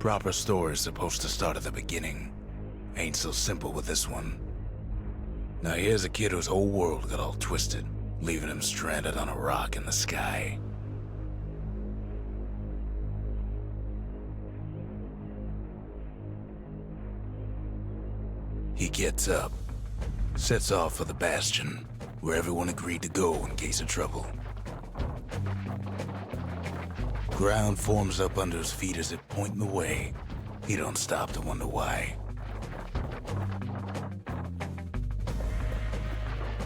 Proper story's supposed to start at the beginning. Ain't so simple with this one. Now here's a kid whose whole world got all twisted, leaving him stranded on a rock in the sky. He gets up, sets off for the Bastion, where everyone agreed to go in case of trouble. Ground forms up under his feet as it pointing the way. He don't stop to wonder why.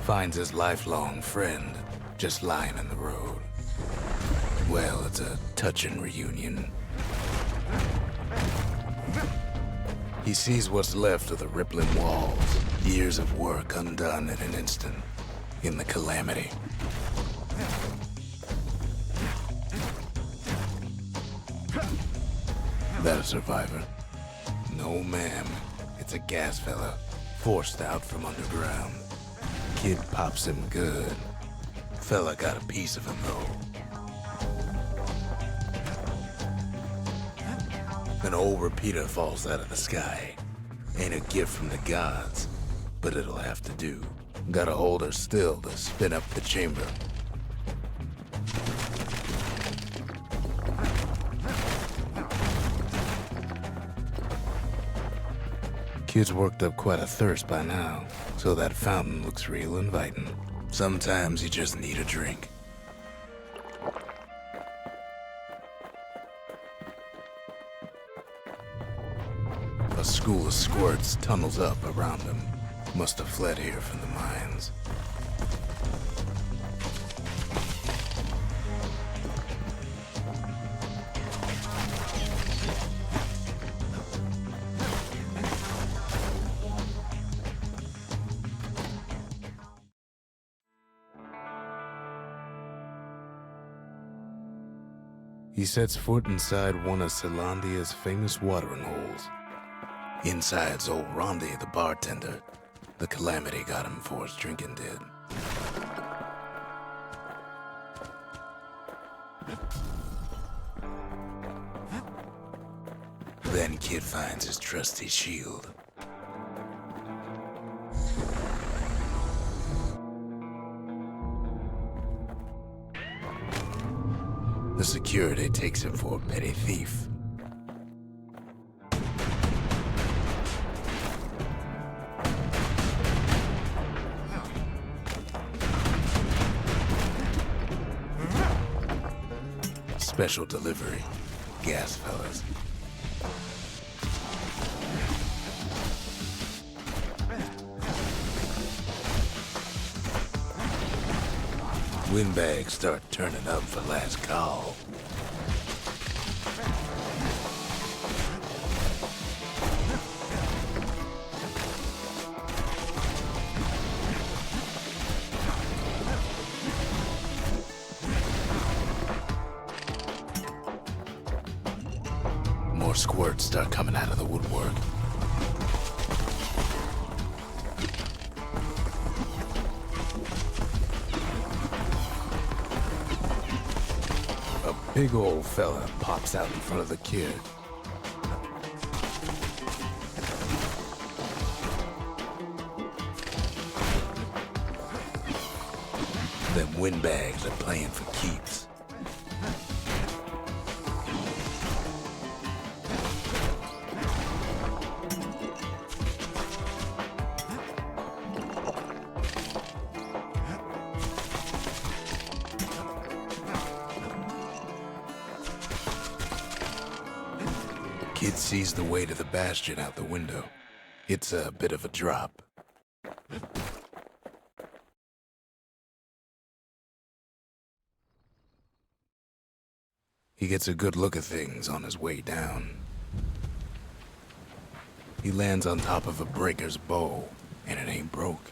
Finds his lifelong friend just lying in the road. Well, it's a touching reunion. He sees what's left of the rippling walls, years of work undone in an instant, in the calamity. That a survivor? No, ma'am. It's a gas fella, forced out from underground. Kid pops him good. Fella got a piece of him, though. An old repeater falls out of the sky. Ain't a gift from the gods, but it'll have to do. Gotta hold her still to spin up the chamber. Kid's worked up quite a thirst by now, so that fountain looks real inviting. Sometimes you just need a drink. A school of squirts tunnels up around him. Must have fled here from the mines. He sets foot inside one of Celandia's famous watering holes. Inside's old Rondi, the bartender. The calamity got him before his drinking did. Then Kid finds his trusty shield. The security takes him for a petty thief. Special delivery, gas fellas. Windbags start turning up for last call. More squirts start coming out of the woodwork. A big old fella pops out in front of the kid. Them windbags are playing for keeps. Kid sees the way to the Bastion out the window. It's a bit of a drop. He gets a good look at things on his way down. He lands on top of a breaker's bow, and it ain't broke.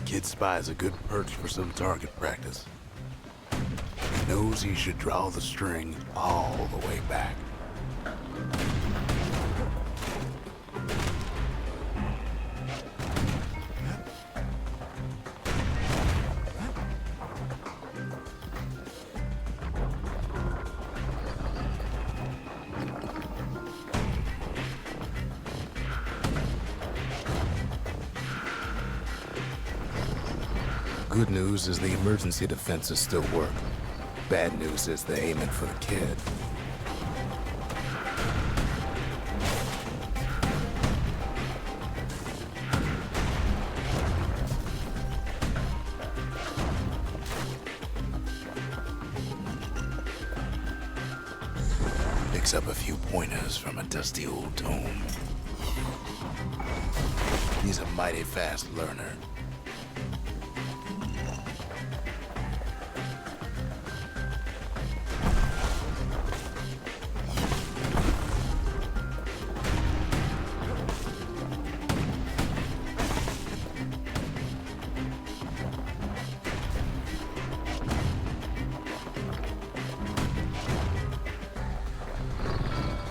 Kid spies a good perch for some target practice. He knows he should draw the string all the way back. Good news is the emergency defenses still work. Bad news is they're aiming for the kid. Picks up a few pointers from a dusty old tome. He's a mighty fast learner.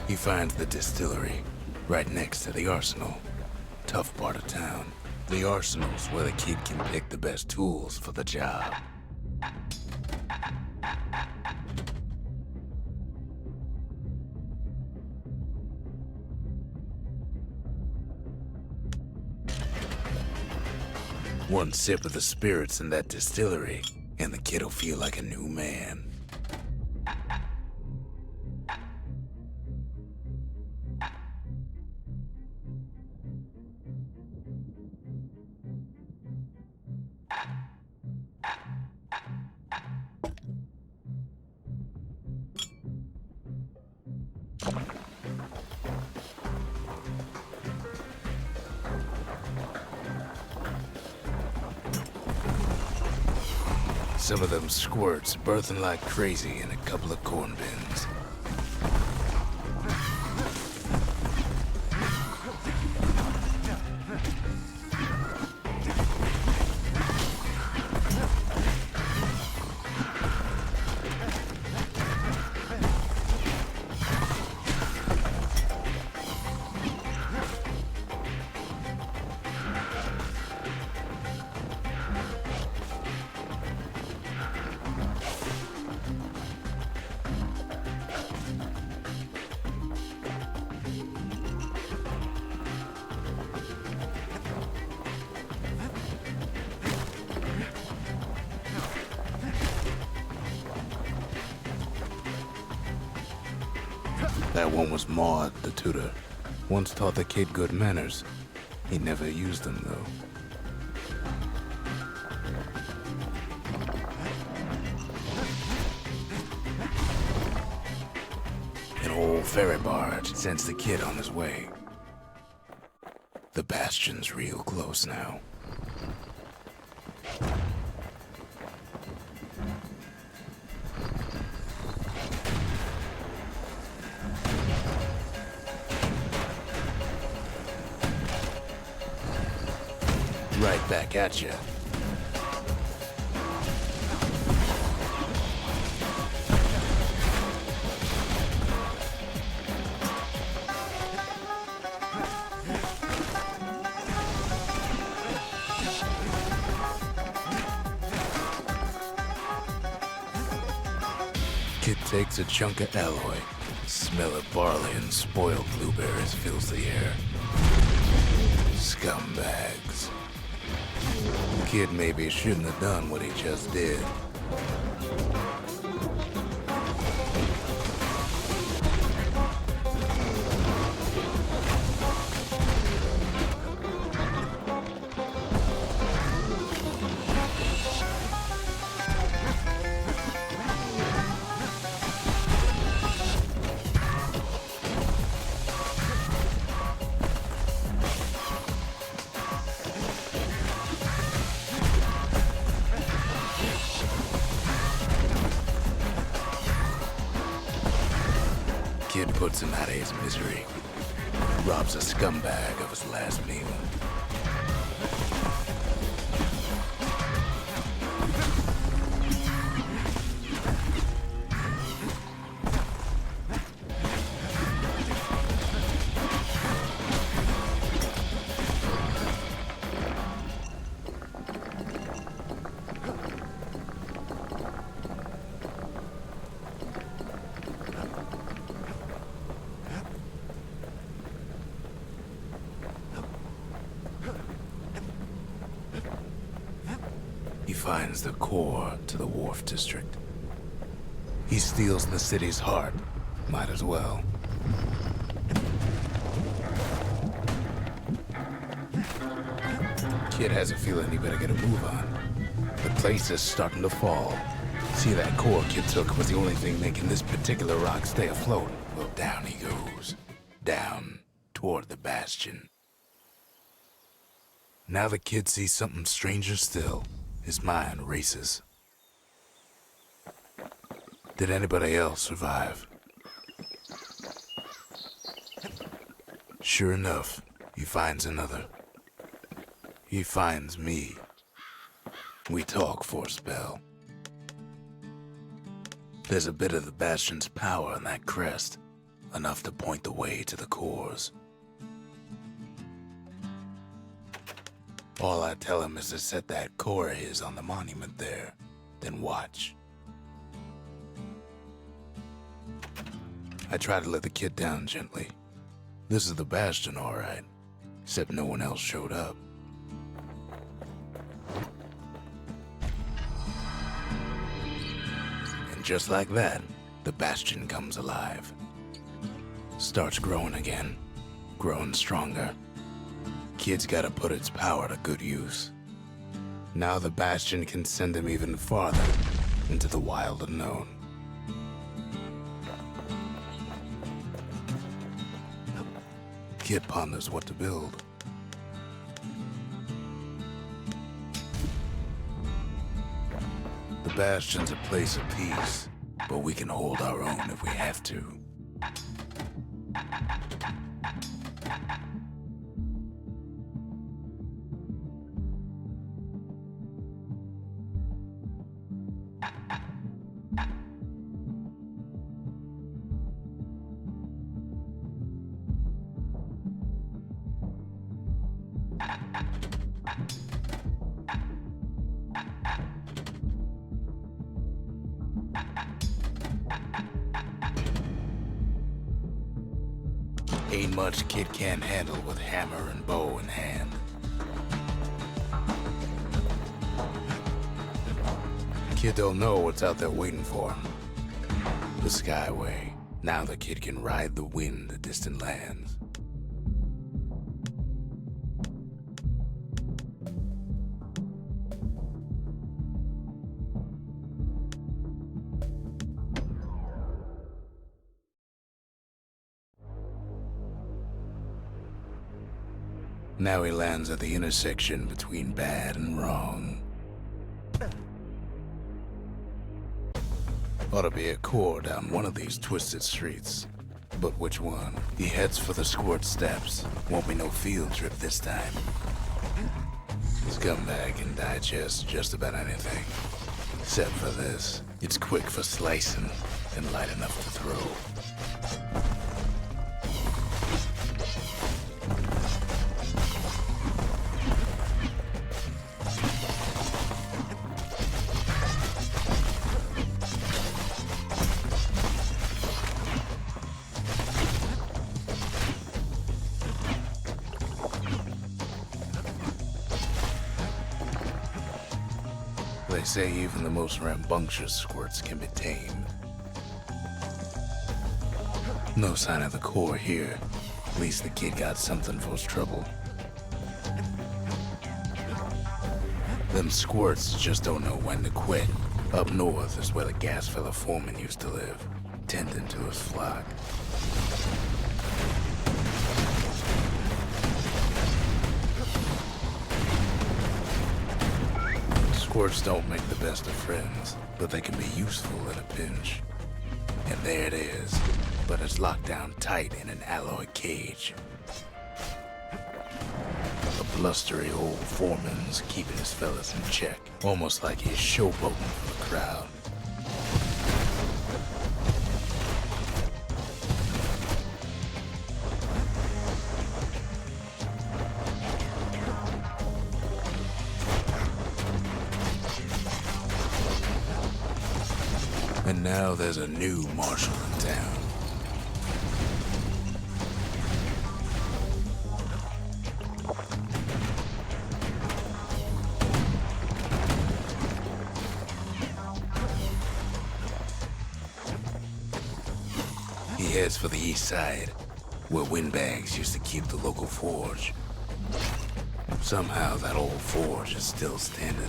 He finds the distillery, right next to the arsenal. Tough part of town. The arsenal's where the kid can pick the best tools for the job. One sip of the spirits in that distillery, and the kid'll feel like a new man. Some of them squirts birthing like crazy in a couple of corn bins. That one was Maud, the tutor. Once taught the kid good manners. He never used them, though. An old ferry barge sends the kid on his way. The Bastion's real close now. Right back at you. Kid takes a chunk of alloy. Smell of barley and spoiled blueberries fills the air. Scumbags. Kid maybe shouldn't have done what he just did. Kid puts him out of his misery. Robs a scumbag of his last meal. finds the core to the Wharf District. He steals the city's heart. Might as well. Kid has a feeling he better get a move on. The place is starting to fall. See, that core Kid took was the only thing making this particular rock stay afloat. Well, down he goes. Down toward the Bastion. Now the Kid sees something stranger still. His mind races. Did anybody else survive? Sure enough, he finds another. He finds me. We talk for a spell. There's a bit of the Bastion's power in that crest, enough to point the way to the cores. All I tell him is to set that core of his on the monument there, then watch. I try to let the Kid down gently. This is the Bastion, all right, except no one else showed up. And just like that, the Bastion comes alive. Starts growing again, growing stronger. Kid's gotta put its power to good use. Now the Bastion can send him even farther into the wild unknown. Kid ponders what to build. The Bastion's a place of peace, but we can hold our own if we have to. Ain't much Kid can't handle with hammer and bow in hand. Kid don't know what's out there waiting for him. The Skyway. Now the Kid can ride the wind to distant lands. Now he lands at the intersection between bad and wrong. Ought to be a core down one of these twisted streets. But which one? He heads for the squirt steps. Won't be no field trip this time. Scumbag can digest just about anything. Except for this. It's quick for slicing and light enough to throw. They say even the most rambunctious squirts can be tamed. No sign of the core here. At least the Kid got something for his trouble. Them squirts just don't know when to quit. Up north is where the gas fella foreman used to live, tending to his flock. Squirts don't make the best of friends, but they can be useful in a pinch. And there it is, but it's locked down tight in an alloy cage. A blustery old foreman's keeping his fellas in check, almost like he's showboating for the crowd. And now there's a new marshal in town. heads for the east side, where windbags used to keep the local forge. Somehow that old forge is still standing.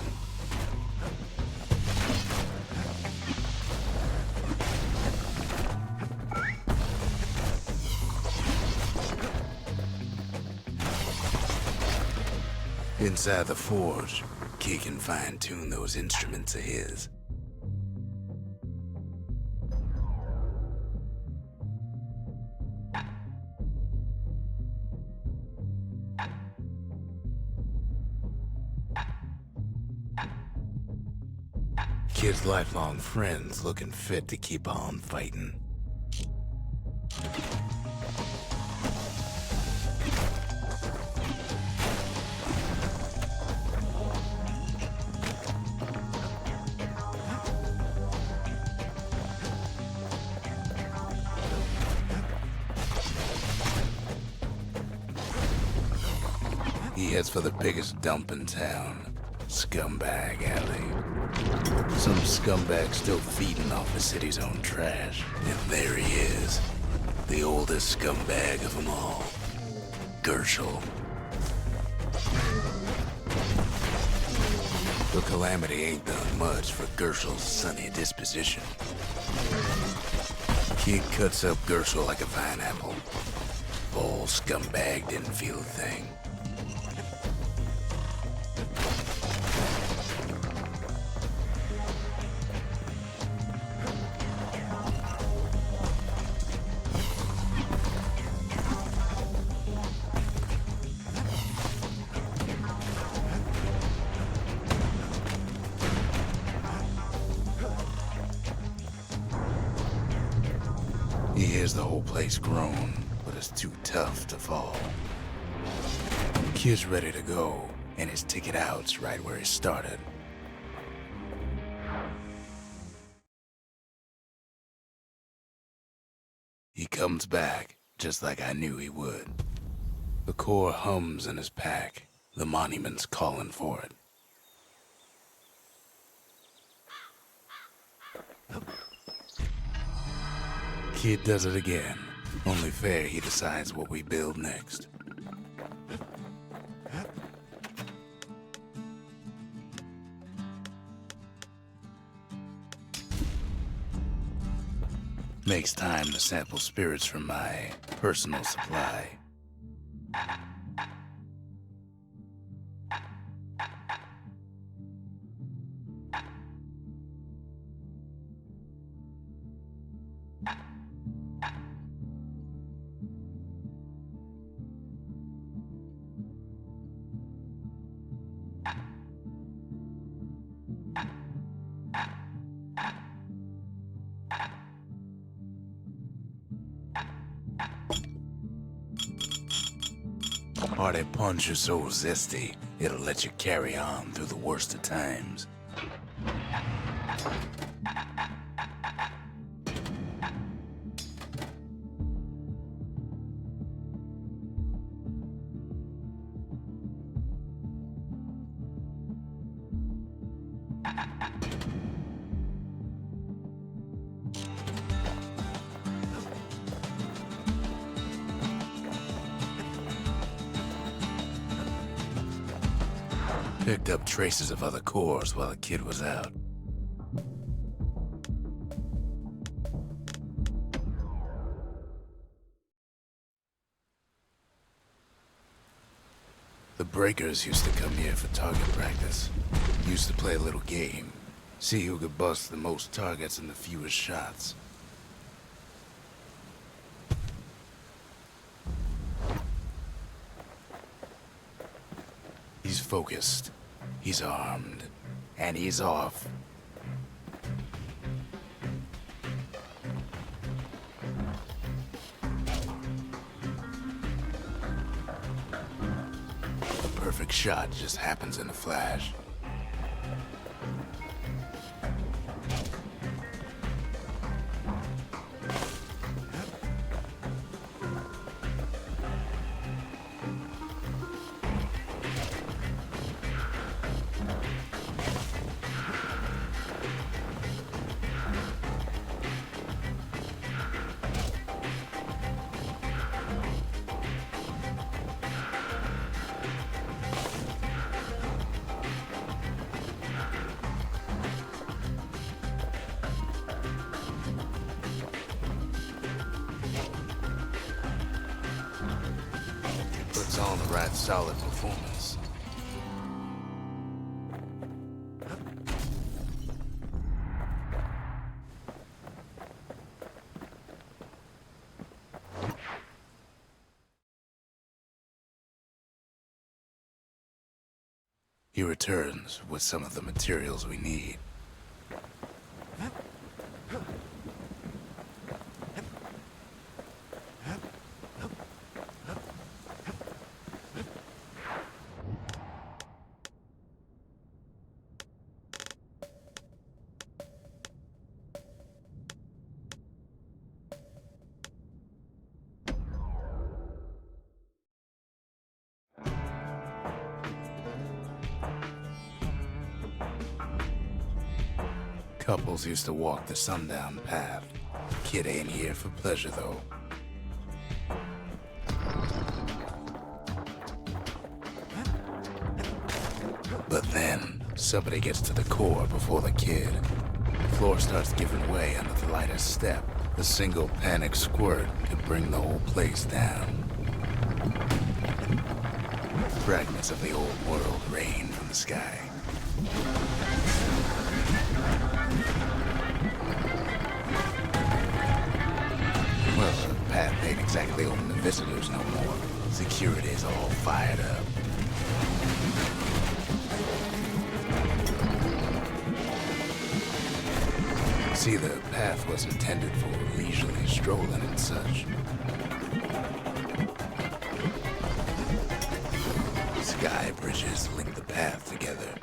Inside the forge, Kid can fine-tune those instruments of his. Kid's lifelong friends looking fit to keep on fighting. He heads for the biggest dump in town, Scumbag Alley. Some scumbag still feeding off the city's own trash. And there he is, the oldest scumbag of them all, Gershel. The calamity ain't done much for Gershel's sunny disposition. Kid cuts up Gershel like a pineapple. Old scumbag didn't feel a thing. He hears the whole place groan, but it's too tough to fall. Kid's ready to go, and his ticket out's right where he started. He comes back, just like I knew he would. The core hums in his pack. The monument's calling for it. Kid does it again. Only fair he decides what we build next. Makes time to sample spirits from my personal supply. Hearty punch is so zesty, it'll let you carry on through the worst of times. Picked up traces of other cores while the kid was out. The breakers used to come here for target practice. Used to play a little game. See who could bust the most targets and the fewest shots. He's focused, he's armed, and he's off. A perfect shot just happens in a flash. downright solid performance. He returns with some of the materials we need. Couples used to walk the sundown path. Kid ain't here for pleasure, though. But then, somebody gets to the core before the kid. The floor starts giving way under the lightest step. A single panic squirt could bring the whole place down. Fragments of the old world rain from the sky. Well, the path ain't exactly open to visitors no more. Security's all fired up. See, the path was intended for leisurely strolling and such. Sky bridges link the path together.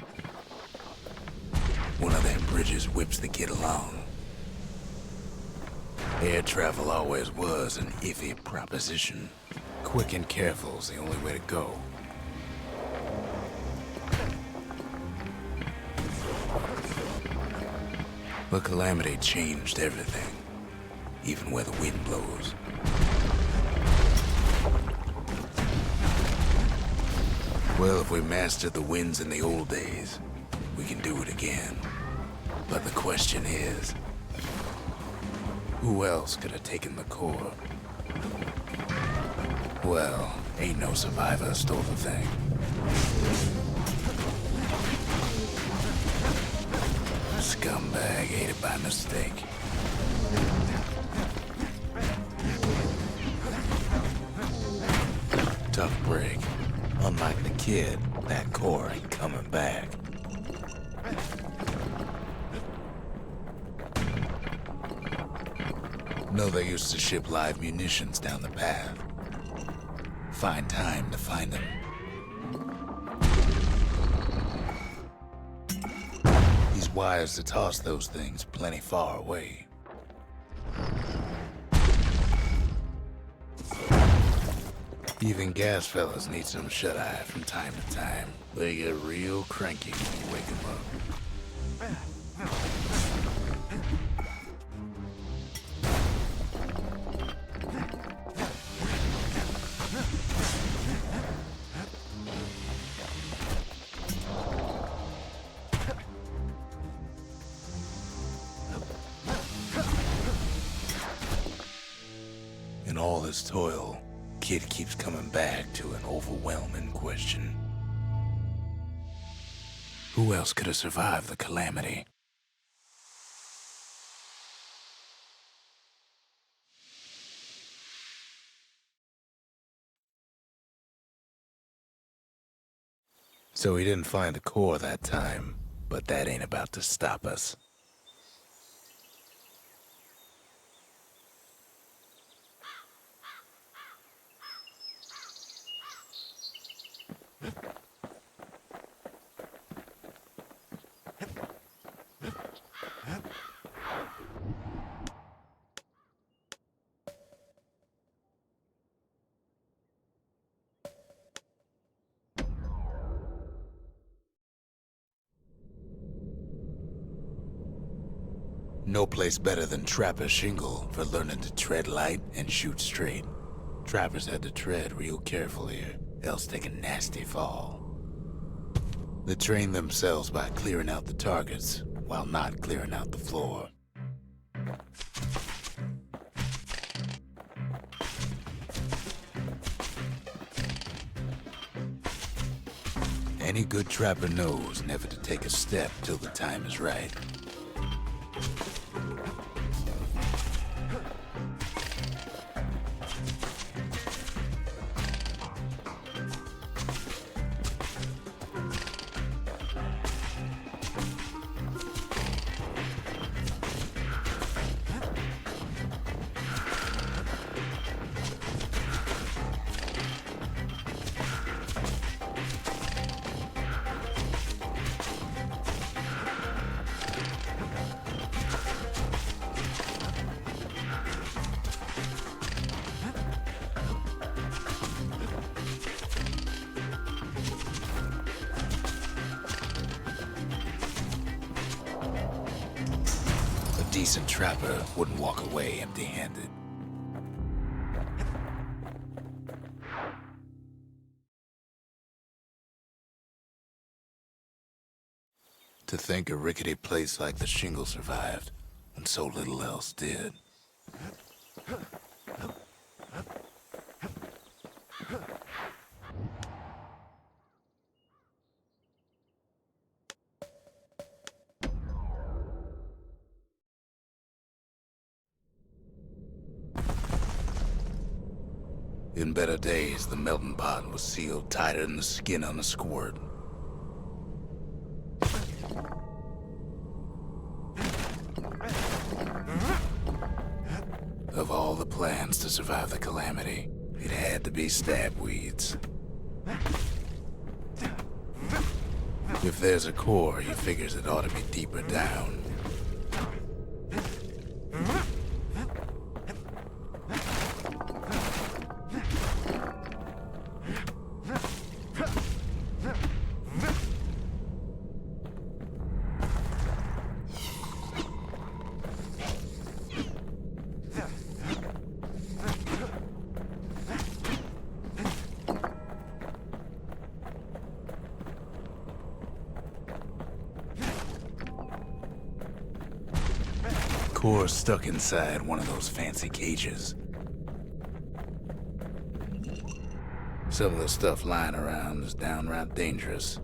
One of them bridges whips the kid along. Air travel always was an iffy proposition. Quick and careful's the only way to go. The calamity changed everything, even where the wind blows. Well, if we mastered the winds in the old days, we can do it again. But the question is, who else could have taken the core? Well, ain't no survivor stole the thing. Scumbag ate it by mistake. Tough break. Unlike the kid, that core ain't coming back. Know they used to ship live munitions down the path. Find time to find them. He's wise to toss those things plenty far away. Even gas fellas need some shut-eye from time to time. They get real cranky when you wake them up. In all this toil, Kid keeps coming back to an overwhelming question. Who else could have survived the calamity? So he didn't find the core that time, but that ain't about to stop us. No place better than Trapper Shingle for learning to tread light and shoot straight. Trappers had to tread real careful here, else take a nasty fall. They train themselves by clearing out the targets, while not clearing out the floor. Any good trapper knows never to take a step till the time is right. A decent trapper wouldn't walk away empty-handed. To think a rickety place like the Shingle survived, when so little else did. In better days, the melting pot was sealed tighter than the skin on a squirt. Of all the plans to survive the calamity, it had to be stabweeds. If there's a core, he figures it ought to be deeper down. Core stuck inside one of those fancy cages. Some of the stuff lying around is downright dangerous.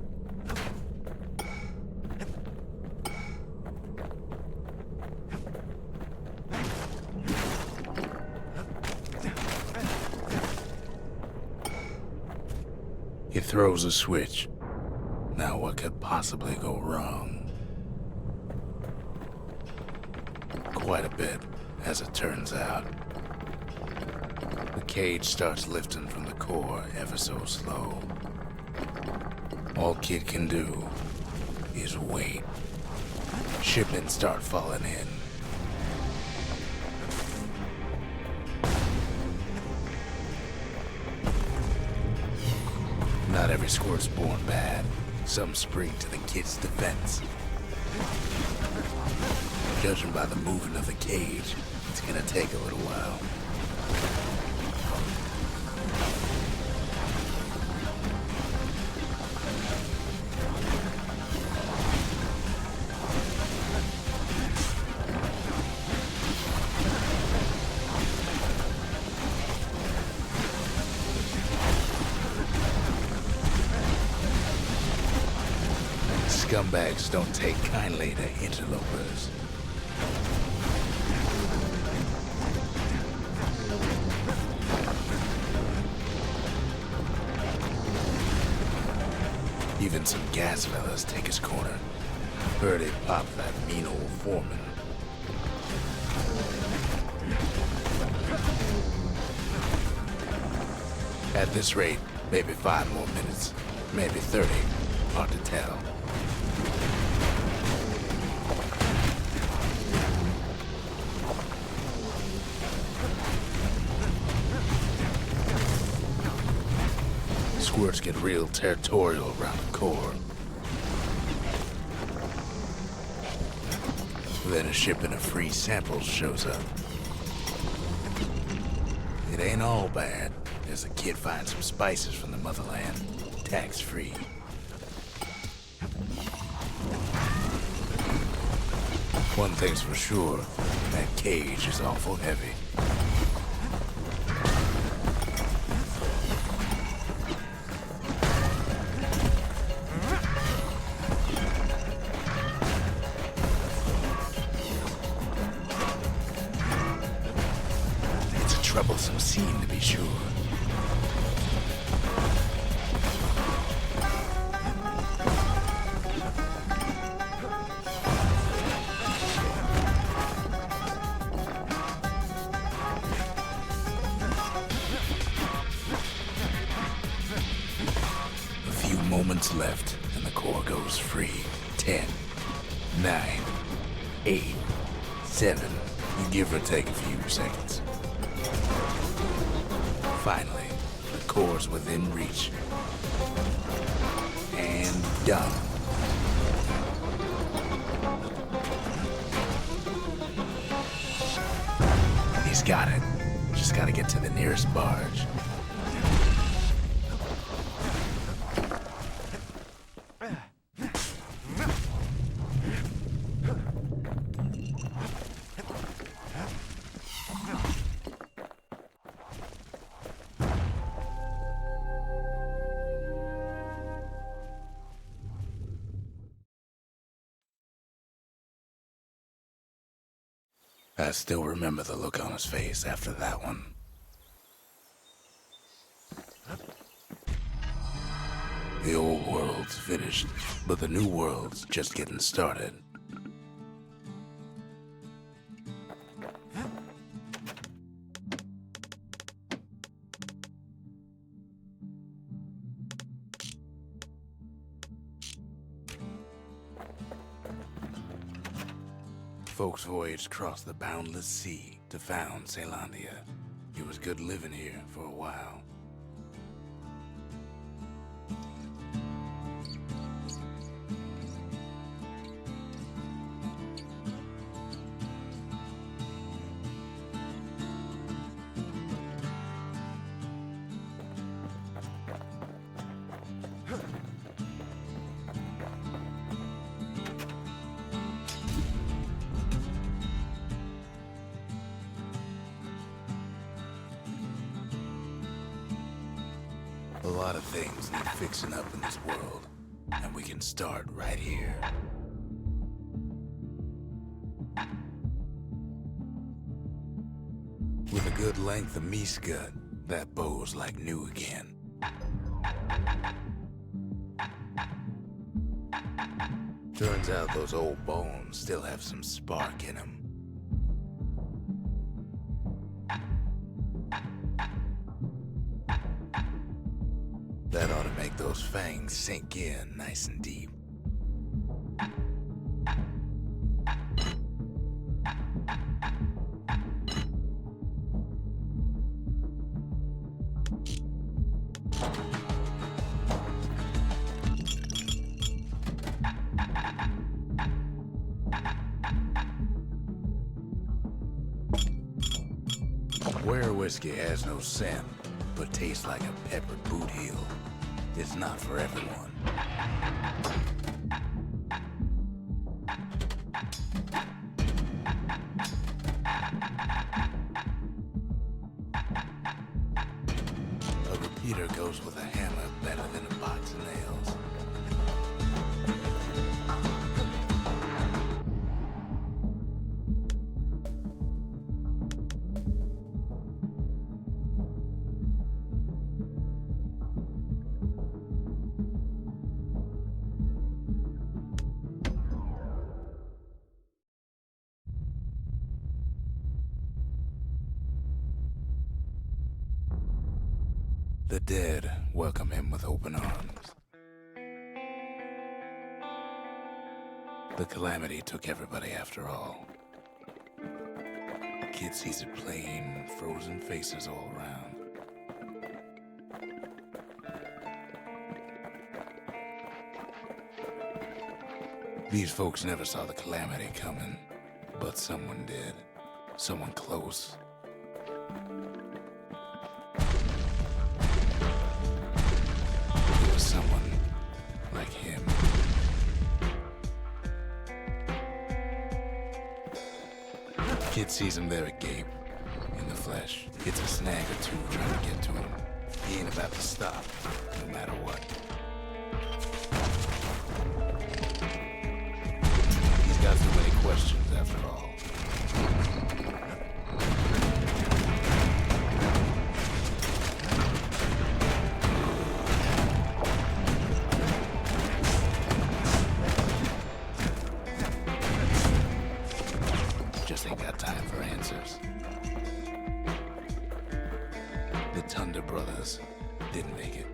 He throws a switch. Now what could possibly go wrong? Quite a bit, as it turns out. The cage starts lifting from the core ever so slow. All Kid can do is wait. Shipments start falling in. Not every squirt's born bad. Some spring to the Kid's defense. Judging by the movement of the cage, it's gonna take a little while. Scumbags don't take kindly to interlopers. Even some gas fellas take his corner. Heard he popped that mean old foreman. At this rate, maybe 5 more minutes, maybe 30. Hard to tell. Squirts get real territorial around the core. Then a shipment of free samples shows up. It ain't all bad, as the Kid finds some spices from the motherland, tax-free. One thing's for sure, that cage is awful heavy. troublesome scene to be sure. A few moments left, and the core goes free. 10, 9, 8, 7. You give or take a few seconds. Finally, the core's within reach. And done. He's got it. Just gotta get to the nearest barge. I still remember the look on his face after that one. The old world's finished, but the new world's just getting started. Folks voyaged across the boundless sea to found Caelondia. It was good living here for a while. A lot of things need fixing up in this world, and we can start right here. With a good length of meat gut, that bow's like new again. Turns out those old bones still have some spark in them. That ought to make those fangs sink in nice and deep. Where whiskey has no scent, but tastes like a peppered boot heel, it's not for everyone. A repeater goes with a hammer better than a box of nails. The dead welcome him with open arms. The calamity took everybody after all. Kid sees it plain, frozen faces all around. These folks never saw the calamity coming, but someone did. Someone close. It was someone like him. Kid sees him there agape, in the flesh. It's a snag or two trying to get to him. He ain't about to stop, no matter what. He's got so many questions after all. The Thunder Brothers didn't make it.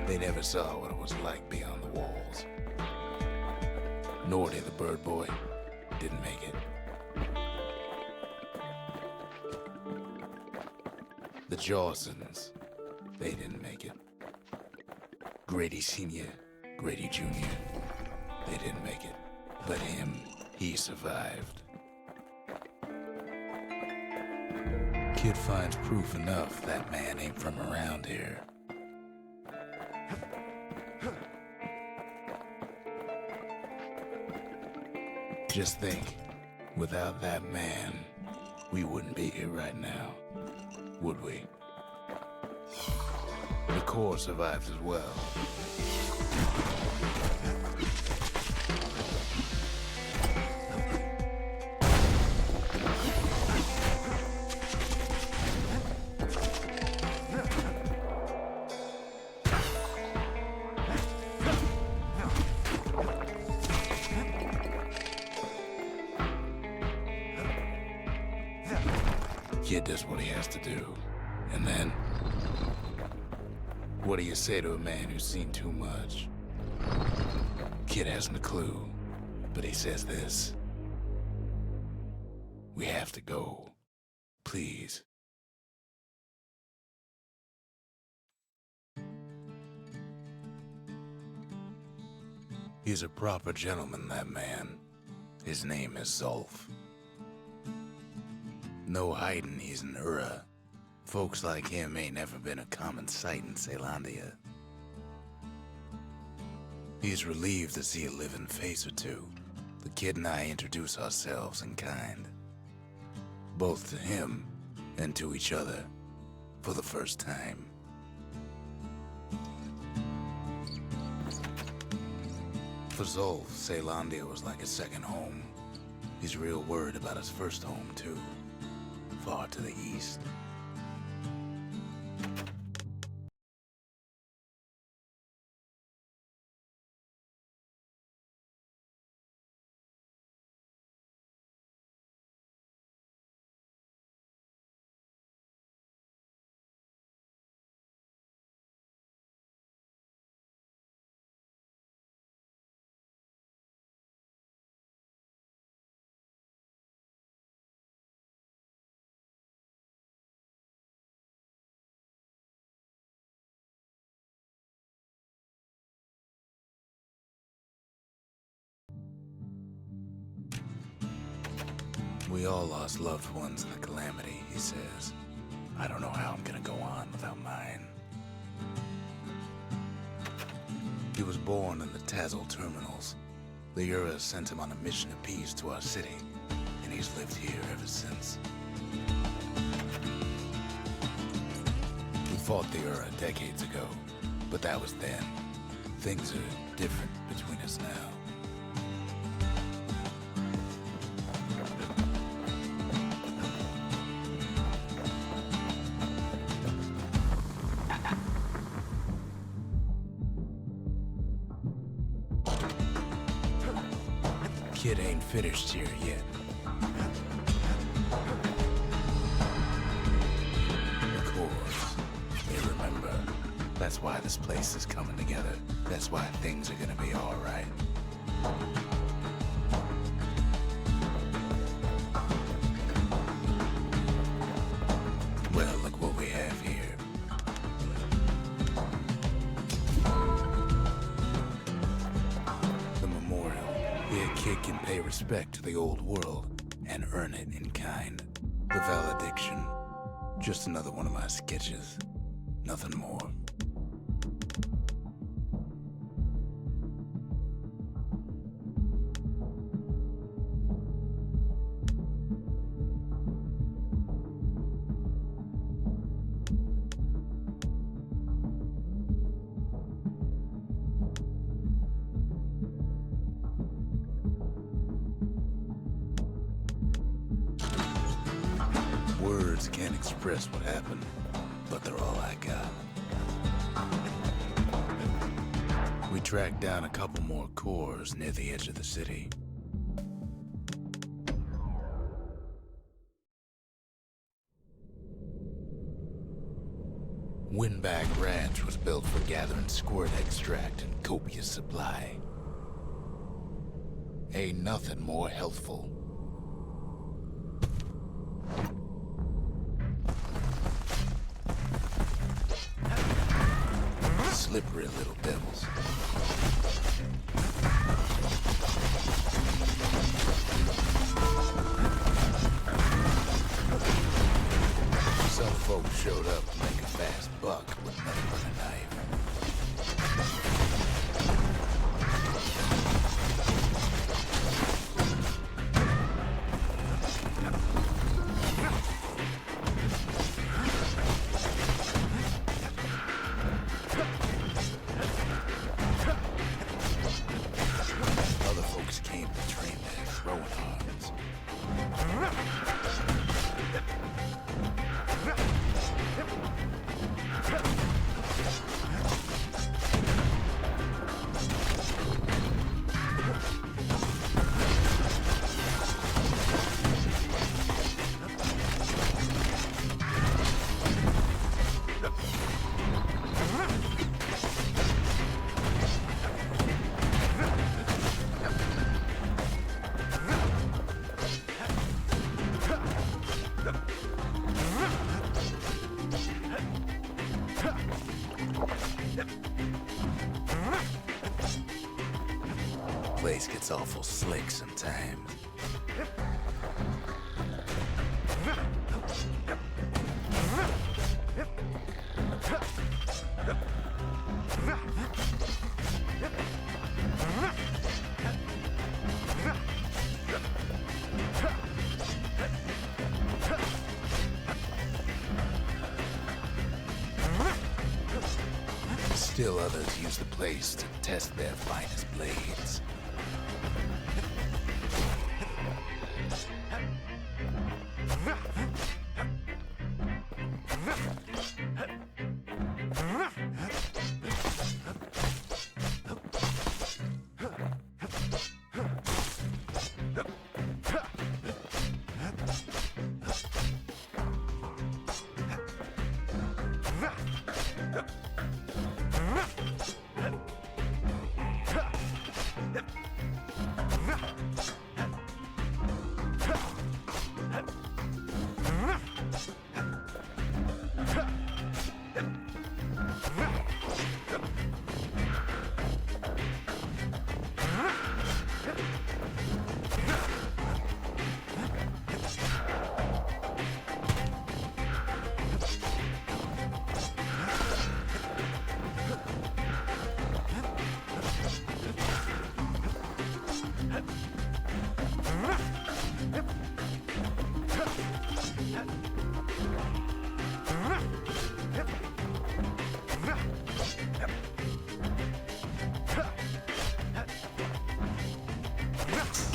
They never saw what it was like beyond the walls. Nordy the Bird Boy didn't make it. The Jawsons, they didn't make it. Grady Sr., Grady Jr., they didn't make it. But him, he survived. Kid finds proof enough that man ain't from around here. Just think, without that man, we wouldn't be here right now, would we? The Corps survived as well. Kid does what he has to do. And then, what do you say to a man who's seen too much? Kid hasn't a clue, but he says this. We have to go. Please. He's a proper gentleman, that man. His name is Zulf. No hiding he's an Ura. Folks like him ain't never been a common sight in Caelondia. He's relieved to see a living face or two. The kid and I introduce ourselves in kind. Both to him and to each other for the first time. For Zulf, Caelondia was like a second home. He's real worried about his first home, too. Far to the east. We all lost loved ones in the calamity, he says. I don't know how I'm gonna go on without mine. He was born in the Tazal terminals. The Ura sent him on a mission of peace to our city, and he's lived here ever since. We fought the Ura decades ago, but that was then. Things are different between us now. Kid ain't finished here yet. Of course, they remember. That's why this place is coming together. That's why things are gonna be all right. Well, look what we have here. Kid can pay respect to the old world and earn it in kind. The valediction. Just another one of my sketches. Nothing more. Words can't express what happened, but they're all I got. We tracked down a couple more cores near the edge of the city. Windbag Ranch was built for gathering squirt extract in copious supply. Ain't nothing more healthful. Slippery little devils. Some folks showed up to make a fast buck with nothing but a knife. Other folks came to train their throwing arms. Place gets awful slick sometimes. Still others use the place to test their finest blades.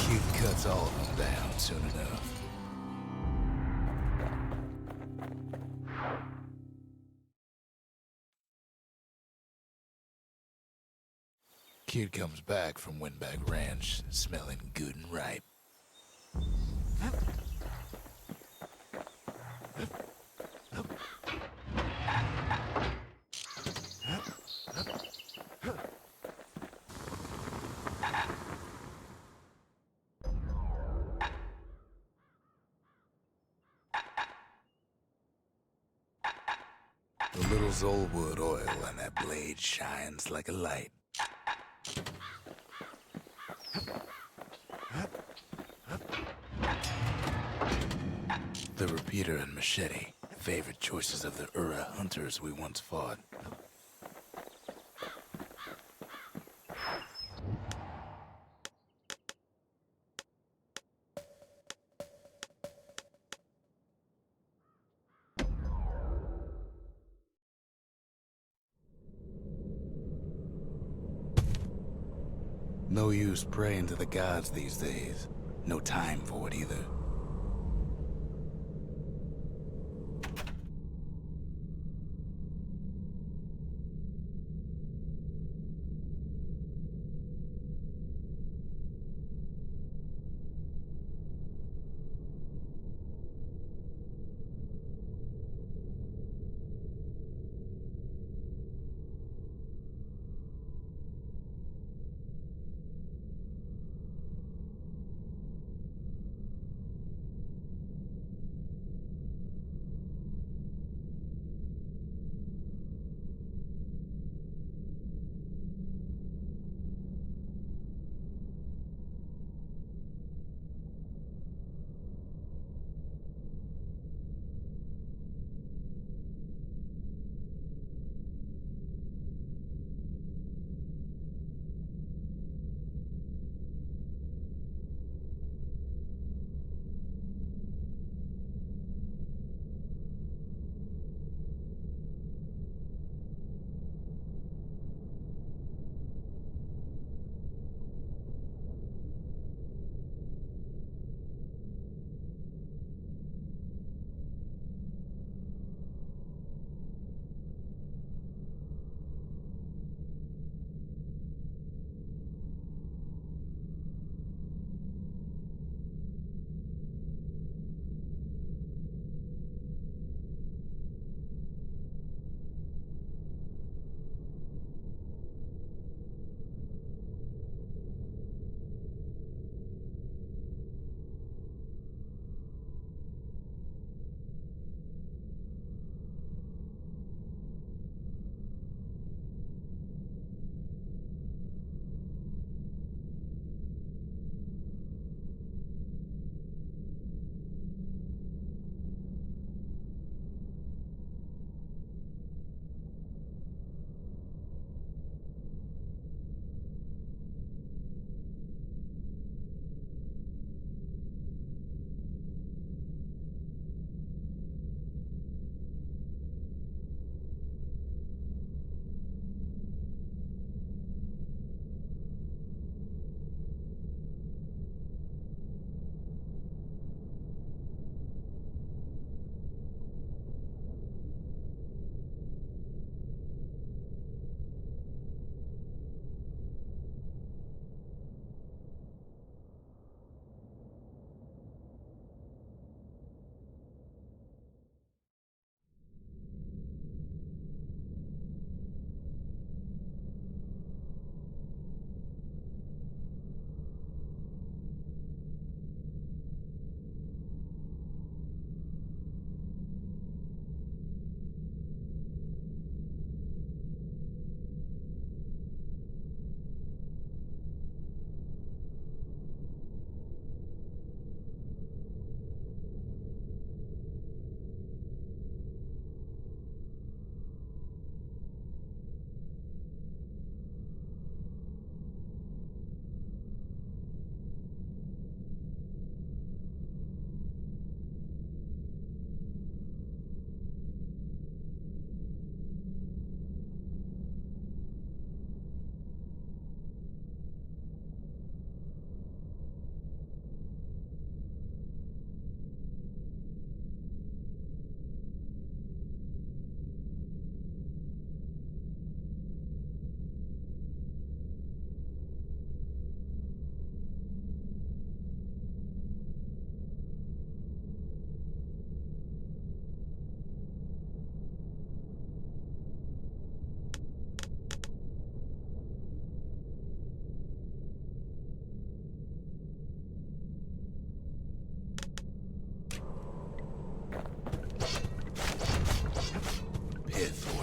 Kid cuts all of them down soon enough. Kid comes back from Windbag Ranch, smelling good and ripe. The little Zolwood oil on that blade shines like a light. The repeater and machete, favorite choices of the Ura hunters we once fought. No use praying to the gods these days. No time for it either.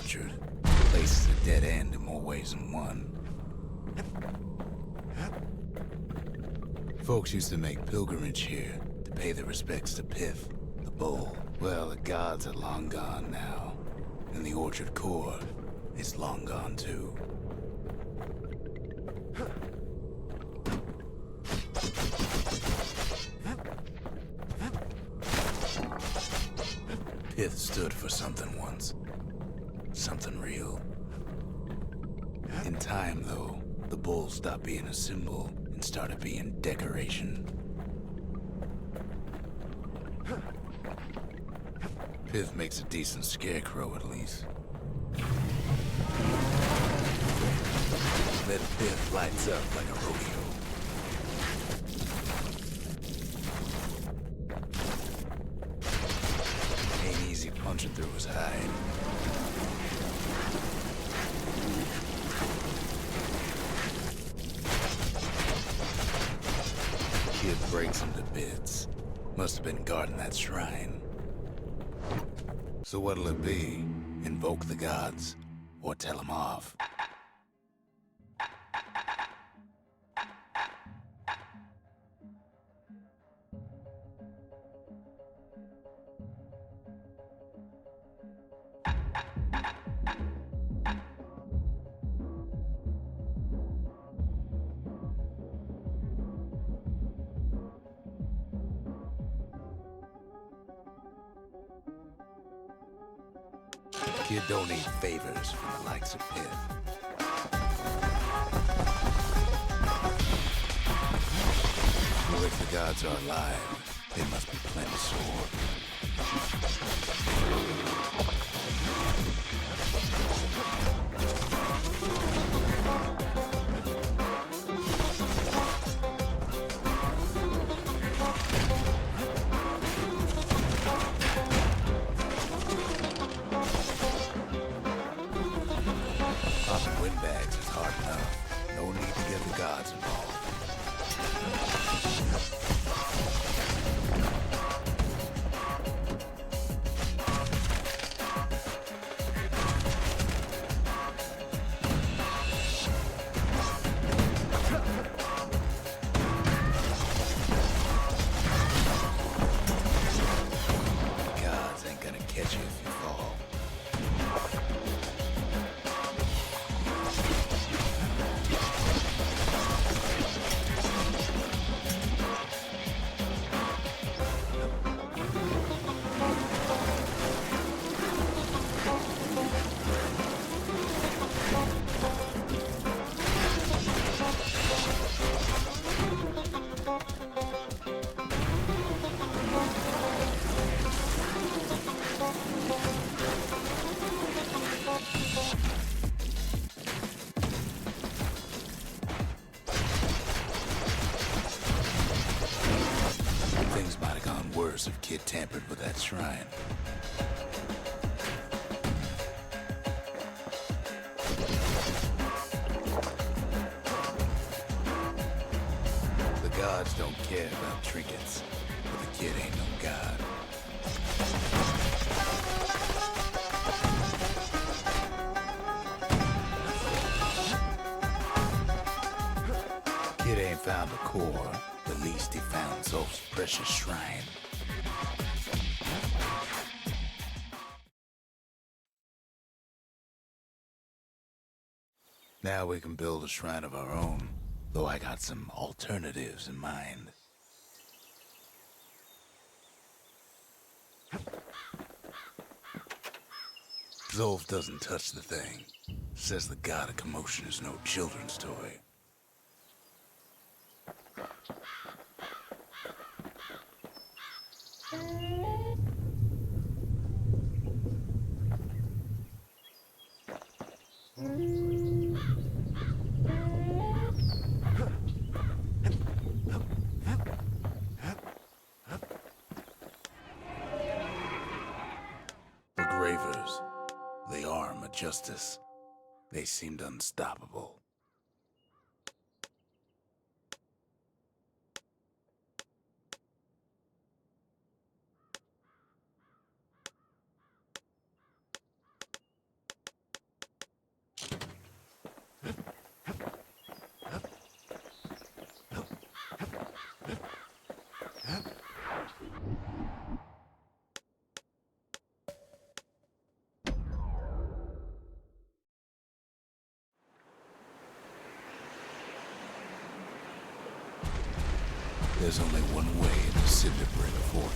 orchard. The place is a dead end in more ways than one. Folks used to make pilgrimage here to pay their respects to Pith, the bull. Well, the gods are long gone now, and the orchard core is long gone too. Pith stood for something once. Something real. In time, though, the bull stopped being a symbol and started being decoration. Pith makes a decent scarecrow, at least. Then Pith lights up like a rodeo. Ain't easy punching through his hide. Kid breaks him to bits. Must have been guarding that shrine. So what'll it be? Invoke the gods, or tell them off? Kid don't need favors from the likes of Pith. Well, if the gods are alive, they must be plenty sore. Popping windbags is hard enough. No need to get the gods involved. Gods ain't gonna catch you if you fall. Things might have gone worse if Kid tampered with that shrine. The gods don't care about trinkets, but the kid ain't no god. Kid ain't found the core. At least he found Zolf's precious shrine. Now we can build a shrine of our own, though I got some alternatives in mind. Zolf doesn't touch the thing. Says the god of commotion is no children's toy. The Gravers, the arm of justice. They seemed unstoppable. There's only one way to Cinderbrick Fort.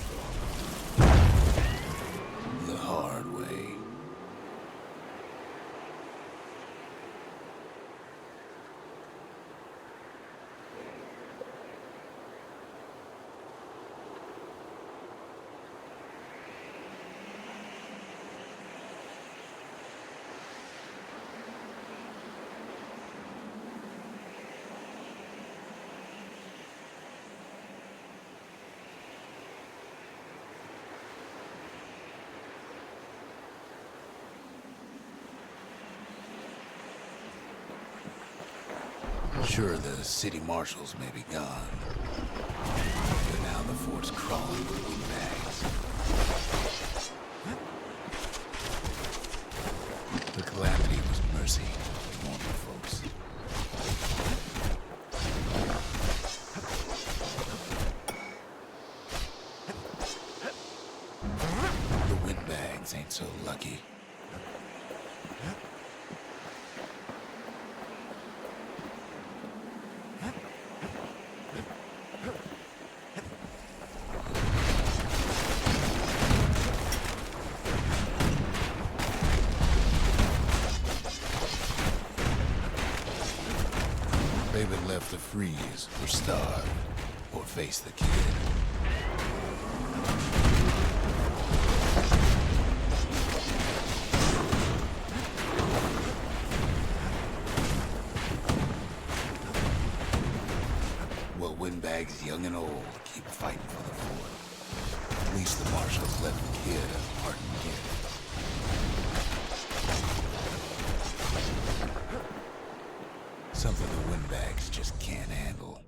The hard way. Sure, the city marshals may be gone, but now the fort's crawling with windbags. The calamity was mercy for normal folks. The windbags ain't so lucky. They've been left to freeze or starve or face the kid. Well, windbags young and old keep fighting for the fort. At least the marshals left the kid a parting gift. Something the windbags just can't handle.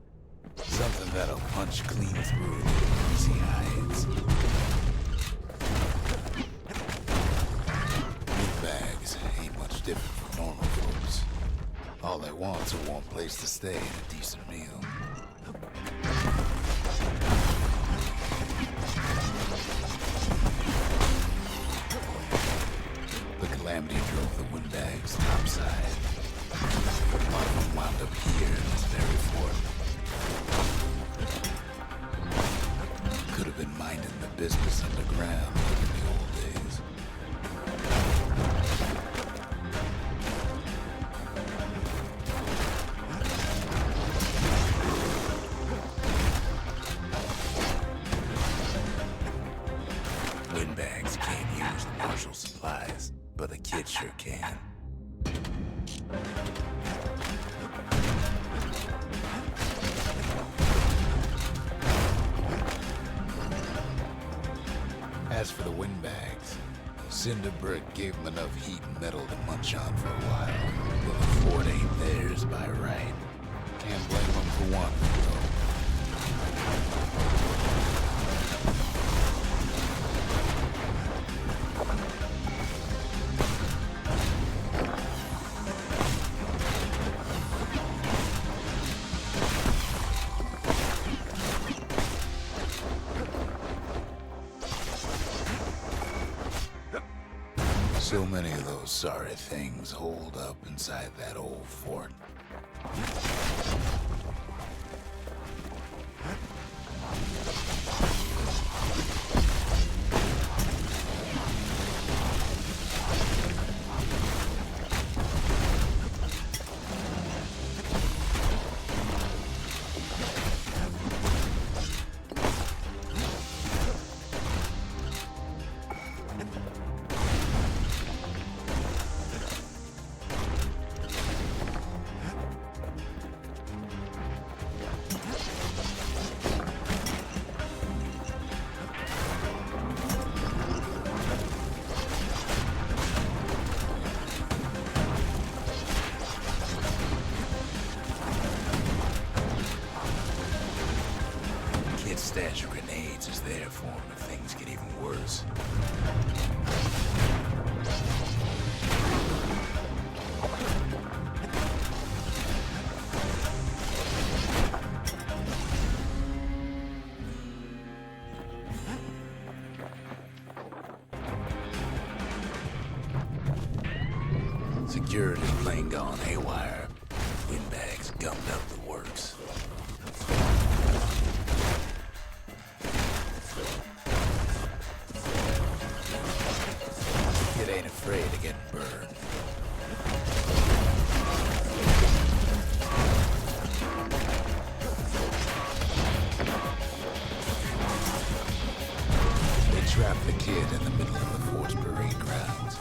Something that'll punch clean through their greasy hides. Windbags ain't much different from normal folks. All they want's a warm place to stay and a decent meal. The calamity drove the windbags topside. A lot of them wound up here in this very fort. Could have been minding the business underground like in the old days. Windbags can't use the marshal supplies, but the kid sure can. As for the windbags, Cinderbrick gave them enough heat and metal to munch on for a while. But the fort ain't theirs by right. Can't blame them for wanting, though. So many of those sorry things holed up inside that old fort. Stash of grenades is there for him if things get even worse. Security's plain gone haywire. Windbags gummed up the works. afraid of getting burned. They trapped the kid in the middle of the fort's parade grounds.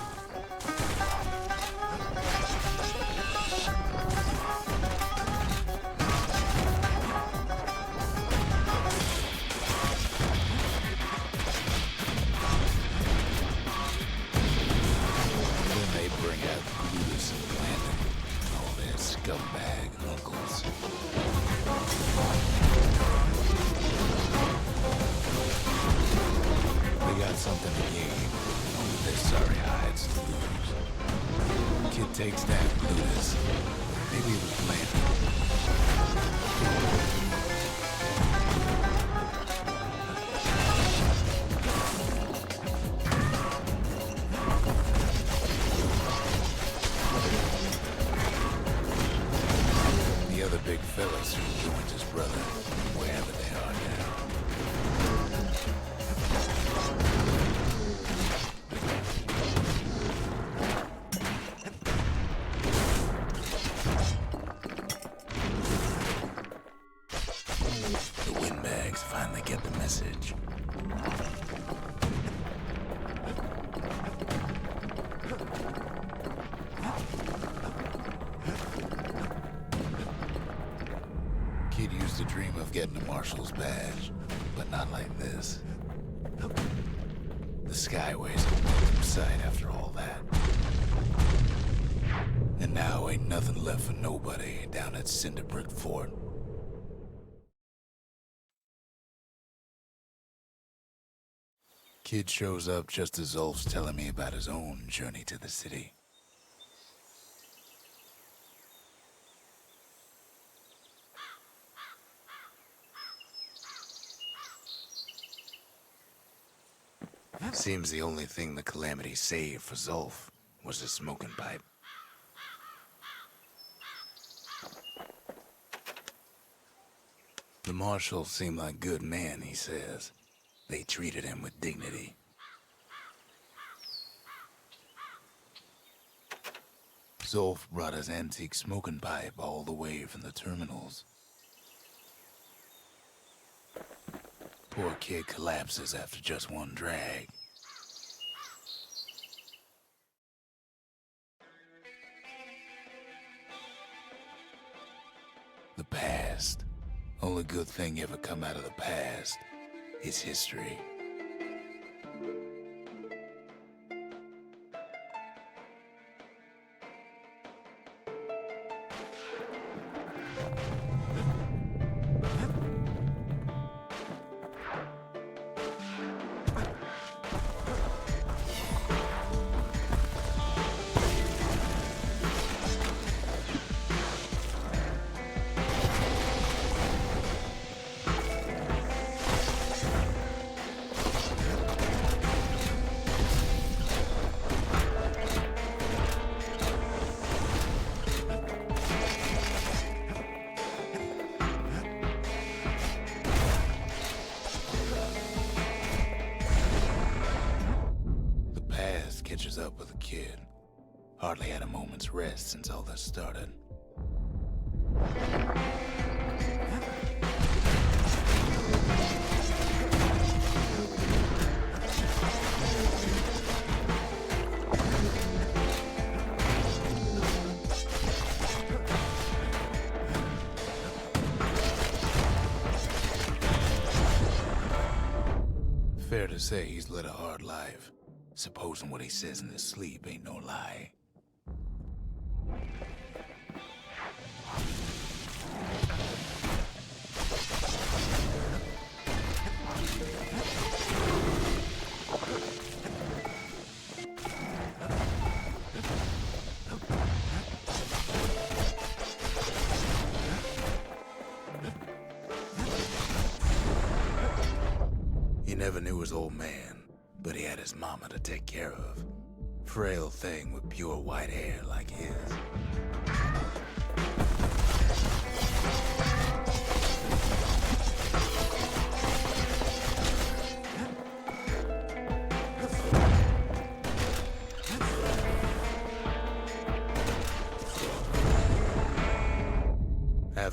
Scumbag uncles. They got something to gain, only their sorry hides to lose. Kid takes down Ludus. Maybe it was planned. Big fellas who joined his brother, wherever they are now. The windbags finally get the message. Kid used to dream of getting a marshal's badge, but not like this. The Skyway's a welcome sight after all that. And now ain't nothing left for nobody down at Cinderbrick Fort. Kid shows up just as Zulf's telling me about his own journey to the city. Seems the only thing the Calamity saved for Zulf was his smoking pipe. The marshals seem like good men, he says. They treated him with dignity. Zulf brought his antique smoking pipe all the way from the terminals. Poor kid collapses after just one drag. The past. Only good thing ever come out of the past is history. Catches up with the kid. Hardly had a moment's rest since all this started. Fair to say he's led a hard life. Supposing what he says in his sleep ain't no lie. He never knew his old man. But he had his mama to take care of. Frail thing with pure white hair like his.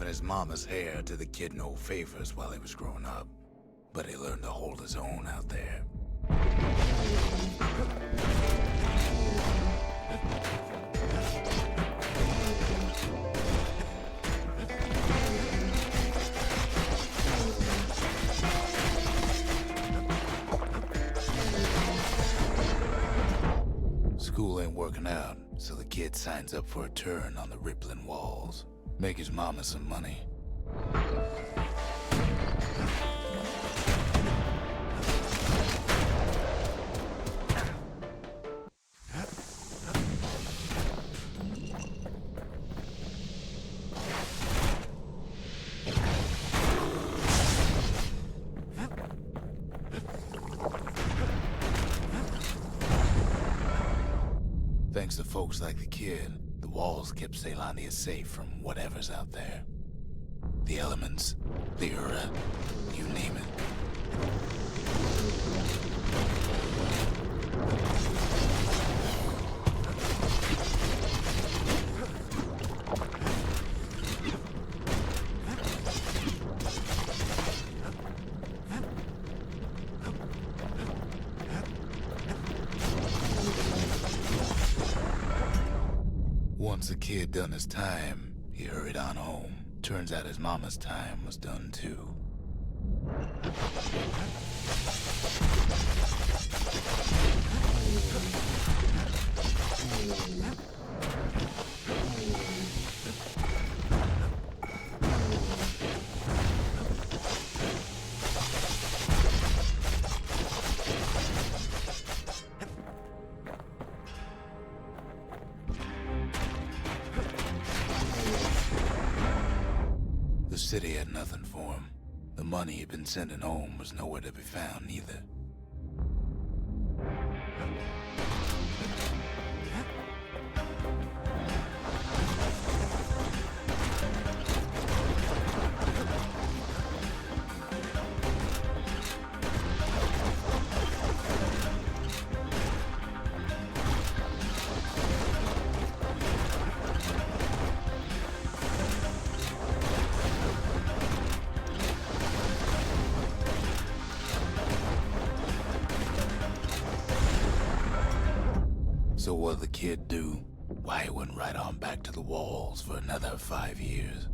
giving his mama's hair to the kid no favors while he was growing up, but he learned to hold his own out there. School ain't working out, so the kid signs up for a turn on the rippling walls. Make his mama some money. Thanks to folks like the kid, the walls kept Ceylondia safe from whatever's out there. The elements, the Ura, you name it. Once the kid done his time, he hurried on home. Turns out his mama's time was done too. The city had nothing for him. The money he'd been sending home was nowhere to be found either. So what'd the kid do? Why, he went right on back to the walls for another 5 years.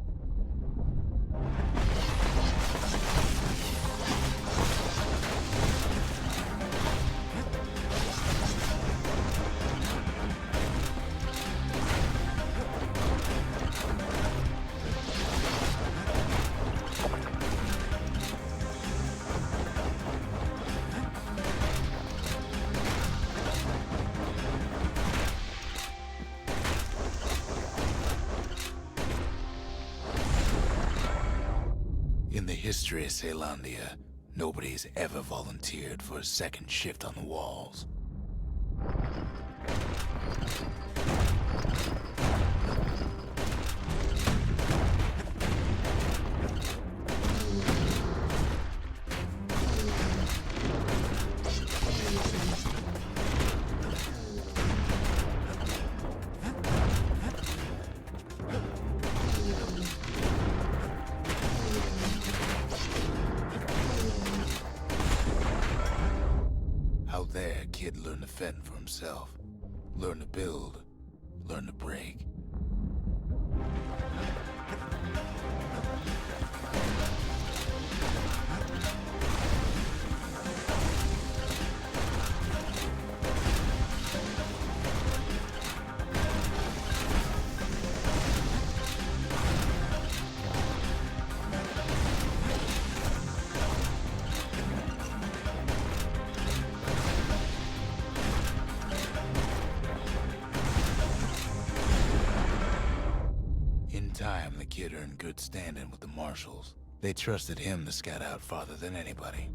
In the history of Ceylondia, nobody's ever volunteered for a second shift on the walls. Out there, kid learned to fend for himself, learn to build, learn to break. In time, the kid earned good standing with the marshals. They trusted him to scout out farther than anybody.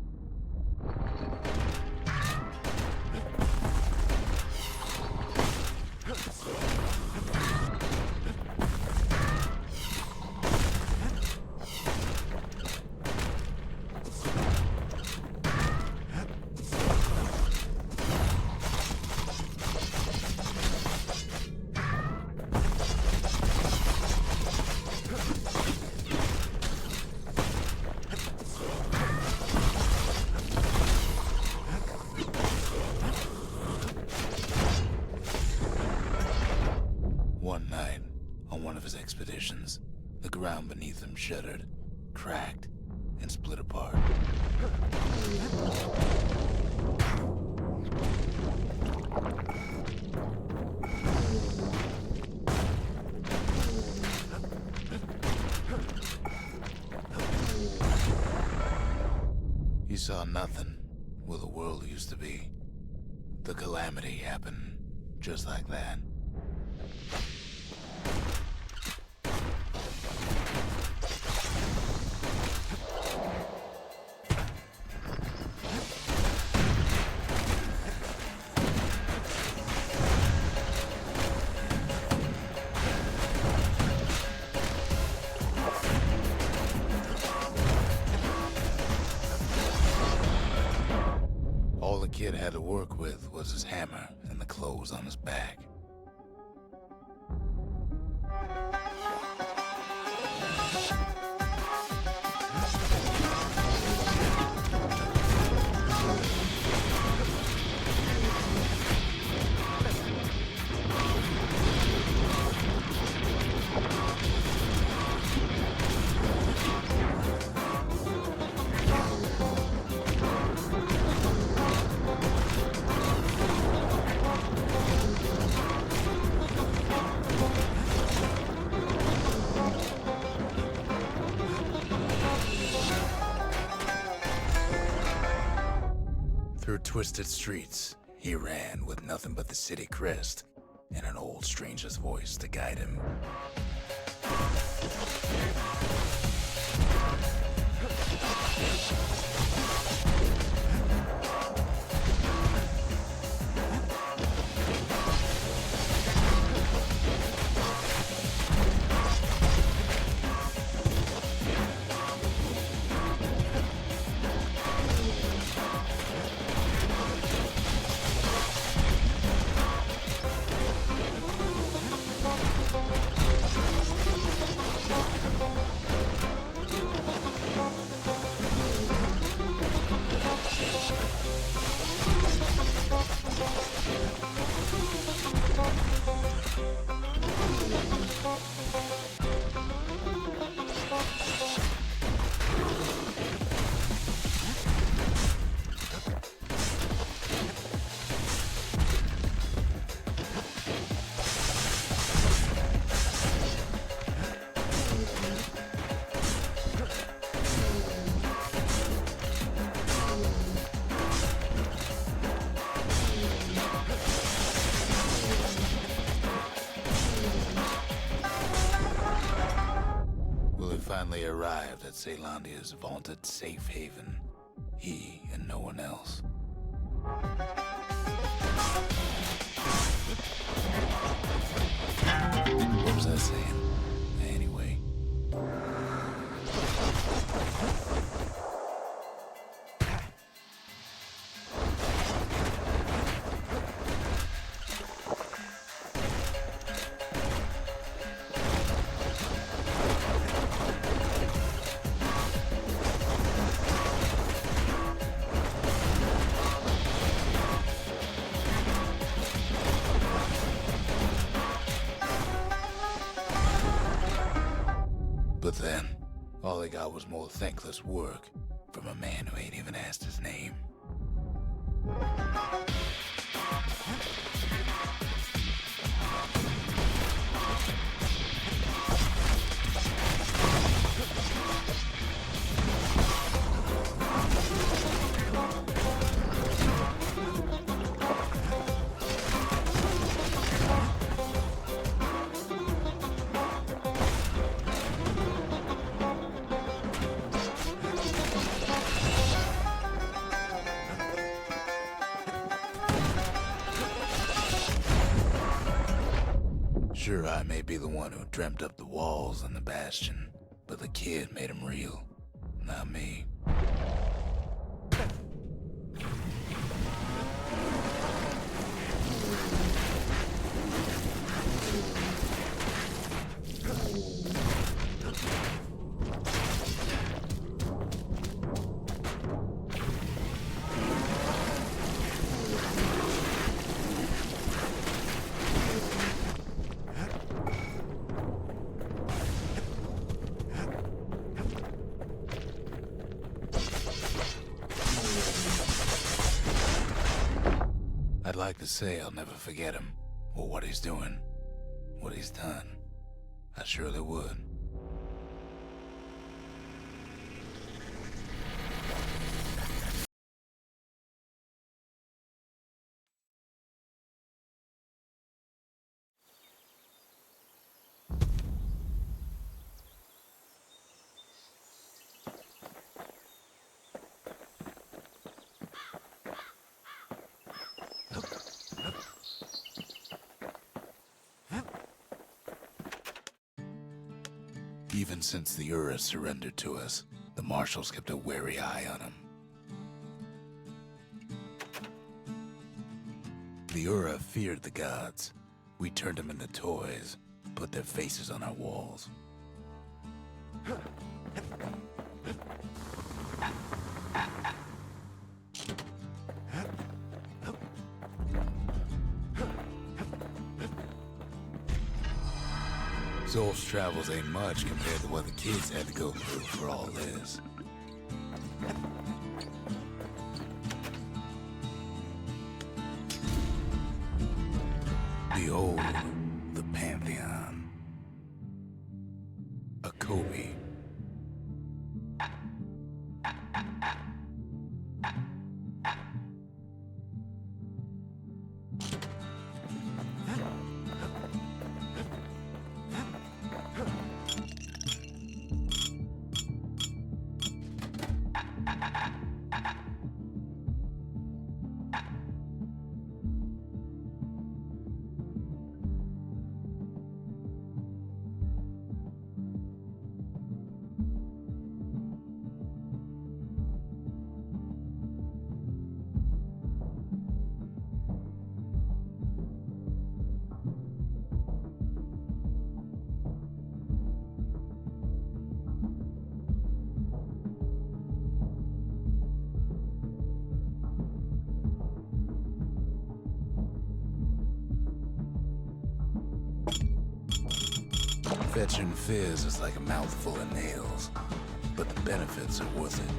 One night, on one of his expeditions, the ground beneath him shuddered, cracked, and split apart. He saw nothing where the world used to be. The calamity happened just like that. All the kid had to work with was his hammer and the clothes on his back. Through twisted streets, he ran with nothing but the city crest and an old stranger's voice to guide him. Finally arrived at Caelondia's vaunted safe haven. He and no one else. What was I saying? Anyway. But then, all they got was more thankless work from a man who ain't even asked his name. Sure, I may be the one who dreamt up the walls and the Bastion, but the kid made them real, not me. like to say I'll never forget him, or what he's doing, what he's done. I surely would. Even since the Ura surrendered to us, the Marshals kept a wary eye on him. The Ura feared the gods. We turned them into toys, put their faces on our walls. Zolf's travels ain't much compared to what the kids had to go through for all this. Behold, the Pantheon. A Kobe. Fetching fizz is like a mouthful of nails, but the benefits are worth it.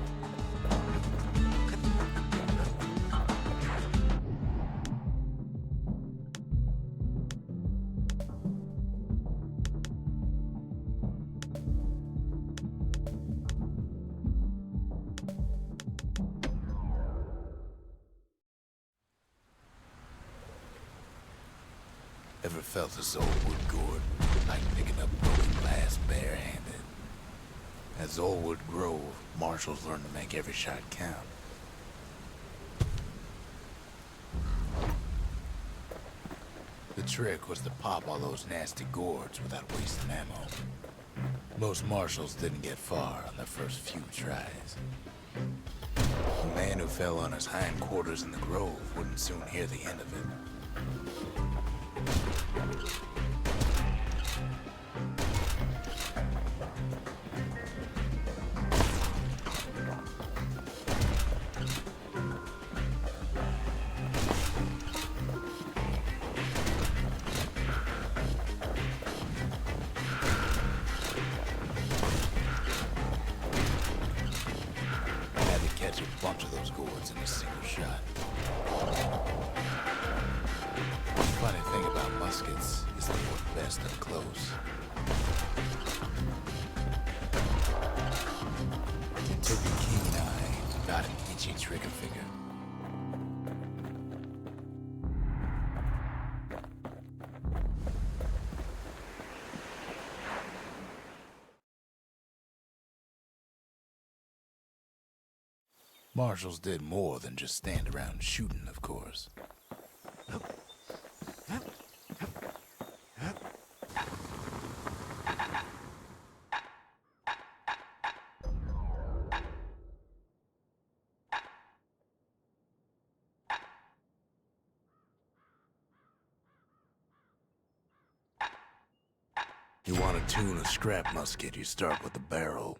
Ever felt a Zolwood gourd, like picking up broken glass barehanded? At Zolwood Grove, Marshals learned to make every shot count. The trick was to pop all those nasty gourds without wasting ammo. Most Marshals didn't get far on their first few tries. A man who fell on his hindquarters in the Grove wouldn't soon hear the end of it. Catch a bunch of those gourds in a single shot. The funny thing about muskets is they work best up close. It took a keen eye, not an itchy trigger finger. Marshals did more than just stand around shooting, of course. You want to tune a scrap musket, you start with the barrel.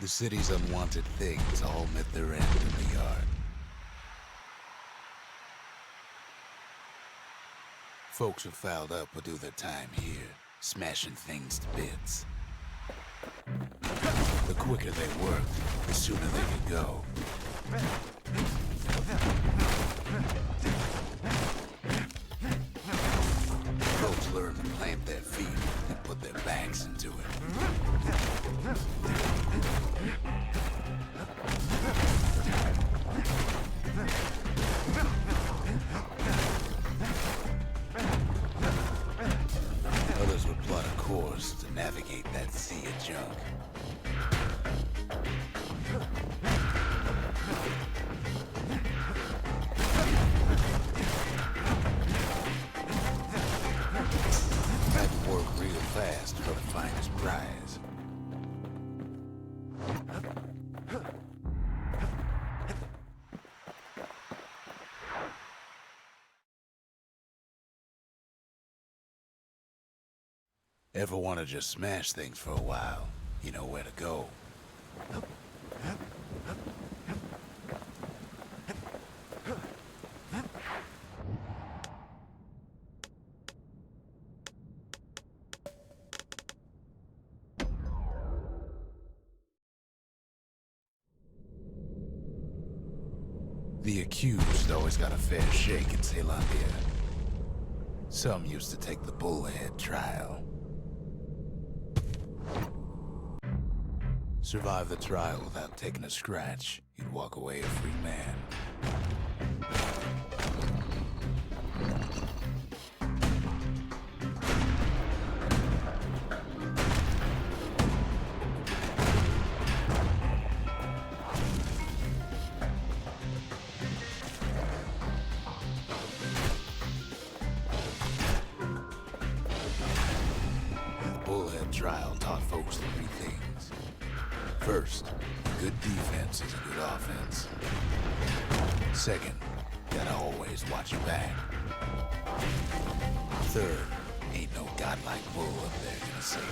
The city's unwanted things all met their end in the yard. Folks who fouled up would do their time here, smashing things to bits. The quicker they worked, the sooner they could go. Folks learned to plant their feet and put their backs into it. Others would plot a course to navigate that sea of junk. Had to work real fast for the finest prize. Ever want to just smash things for a while? You know where to go. The accused always got a fair shake in Zealandia. Some used to take the bullhead trial. Survive the trial without taking a scratch, you'd walk away a free man. The bullhead trial taught folks three things. First, good defense is a good offense. Second, gotta always watch your back. Third, ain't no godlike bull up there gonna save you.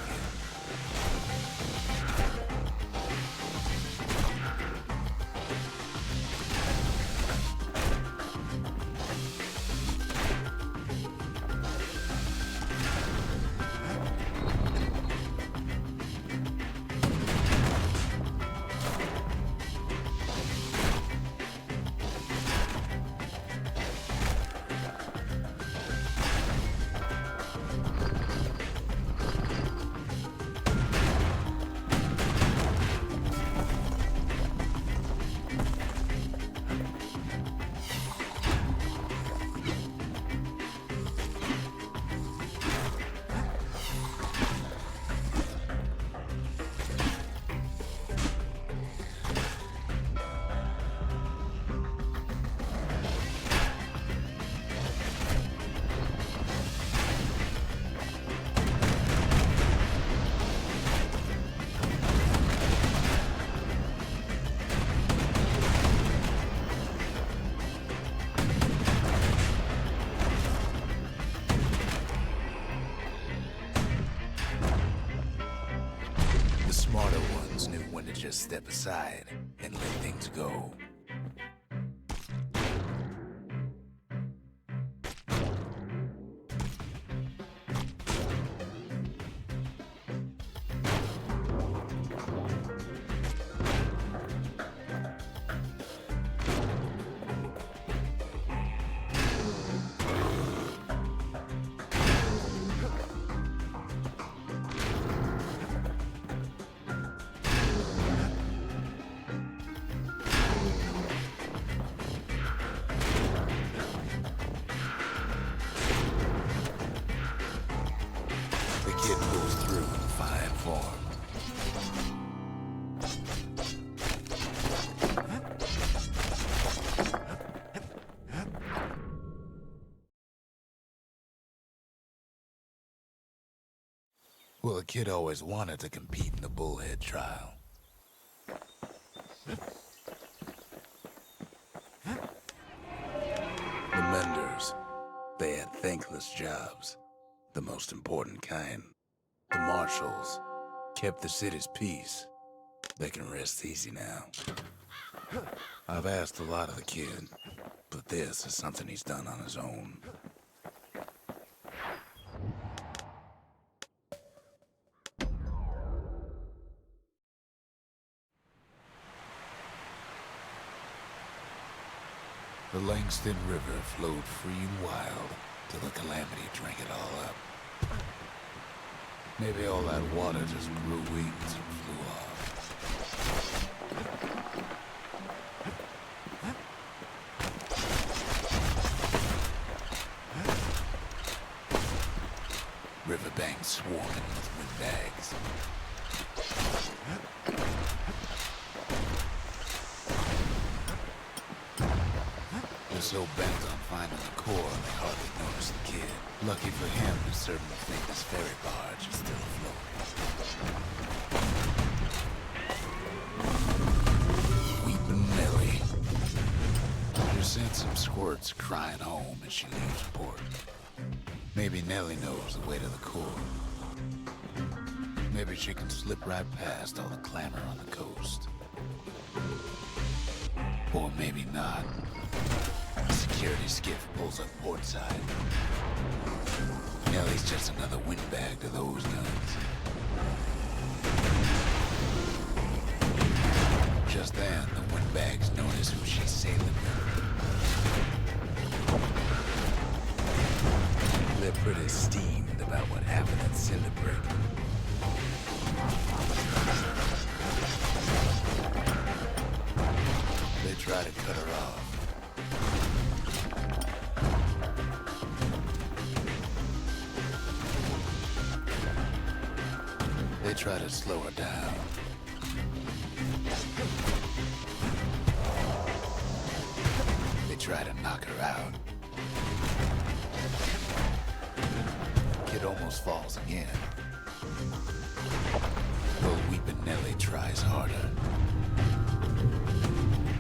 The smarter ones knew when to just step aside and let things go. The kid pulls through in fine form. Well, the kid always wanted to compete in the bullhead trial. The menders, they had thankless jobs, the most important kind. The marshals kept the city's peace. They can rest easy now. I've asked a lot of the kid, but this is something he's done on his own. The Langston River flowed free and wild till the calamity drank it all up. Maybe all that water just grew wings and flew off. Riverbanks swarming with windbags. They're so bent on finding the core, they hardly notice the kid. Lucky for him, the certain famous ferry barge is still afloat. Weepin' Nellie. She sent some squirts crying home as she leaves port. Maybe Nellie knows the way to the core. Maybe she can slip right past all the clamor on the coast. Or maybe not. A security skiff pulls up portside. Nellie's just another windbag to those guns. Just then, the windbags notice who she's sailing with. They're pretty steamed about what happened at Cinderbreak. They try to cut her off. They try to slow her down. They try to knock her out. Kid almost falls again. But Weepin' Nellie tries harder.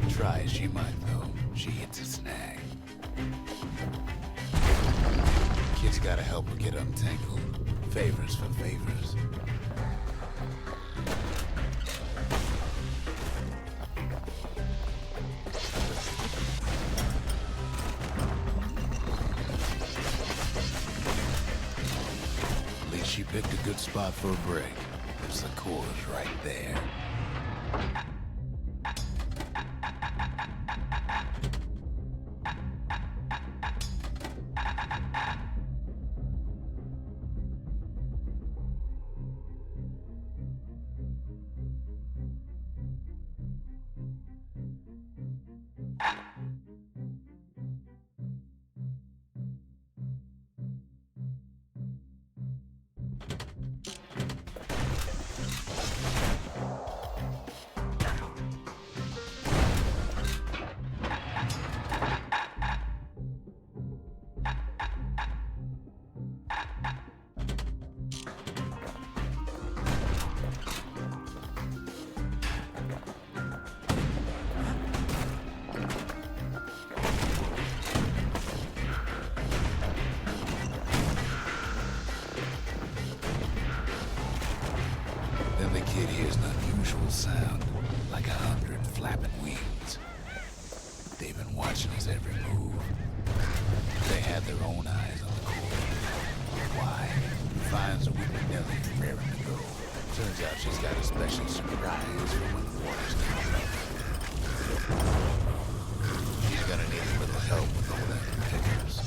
Try as she might, though, she hits a snag. Kid's gotta help her get untangled. Favors for favors. At least she picked a good spot for a break, because the core's right there. Then the kid hears an unusual sound, like 100 flapping wings. They've been watching his every move. They had their own eyes on the core. Why? Finds a Weepin' Nellie raring to go. Turns out she's got a special surprise for when the water's coming up. She's gonna need a little help with all them pickers.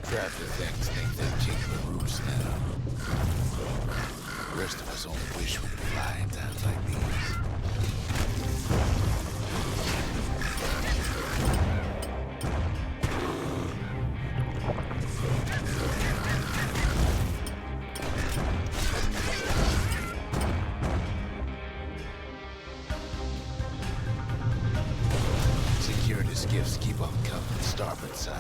Crafty things think they've kicked the roots now. The rest of us only wish we could fly in times like these. Security skiffs keep on coming starboard side.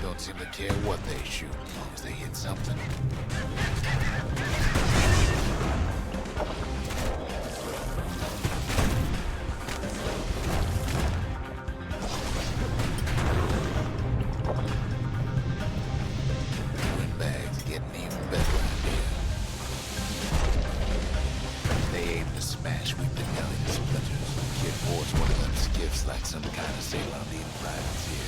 Don't seem to care what they shoot, as long as they hit something. Windbags getting even better out here. drifts like some kind of Ceylon privateer.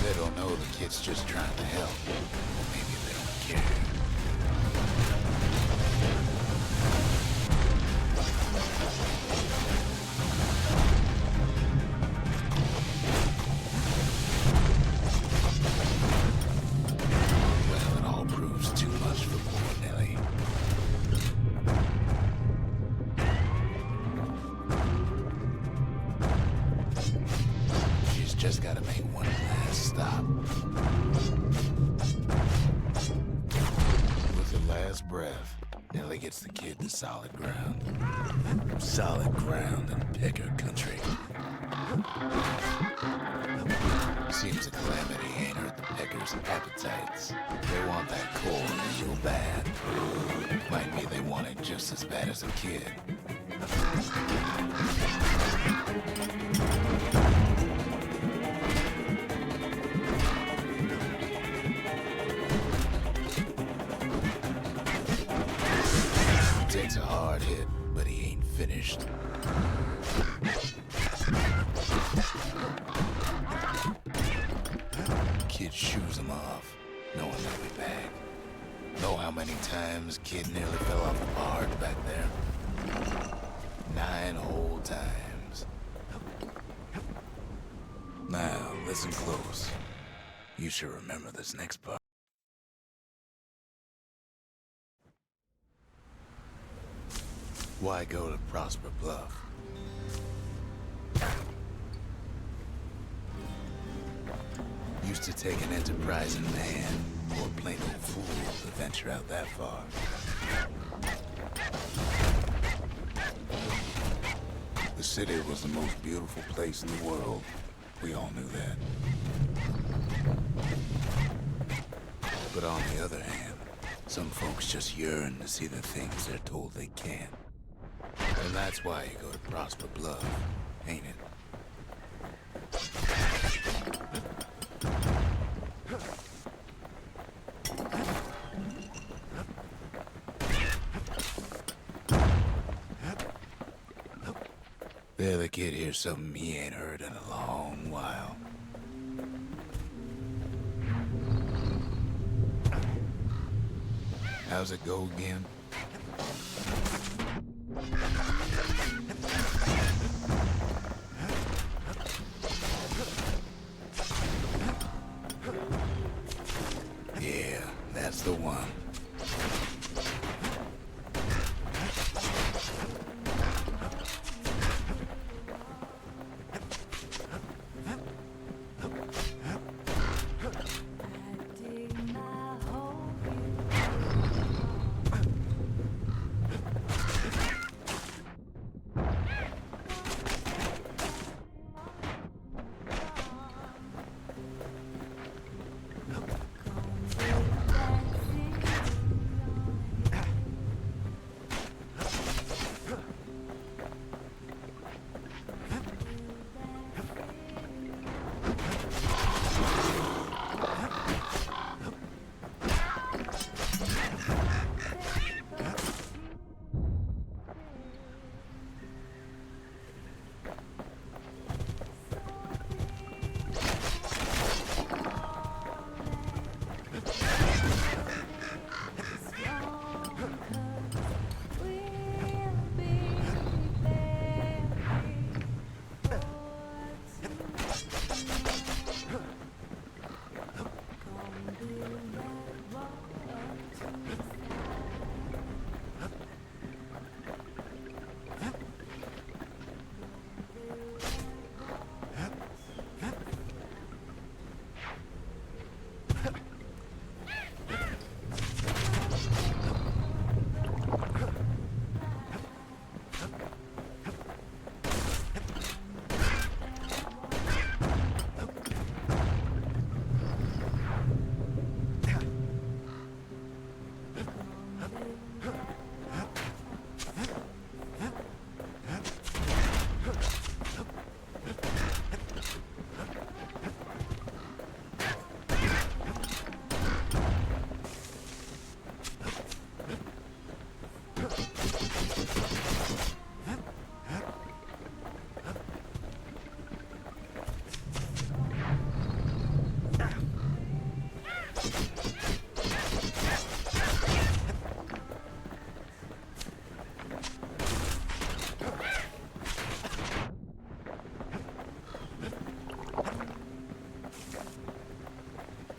They don't know the kid's just trying to help. Maybe they don't care. Well, it all proves too much for poor Nellie. She's just gotta make one last stop. With her last breath, Nellie gets the kid to solid ground. Solid ground in Pecker country. Seems the calamity ain't hurt the Peckers' appetites. They want that coal real bad. Might be they want it just as bad as a kid. Takes a hard hit, but he ain't finished. Kid shoos him off, knowing they'll be back. Know how many times Kid nearly fell off the barge back there? 9 whole times. Now, listen close. You should remember this next part. Why go to Prosper Bluff? Used to take an enterprising man or a plain old fool to venture out that far. The city was the most beautiful place in the world. We all knew that. But on the other hand, some folks just yearn to see the things they're told they can't. And that's why you go to Prosper Bluff, ain't it? There, the kid hears something he ain't heard in a long while. How's it go again? Yeah, that's the one.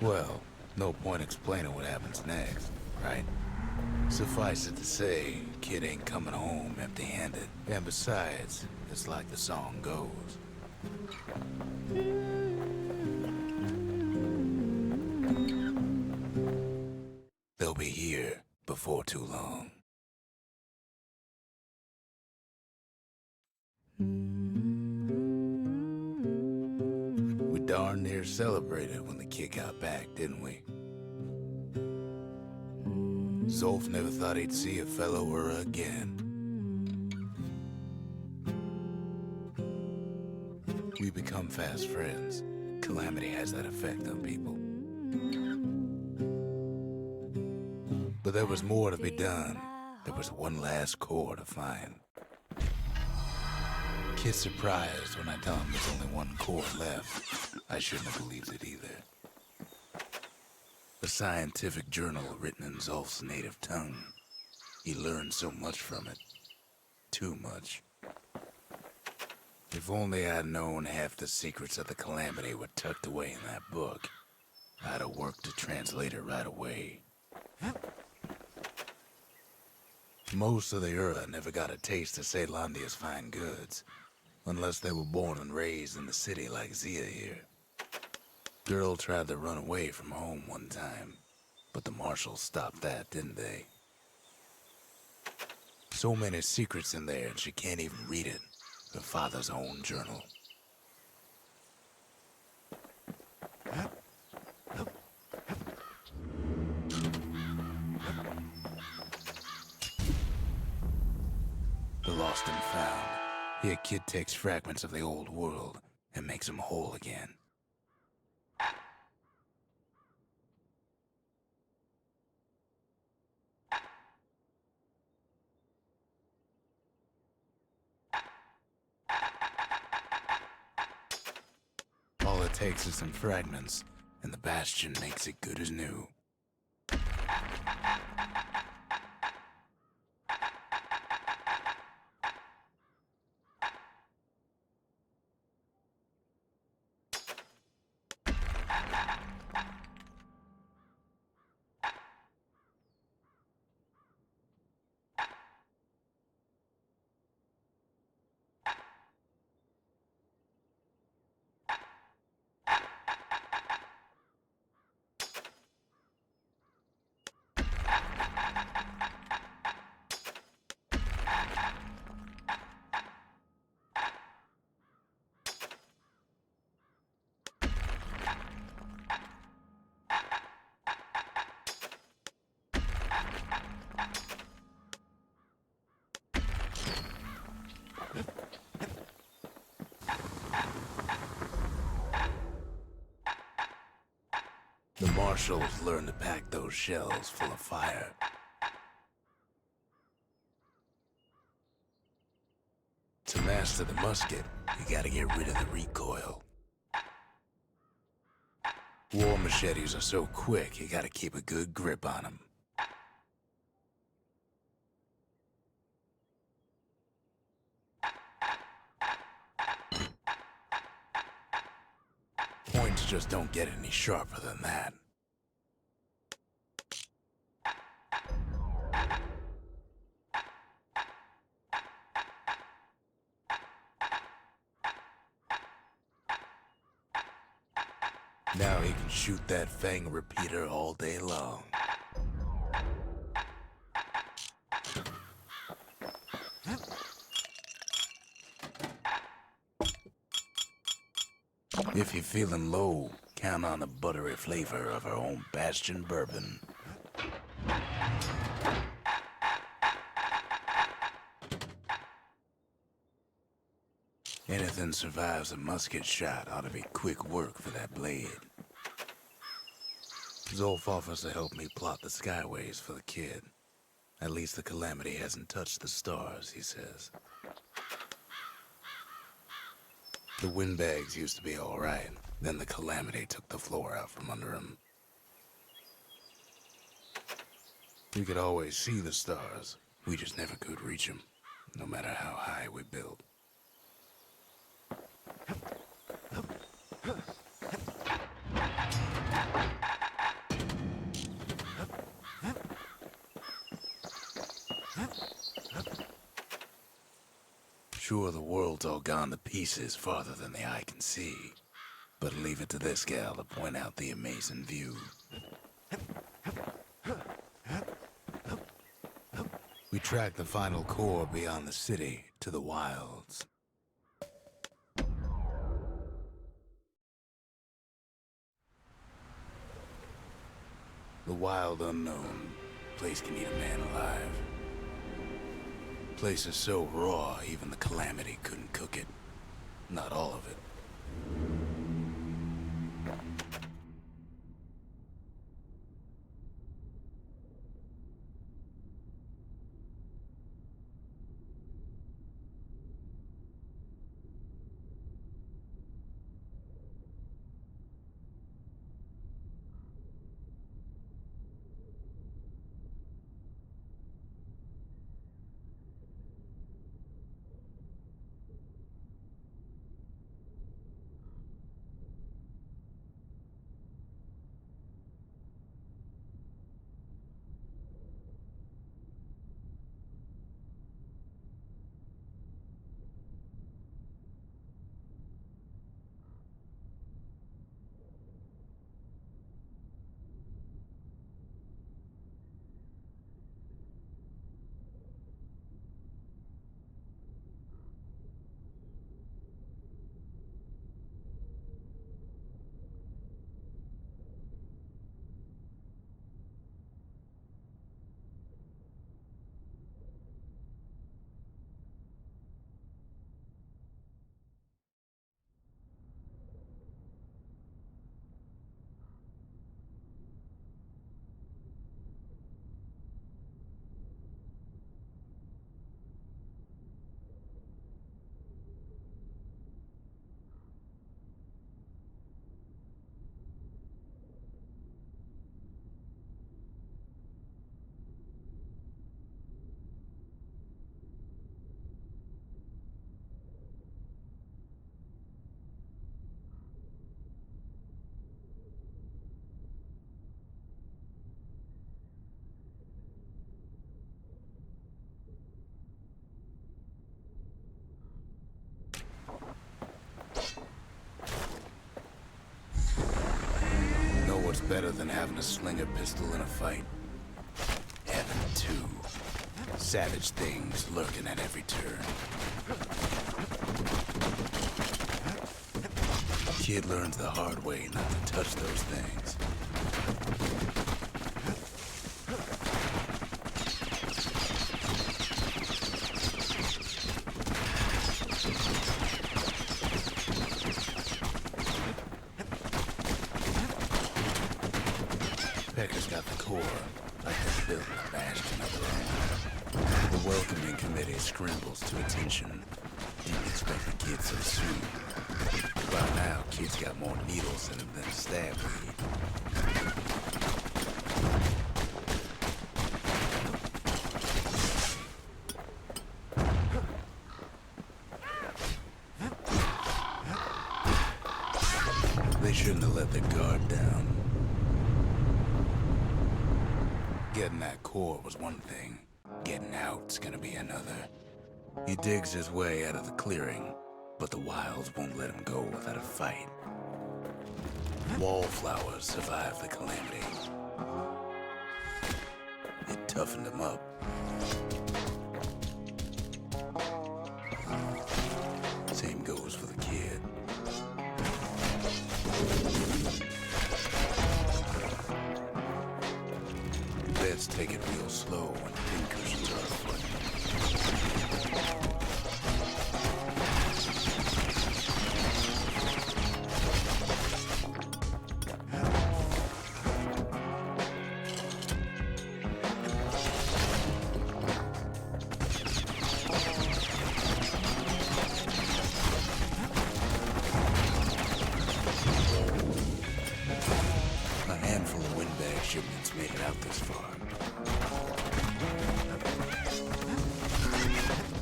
Well, no point explaining what happens next, right? Suffice it to say, kid ain't coming home empty-handed. And besides, it's like the song goes. They'll be here before too long. We darn near celebrated when the kid got back, didn't we? Zolf never thought he'd see a fellow or again. We become fast friends. Calamity has that effect on people. But there was more to be done. There was one last core to find. Kid's surprised when I tell him there's only one core left. I shouldn't have believed it either. A scientific journal written in Zolf's native tongue. He learned so much from it. Too much. If only I'd known half the secrets of the Calamity were tucked away in that book, I'd have worked to translate it right away. Most of the Ura never got a taste of Caelondia's fine goods, unless they were born and raised in the city like Zia here. Girl tried to run away from home one time, but the marshals stopped that, didn't they? So many secrets in there and she can't even read it. Her father's own journal. The lost and found. Here, kid takes fragments of the old world and makes them whole again. All it takes is some fragments, and the Bastion makes it good as new. The marshals learned to pack those shells full of fire. To master the musket, you gotta get rid of the recoil. War machetes are so quick, you gotta keep a good grip on them. Points just don't get any sharper than that. Now he can shoot that fang repeater all day long. If you're feeling low, count on the buttery flavor of our own Bastion bourbon. Anything survives a musket shot ought to be quick work for that blade. Zolf offers to help me plot the skyways for the kid. At least the Calamity hasn't touched the stars, he says. The windbags used to be all right. Then the Calamity took the floor out from under him. We could always see the stars. We just never could reach them, no matter how high we built. Sure, the world's all gone to pieces farther than the eye can see. But leave it to this gal to point out the amazing view. We track the final core beyond the city to the wilds. The wild unknown. Place can eat a man alive. Place is so raw, even the Calamity couldn't cook it. Not all of it. What's better than having a slinger pistol in a fight? Having two. Savage things lurking at every turn. Kid learns the hard way not to touch those things. Pecker's got the core, like they're building a Bastion of their own. The welcoming committee scrambles to attention. Didn't expect the kid so soon. By now, kid's got more needles in him than stab weed. They shouldn't have let their guard down. Getting that core was one thing. Getting out's gonna be another. He digs his way out of the clearing, but the wilds won't let him go without a fight. Wallflowers survived the Calamity. It toughened him up. Same goes for the kid. Let's take it real slow and pincushions are afoot. A handful of windbag shipments made it out this far.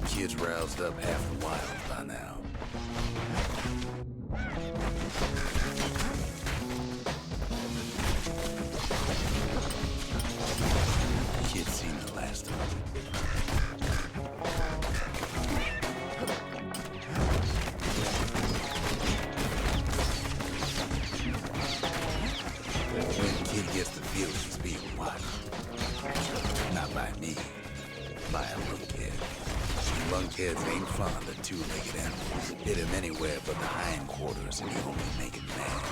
Kid's roused up half the wild by now. Kid's seen the last of him. gets the feeling he's being watched. Not by me, by a lunkhead. Lunkheads ain't fond of two-legged animals. Hit him anywhere but the hindquarters and you only make him mad.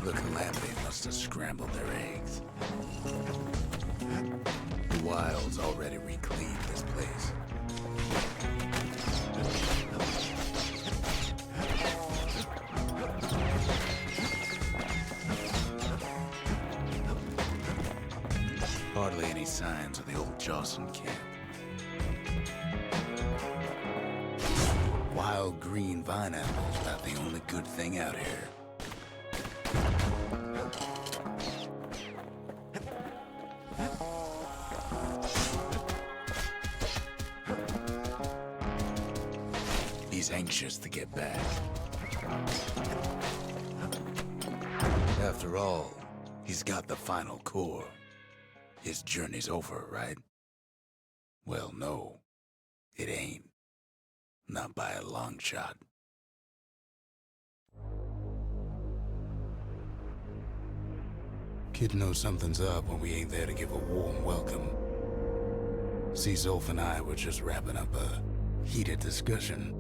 The Calamity must have scrambled their eggs. The Wild's already reclaimed this place. Hardly any signs of the old Jocelyn camp. Wild green vine apples about the only good thing out here. He's anxious to get back. After all, he's got the final core. His journey's over, right? Well, no, it ain't. Not by a long shot. Kid knows something's up when we ain't there to give a warm welcome. See, Zolf and I were just wrapping up a heated discussion.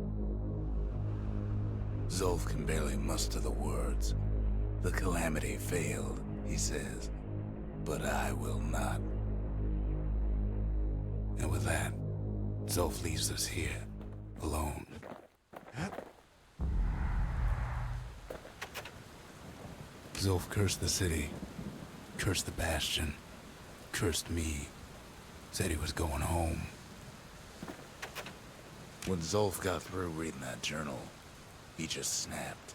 Zolf can barely muster the words. The Calamity failed, he says, but I will not. And with that, Zolf leaves us here, alone. Zolf cursed the city, cursed the Bastion, cursed me, said he was going home. When Zolf got through reading that journal, he just snapped,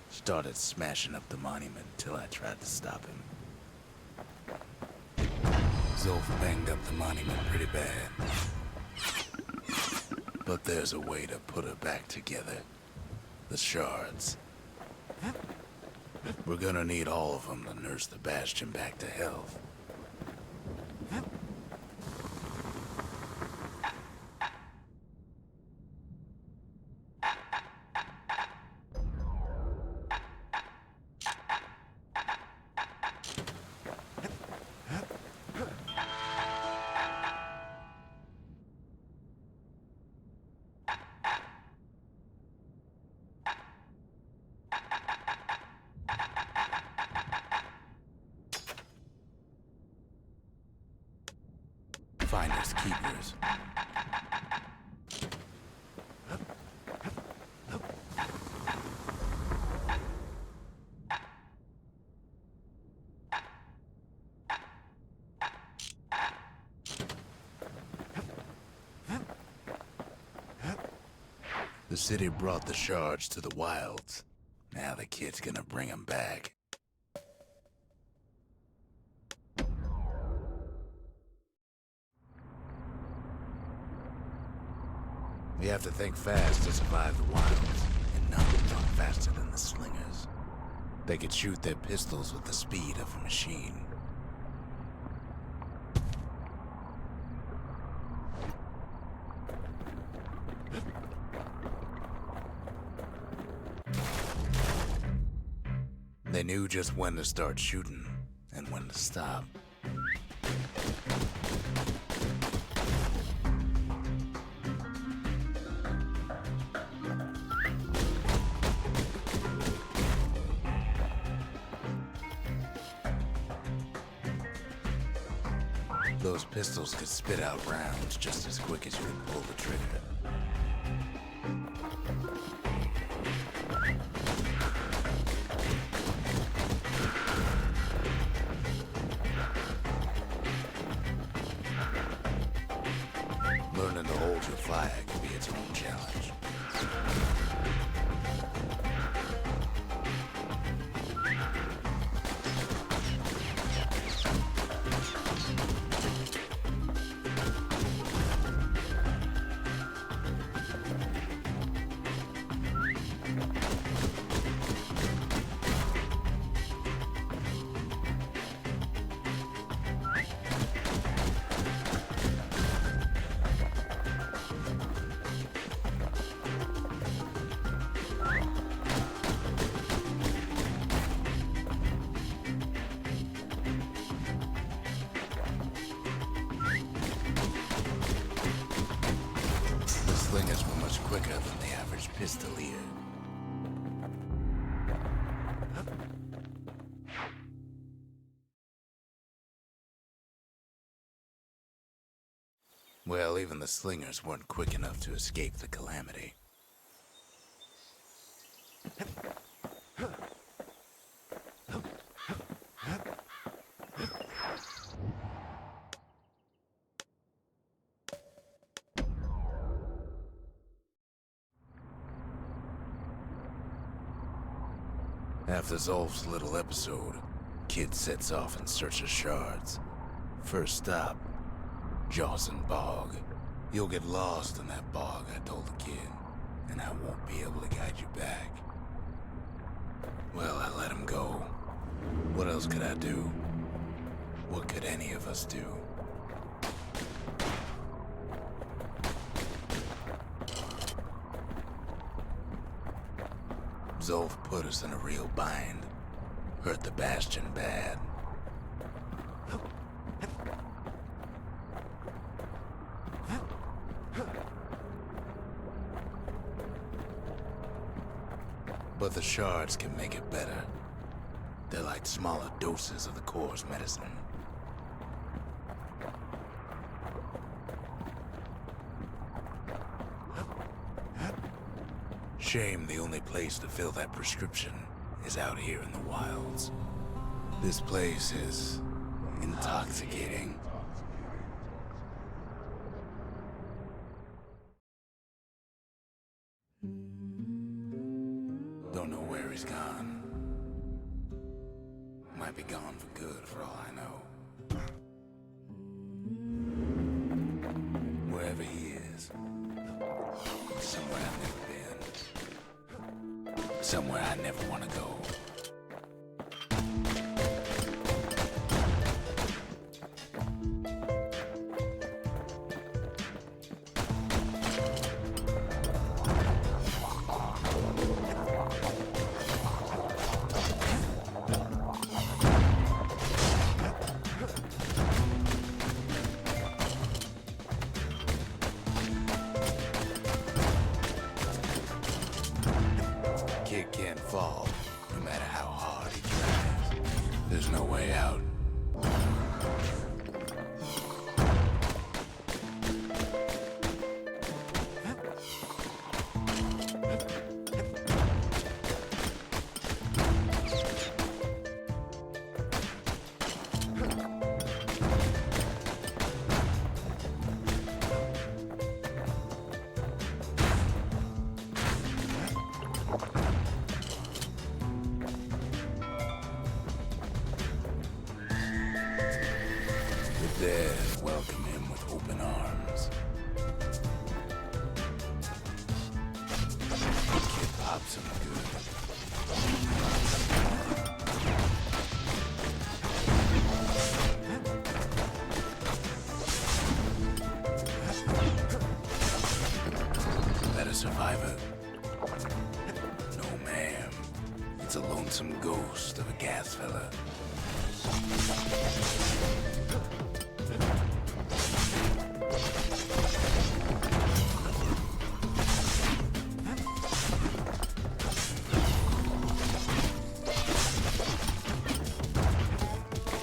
started smashing up the monument till I tried to stop him. Zolf banged up the monument pretty bad. But there's a way to put her back together. The shards. We're gonna need all of them to nurse the Bastion back to health. Finders keepers. The city brought the shards to the Wilds. Now the kid's gonna bring them back. We have to think fast to survive the Wilds, and none talk faster than the Slingers. They could shoot their pistols with the speed of a machine. They knew just when to start shooting and when to stop. Those pistols could spit out rounds just as quick as you could pull the trigger. Learning to hold your fire can be its own challenge. slingers were much quicker than the average pistolier. Well, even the slingers weren't quick enough to escape the calamity. After Zolf's little episode, Kid sets off in search of shards. First stop, Jawson Bog. You'll get lost in that bog, I told the kid, and I won't be able to guide you back. Well, I let him go. What else could I do? What could any of us do? Zolf put us in a real bind. Hurt the Bastion bad. But the shards can make it better. They're like smaller doses of the core's medicine. Shame the only place to fill that prescription is out here in the wilds. This place is intoxicating. Don't know where he's gone. Might be gone for good for all I know. Wherever he is, somewhere I've never been. Somewhere I never want to go. Kid can't fall, no matter how hard he tries. There's no way out. The dead welcome him with open arms. Kid pops him good. That a survivor? No, ma'am. It's a lonesome ghost of a gas fella.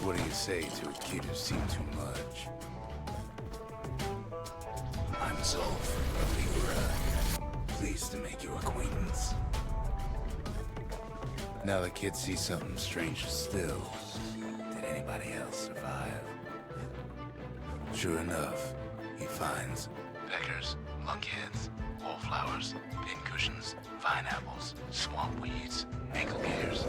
What do you say to a kid who's seen too much? I'm Zolf of Libra. Pleased to make your acquaintance. Now the kid sees something stranger still. Did anybody else survive? Sure enough, he finds peckers, lunkheads, wallflowers, pincushions, vine apples, swamp weeds, ankle gears.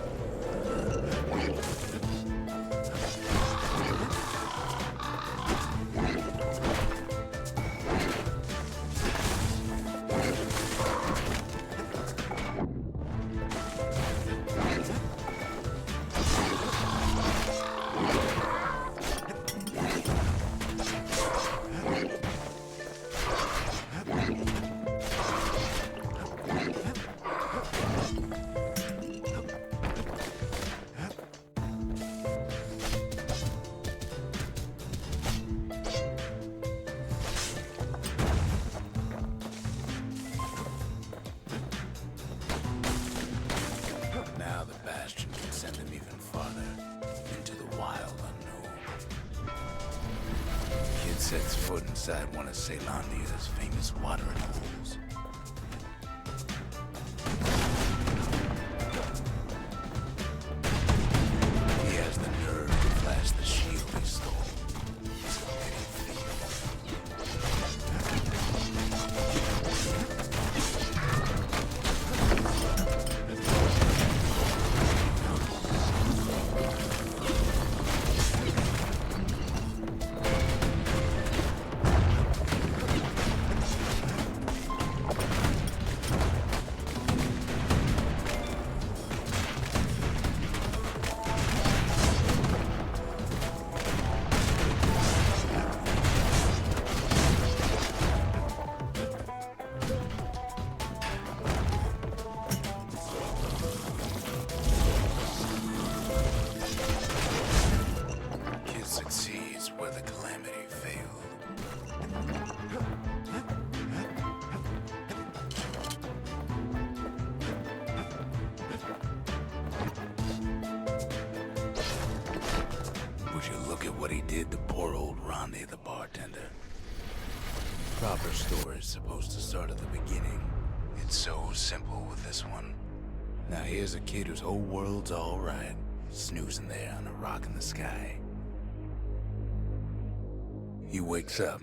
sets foot inside one of Ceylondia's famous watering holes. He has the nerve to flash the shield he stole. He's a petty thief. Succeeds where the calamity failed. Would you look at what he did to poor old Ronde the bartender? Proper story's supposed to start at the beginning. It's so simple with this one. Now here's a kid whose whole world's alright, snoozing there on a rock in the sky. He wakes up.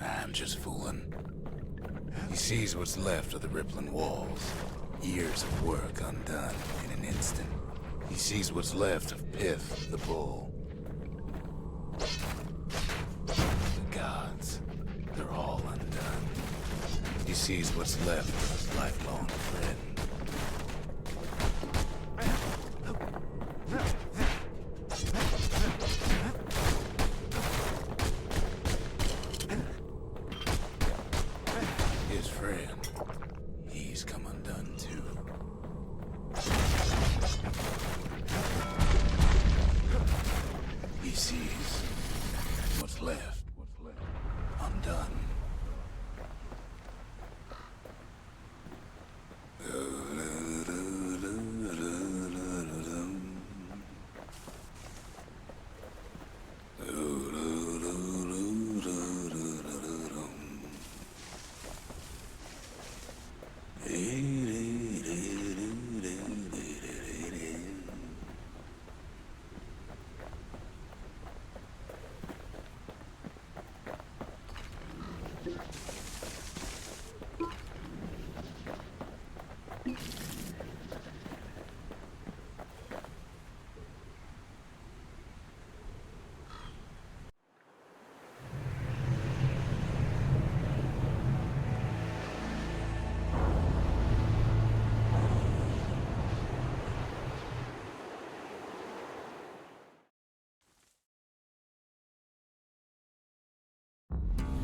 I'm just fooling. He sees what's left of the rippling walls. Years of work undone in an instant. He sees what's left of Pith, the bull. The gods, they're all undone. He sees what's left of his lifelong friend. His friend, he's come undone too. He sees what's left undone.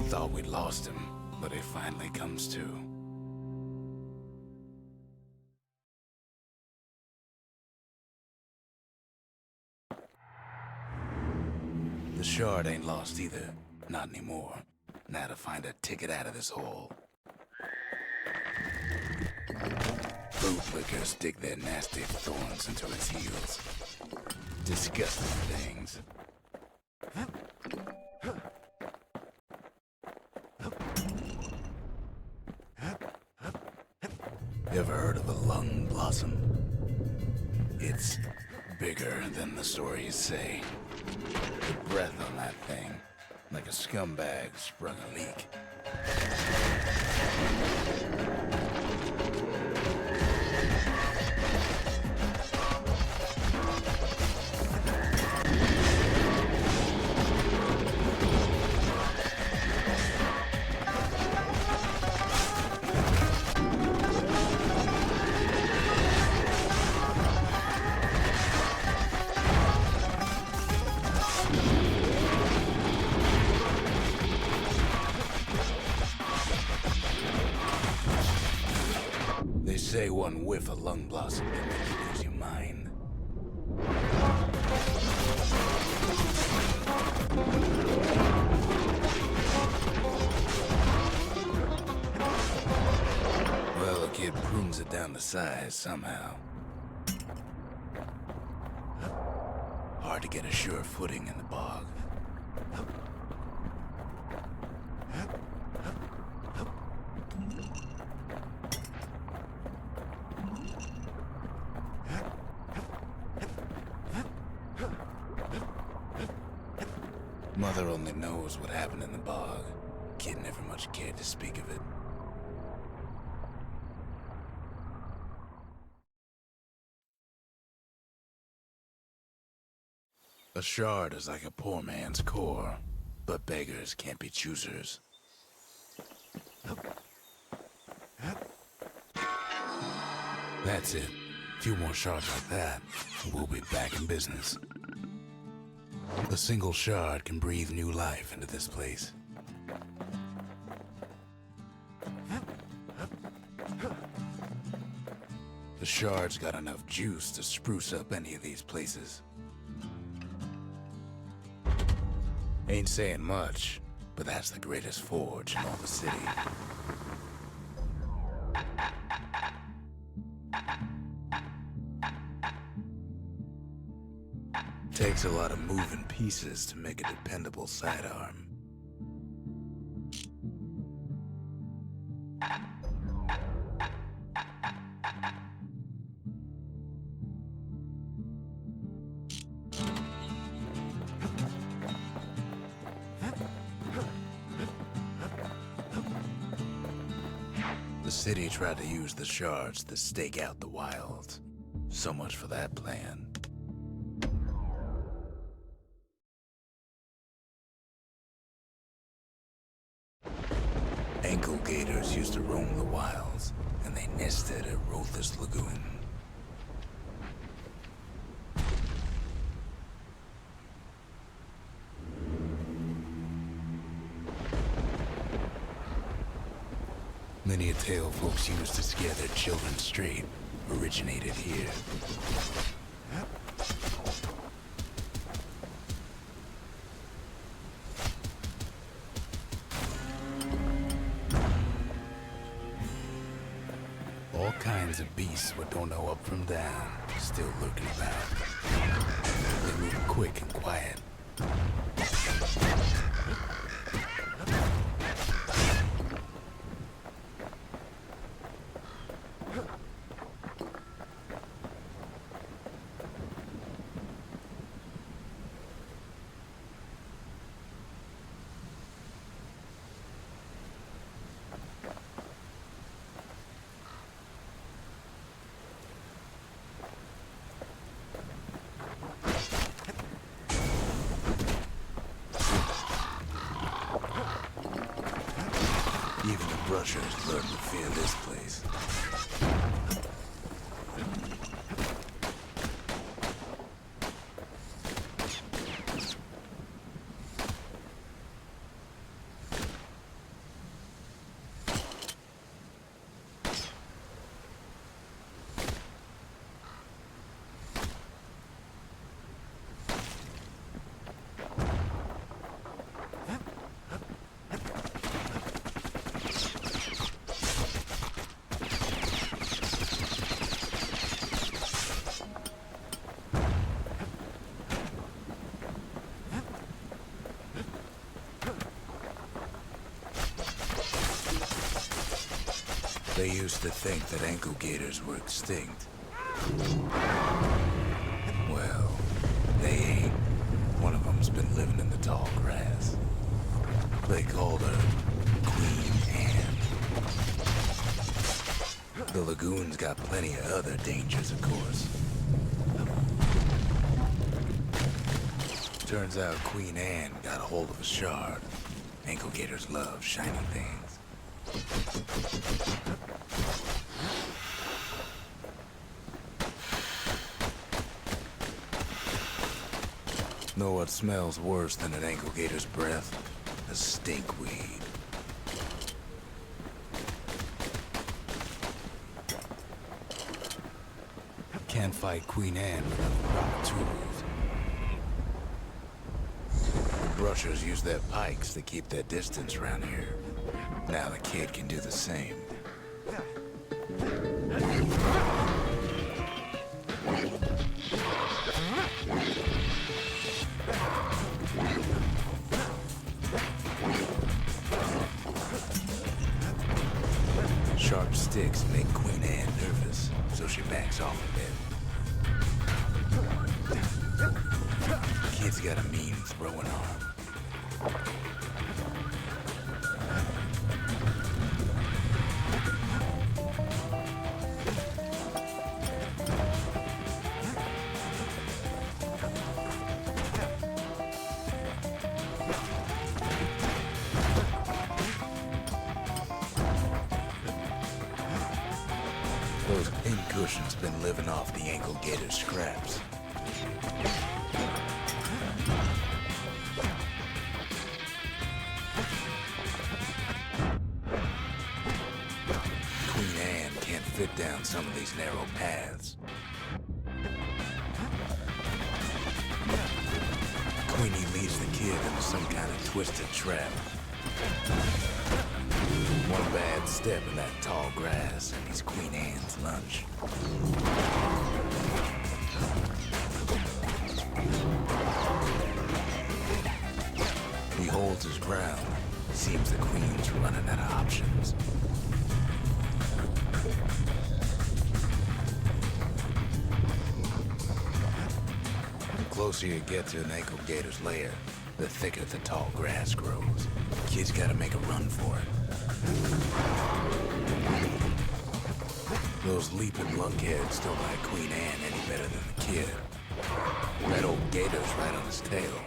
Thought we'd lost him, but he finally comes to. The shard ain't lost either. Not anymore. Now to find a ticket out of this hole. Bootlickers dig their nasty thorns into its heels. Disgusting things. You ever heard of a lung blossom? It's bigger than the stories say. The breath on that thing, like a scumbag sprung a leak. They say one whiff of lung blossom can make you lose your mind. Well, a kid prunes it down to size somehow. Hard to get a sure footing in the bog. Mother only knows what happened in the bog. Kid never much cared to speak of it. A shard is like a poor man's core, but beggars can't be choosers. That's it. A few more shards like that, and we'll be back in business. A single shard can breathe new life into this place. The shard's got enough juice to spruce up any of these places. Ain't saying much, but that's the greatest forge in all the city. Takes a lot of moving pieces to make a dependable sidearm. The city tried to use the shards to stake out the wilds. So much for that plan. Ankle gators used to roam the wilds, and they nested at Rotha's Lagoon. Many a tale folks used to scare their children straight originated here. All kinds of beasts we don't know up from down, still lurking about. They move quick and quiet. Even the brushers learn to fear this place. They used to think that ankle gators were extinct. Well, they ain't. One of them's been living in the tall grass. They called her Queen Anne. The lagoon's got plenty of other dangers, of course. Turns out Queen Anne got a hold of a shard. Ankle gators love shiny things. Know what smells worse than an ankle gator's breath? A stinkweed. Can't fight Queen Anne without the proper tools. The brushers use their pikes to keep their distance around here. Now the kid can do the same. Sharp sticks make Queen Anne nervous, so she backs off a bit. The kid's got a mean throwing arm. Those pincushions been living off the ankle gator scraps. Queen Anne can't fit down some of these narrow paths. Queenie leads the kid into some kind of twisted trap. One bad step in that tall grass and he's Queen Anne's lunch. He holds his ground. Seems the Queen's running out of options. The closer you get to an ankle gator's lair, the thicker the tall grass grows. Kid's gotta make a run for it. Those leaping lunkheads don't like Queen Anne any better than the kid. That old gator's right on his tail.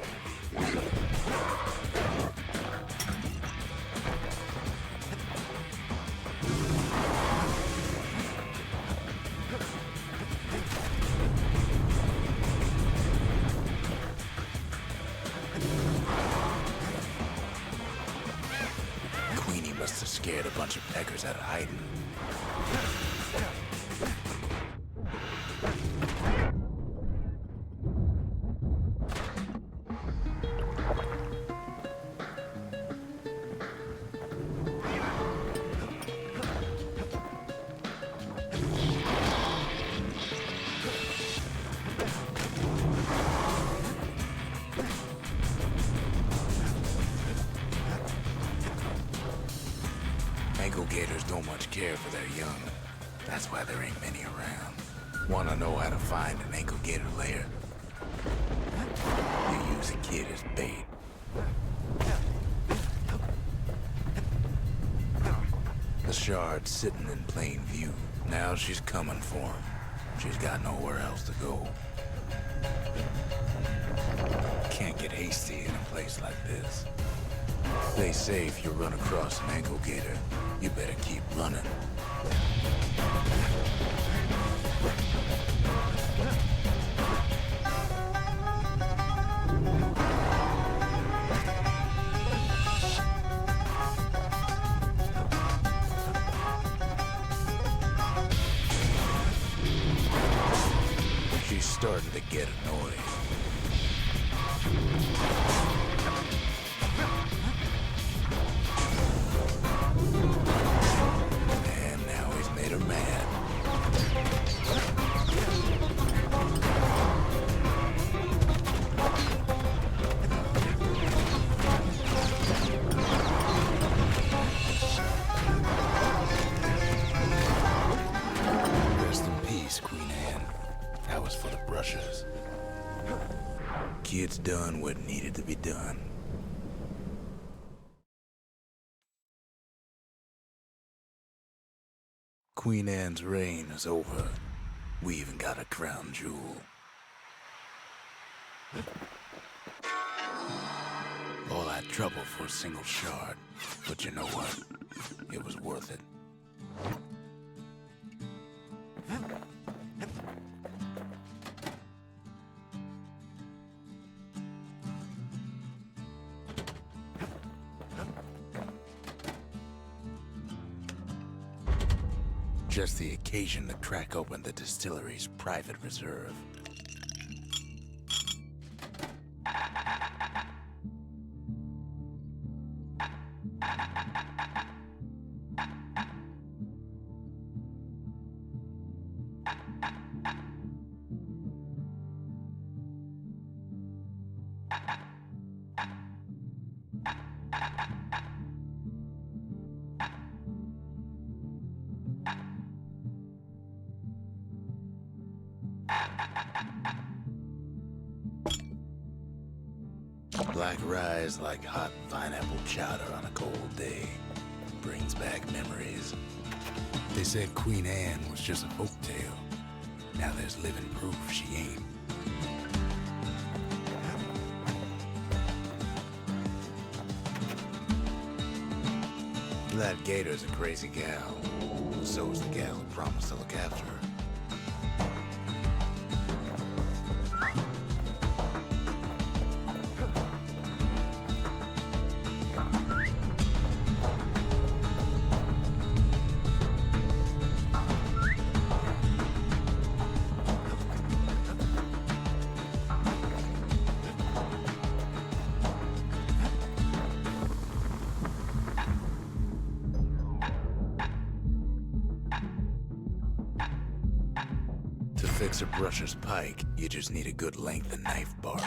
Must have scared a bunch of peckers out of hiding. Ankle gators don't much care for their young. That's why there ain't many around. Wanna know how to find an ankle gator lair? You use a kid as bait. The shard's sitting in plain view. Now she's coming for him. She's got nowhere else to go. Can't get hasty in a place like this. They say if you run across an ankle gator, you better keep running. She's starting to get annoyed. Kid's done what needed to be done. Queen Anne's reign is over. We even got a crown jewel. All that trouble for a single shard. But you know what? It was worth it. Just the occasion to crack open the distillery's private reserve. Black rise like hot pineapple chowder on a cold day. Brings back memories. They said Queen Anne was just a folktale. Now there's living proof she ain't. That Gator's a crazy gal. So's the gal who promised to look after her. To fix a brusher's pike, you just need a good length of knife bark.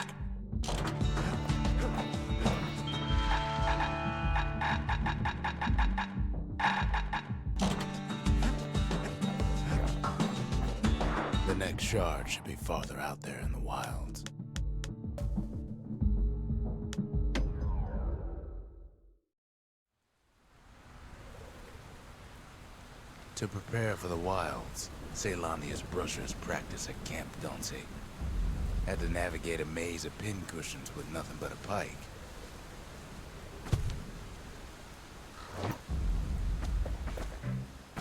The next shard should be farther out there in the wilds. To prepare for the wilds, Ceylandia's brushers practice at Camp Donce. Had to navigate a maze of pincushions with nothing but a pike.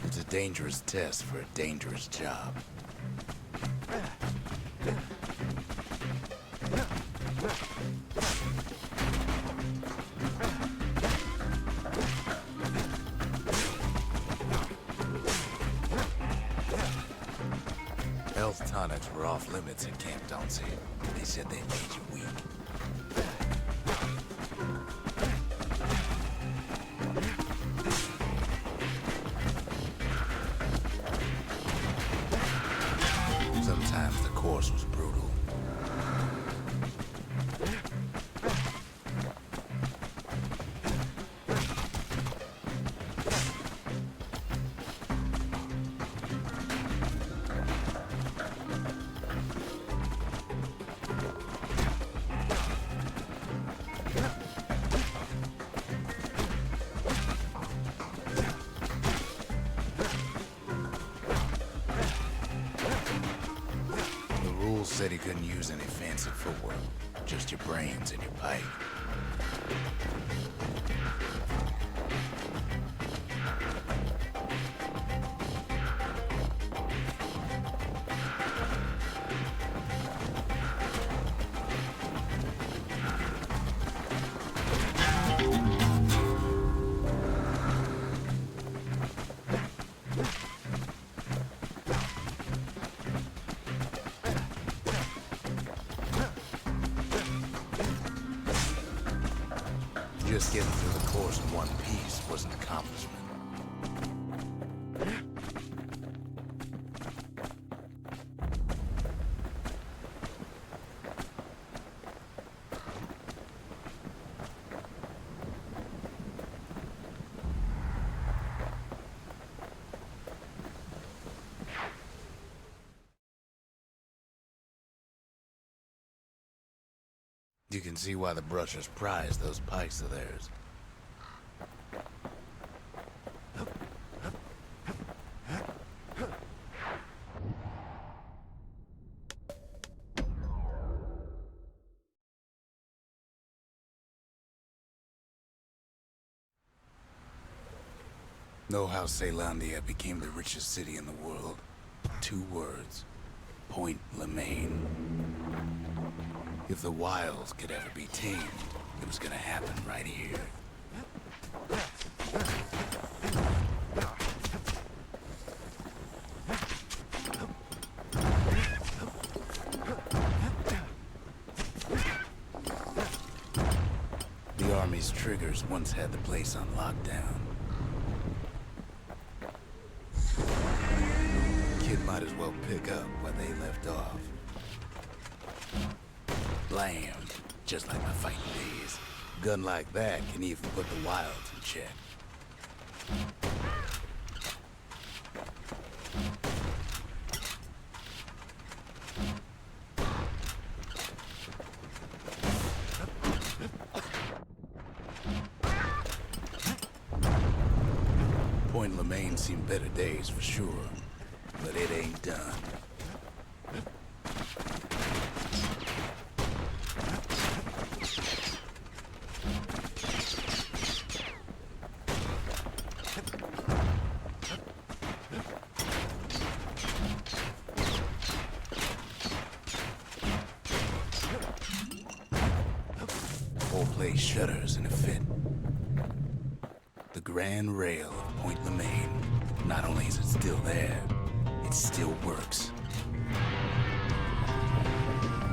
It's a dangerous test for a dangerous job. Health tonics were off limits at Camp Donce. They said they made you weak. Sometimes the course was brutal. Said he couldn't use any fancy footwork, just your brains and your pike. Just getting through the course in one piece was an accomplishment. You can see why the brushers prize those pikes of theirs. Know how Ceylandia became the richest city in the world? 2 words. Point Lemaine. If the wilds could ever be tamed, it was gonna happen right here. The Army's triggers once had the place on lockdown. Kid might as well pick up where they left off. Blam, just like my fighting days. Gun like that can even put the wilds in check. Point Lemaine seen better days for sure, but it ain't done. Whole place shudders in a fit. The grand rail of Point Lemaine. Not only is it still there, it still works.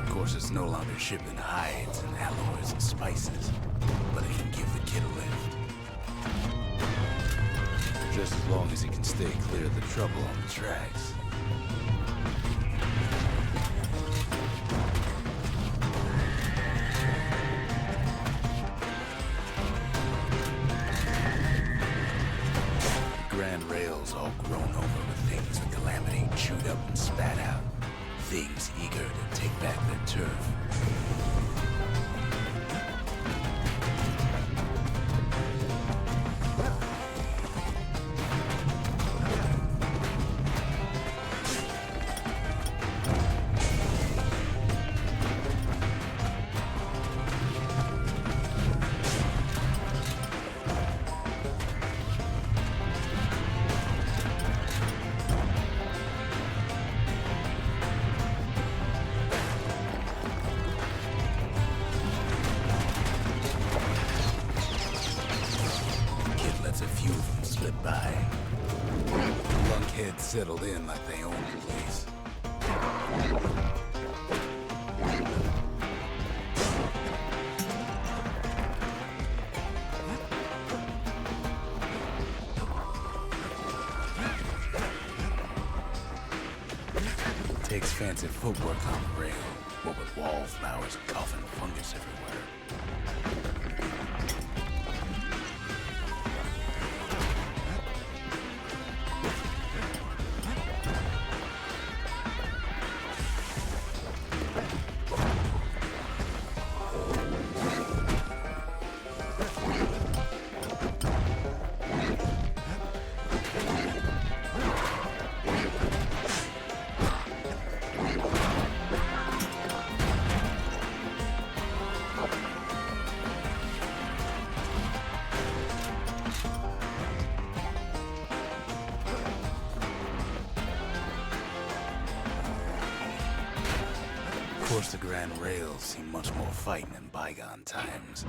Of course, it's no longer shipping hides and alloys and spices, but it can give the kid a lift. Just as long as he can stay clear of the trouble on the tracks. Grand rails all grown over with things the Calamity chewed up and spat out. Things eager to take back their turf. A few of them slip by. Lunkheads settled in like they own the place. Takes fancy footwork on the rail, what with wallflowers and coughing fungus everywhere. Of course, the Grand Rails seem much more fighting in bygone times.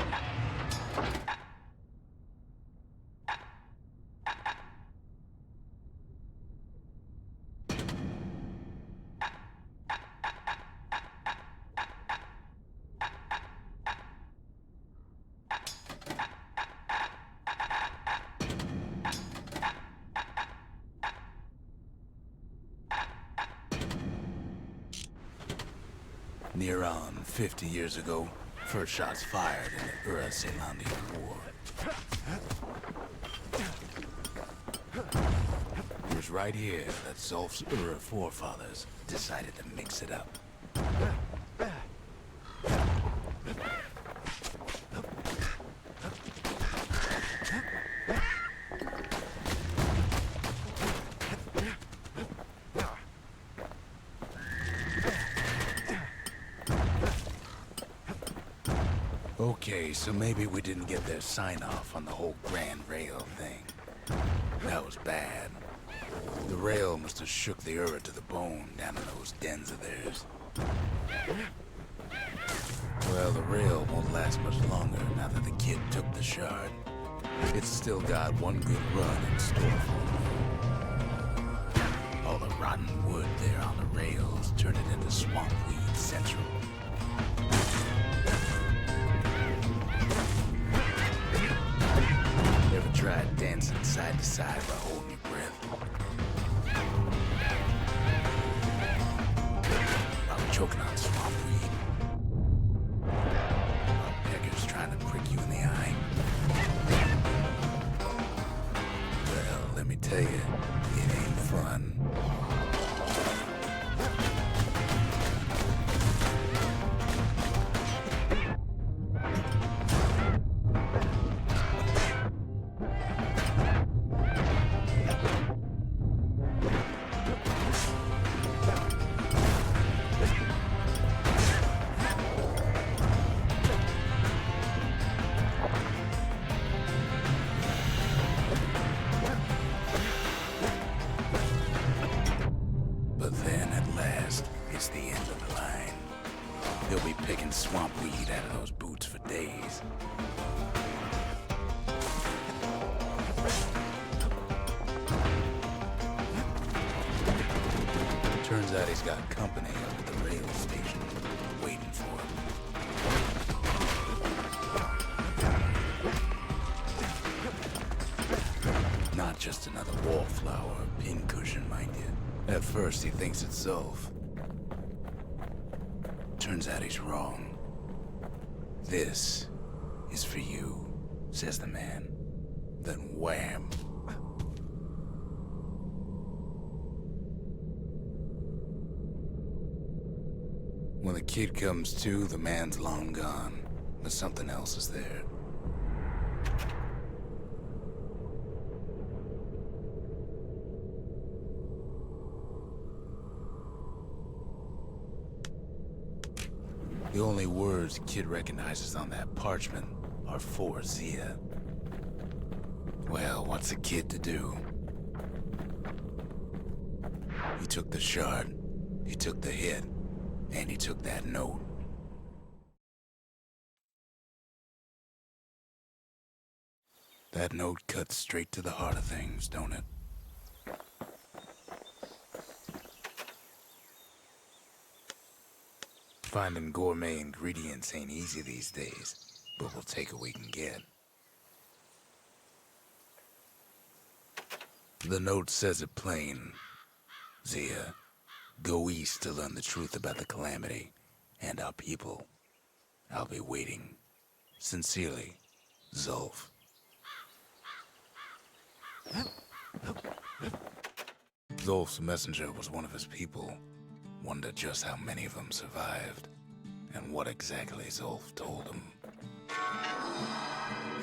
Near on 50 years ago, first shots fired in the Ura-Selandian War. It was right here that Zulf's Ura forefathers decided to mix it up. Okay, so maybe we didn't get their sign-off on the whole Grand Rail thing. That was bad. The rail must have shook the Ura to the bone down in those dens of theirs. Well, the rail won't last much longer now that the kid took the shard. It's still got one good run in store for it. All the rotten wood there on the rails turned it into swamp weed central. Ever tried dancing side to side while holding your breath? While choking on swamp weed? While peckers trying to prick you in the eye? Well, let me tell you, it ain't fun. swamp weed out of those boots for days. Turns out he's got company up at the rail station, waiting for him. Not just another wallflower or pincushion, mind you. At first he thinks it's Zulf. Turns out he's wrong. This is for you, says the man. Then wham! When the kid comes to, the man's long gone, but something else is there. The only words Kid recognizes on that parchment are for Zia. Well, what's a kid to do? He took the shard, he took the hit, and he took that note. That note cuts straight to the heart of things, don't it? Finding gourmet ingredients ain't easy these days, but we'll take what we can get. The note says it plain. Zia, go east to learn the truth about the calamity and our people. I'll be waiting. Sincerely, Zulf. Zulf's messenger was one of his people. Wonder just how many of them survived, and what exactly Zulf told him.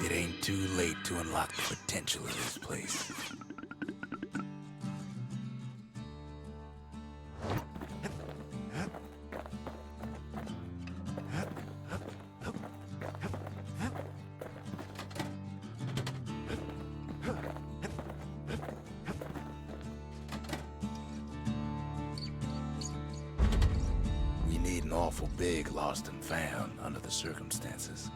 It ain't too late to unlock the potential of this place. Awful big lost and found under the circumstances.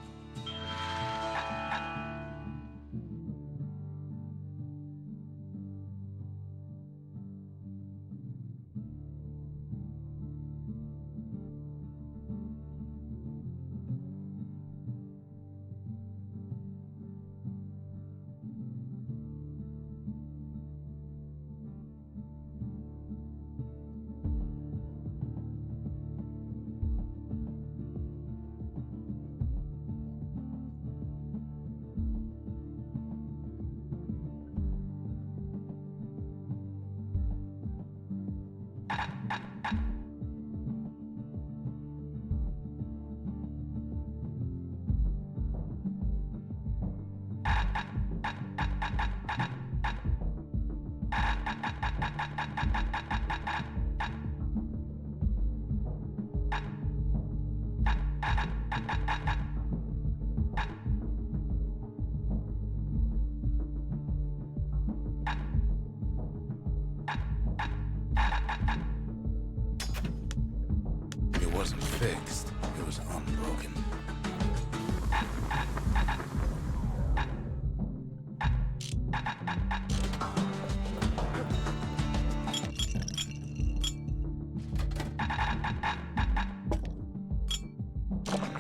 It wasn't fixed, it was unbroken.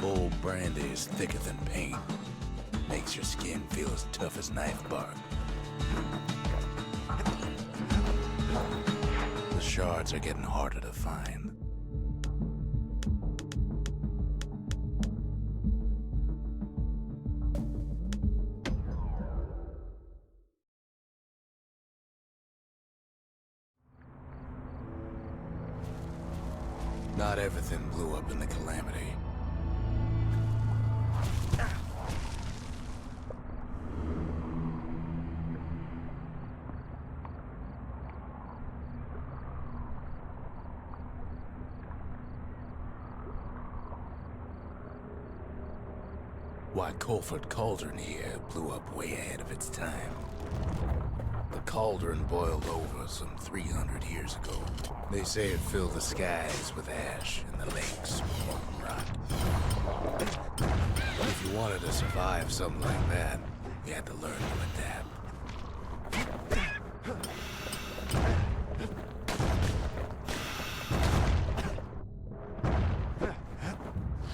Old brandy is thicker than paint. Makes your skin feel as tough as knife bark. The shards are getting harder to find. Not everything blew up in the calamity. Why, Colford Cauldron here blew up way ahead of its time. The cauldron boiled over some 300 years ago. They say it filled the skies with ash and the lakes with molten rock. If you wanted to survive something like that, you had to learn to adapt.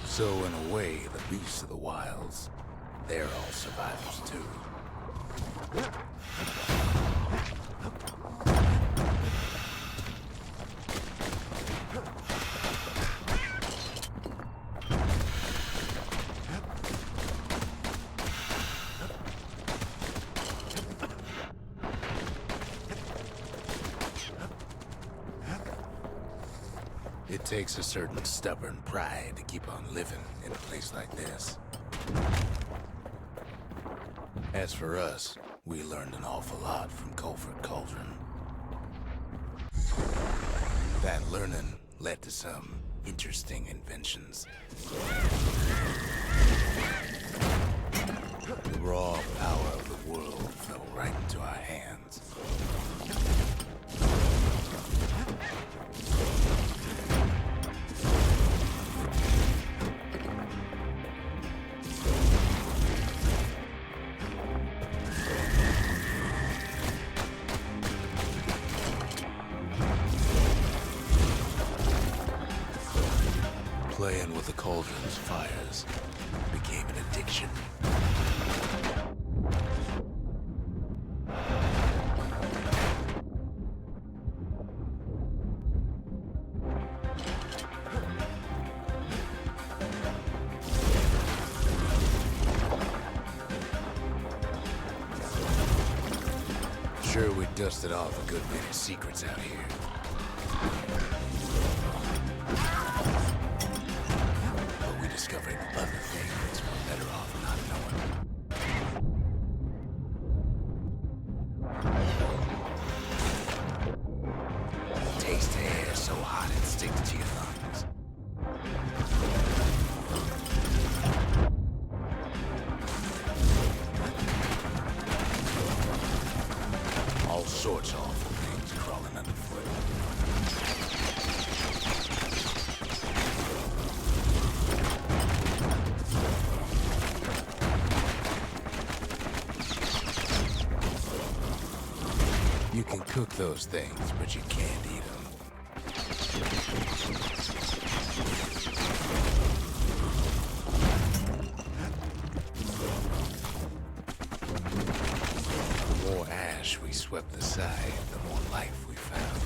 So in a way, the beasts of the wilds, they're all survivors too. It takes a certain stubborn pride to keep on living in a place like this. As for us, we learned an awful lot from Culford Cauldron. That learning led to some interesting inventions. The raw power of the world fell right into our hands. Playing with the cauldron's fires became an addiction. Sure, we dusted off a good many secrets out here. Discovering other things we're better off not knowing. Taste the air so hot it sticks to your lungs. All sorts of awful things crawling underfoot. You can cook those things, but you can't eat them. The more ash we swept aside, the more life we found.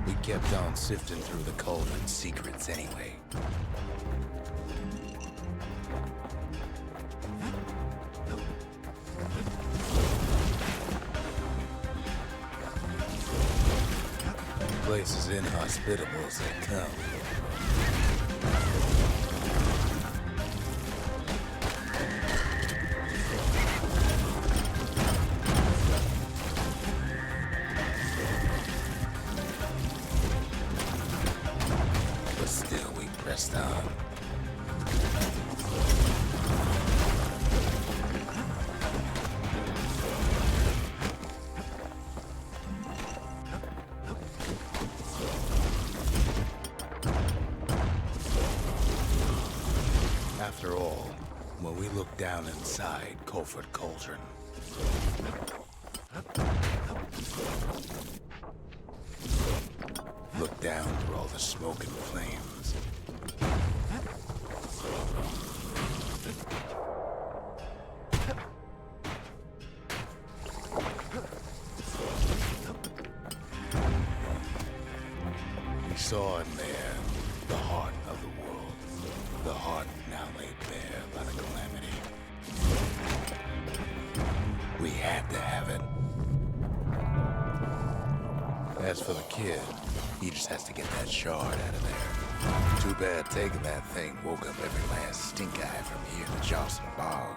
We kept on sifting through the cauldron's secrets anyway. Place as inhospitable as they come. But still, we pressed on. After all, when we look down inside Culford Cauldron, look down through all the smoke and flames, we saw in there the heart of the world, the heart now laid bare by the calamity. We had to have it. As for the kid, he just has to get that shard out of there. Too bad taking that thing woke up every last stink eye from here to Johnson Bog.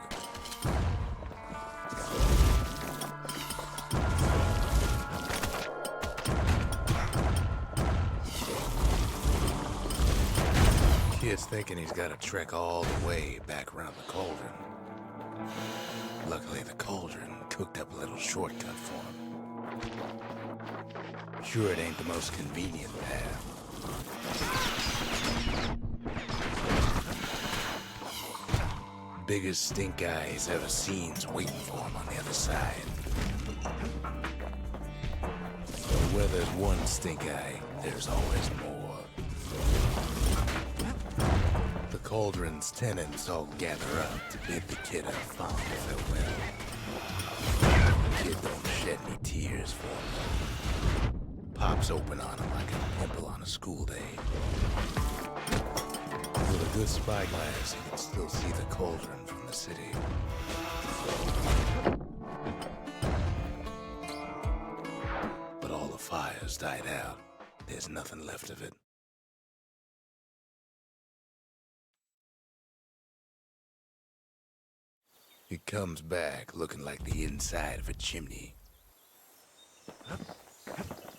Kid gets thinking he's got to trek all the way back around the cauldron. Luckily, the cauldron cooked up a little shortcut for him. Sure, it ain't the most convenient path. Biggest stink eye he's ever seen's waiting for him on the other side. But where there's one stink eye, there's always more. The cauldron's tenants all gather up to bid the kid a fond farewell. The kid don't shed any tears for him. Pops open on him like a pimple on a school day. With a good spyglass, he can still see the cauldron from the city. But all the fires died out. There's nothing left of it. He comes back looking like the inside of a chimney.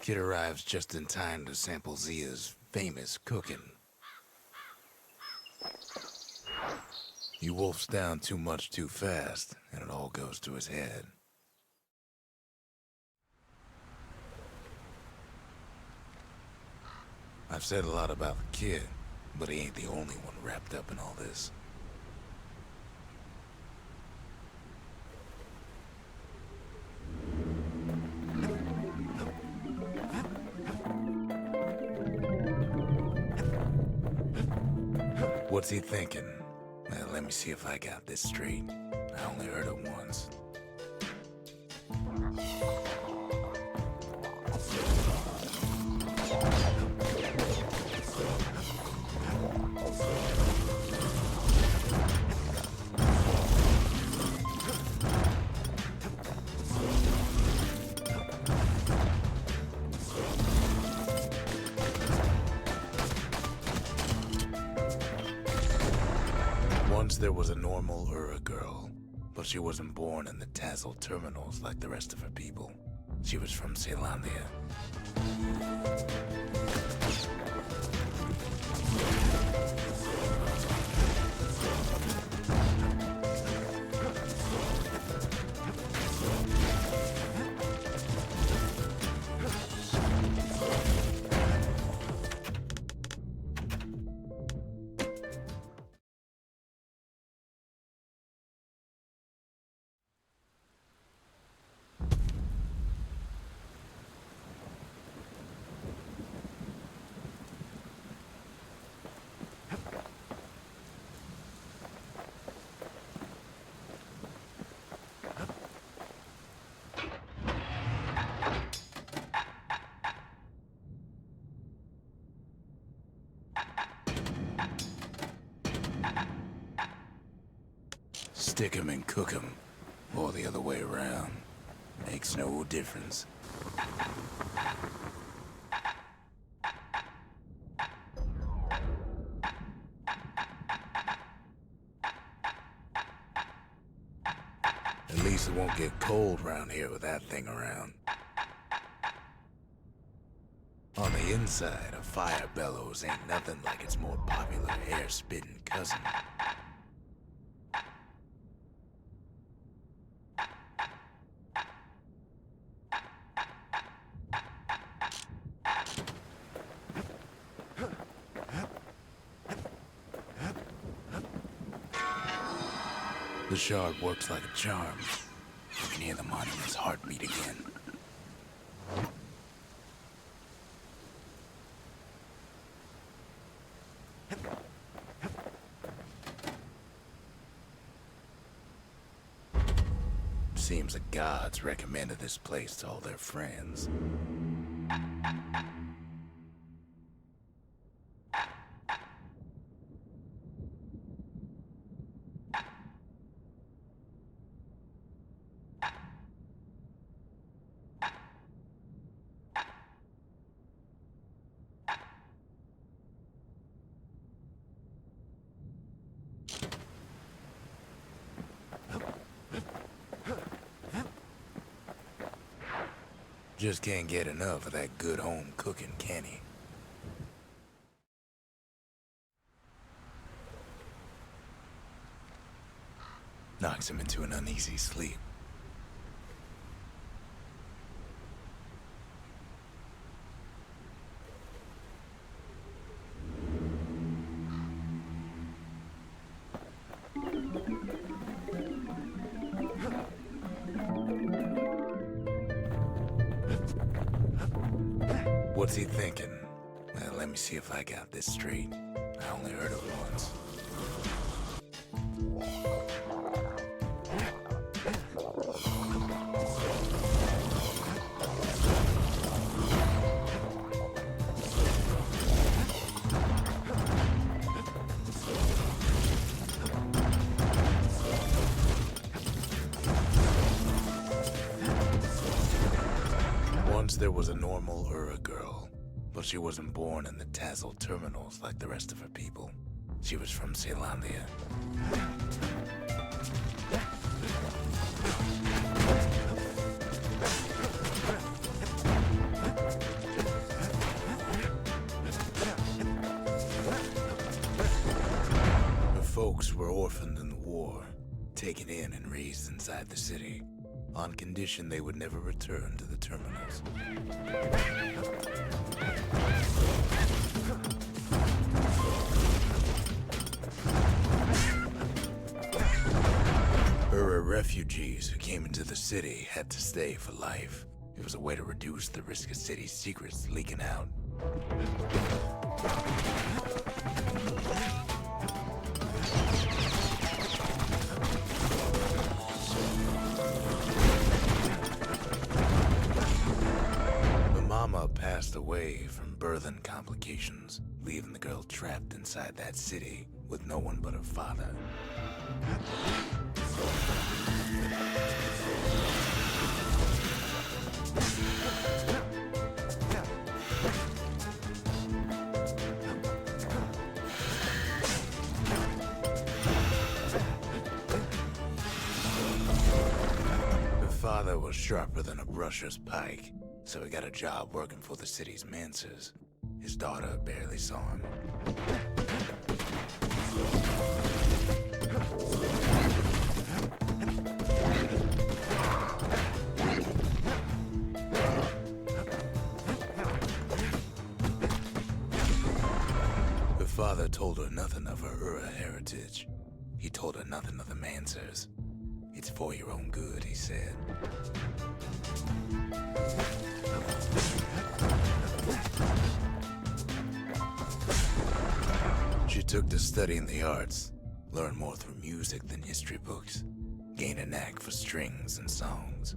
Kid arrives just in time to sample Zia's famous cooking. He wolfs down too much too fast, and it all goes to his head. I've said a lot about the kid, but he ain't the only one wrapped up in all this. What's he thinking? Well, let me see if I got this straight. I only heard it once. Once there was a normal Ura girl, but she wasn't born in the Tassel terminals like the rest of her people. She was from Celandia. Stick 'em and cook 'em, or the other way around. Makes no difference. At least it won't get cold round here with that thing around. On the inside, a fire bellows ain't nothing like its more popular air-spitting cousin. The shard works like a charm. You can hear the monument's heartbeat again. Seems the gods recommended this place to all their friends. Just can't get enough of that good home cooking, can he? knocks him into an uneasy sleep. What's he thinking? Well, let me see if I got this straight. I only heard it once. Once there was a normal Ura girl, but she wasn't born in the Tassel terminals like the rest of her people. She was from Celandia. Her folks were orphaned in the war, taken in and raised inside the city, on condition they would never return to the terminals. Ura refugees who came into the city had to stay for life. It was a way to reduce the risk of city secrets leaking out. Mama passed away from birthing complications, leaving the girl trapped inside that city with no one but her father. Her father was sharper than a brusher's pike, so he got a job working for the city's mancers. His daughter barely saw him. Her father told her nothing of her Ura heritage. He told her nothing of the mancers. It's for your own good, he said. She took to studying the arts, learned more through music than history books, gained a knack for strings and songs.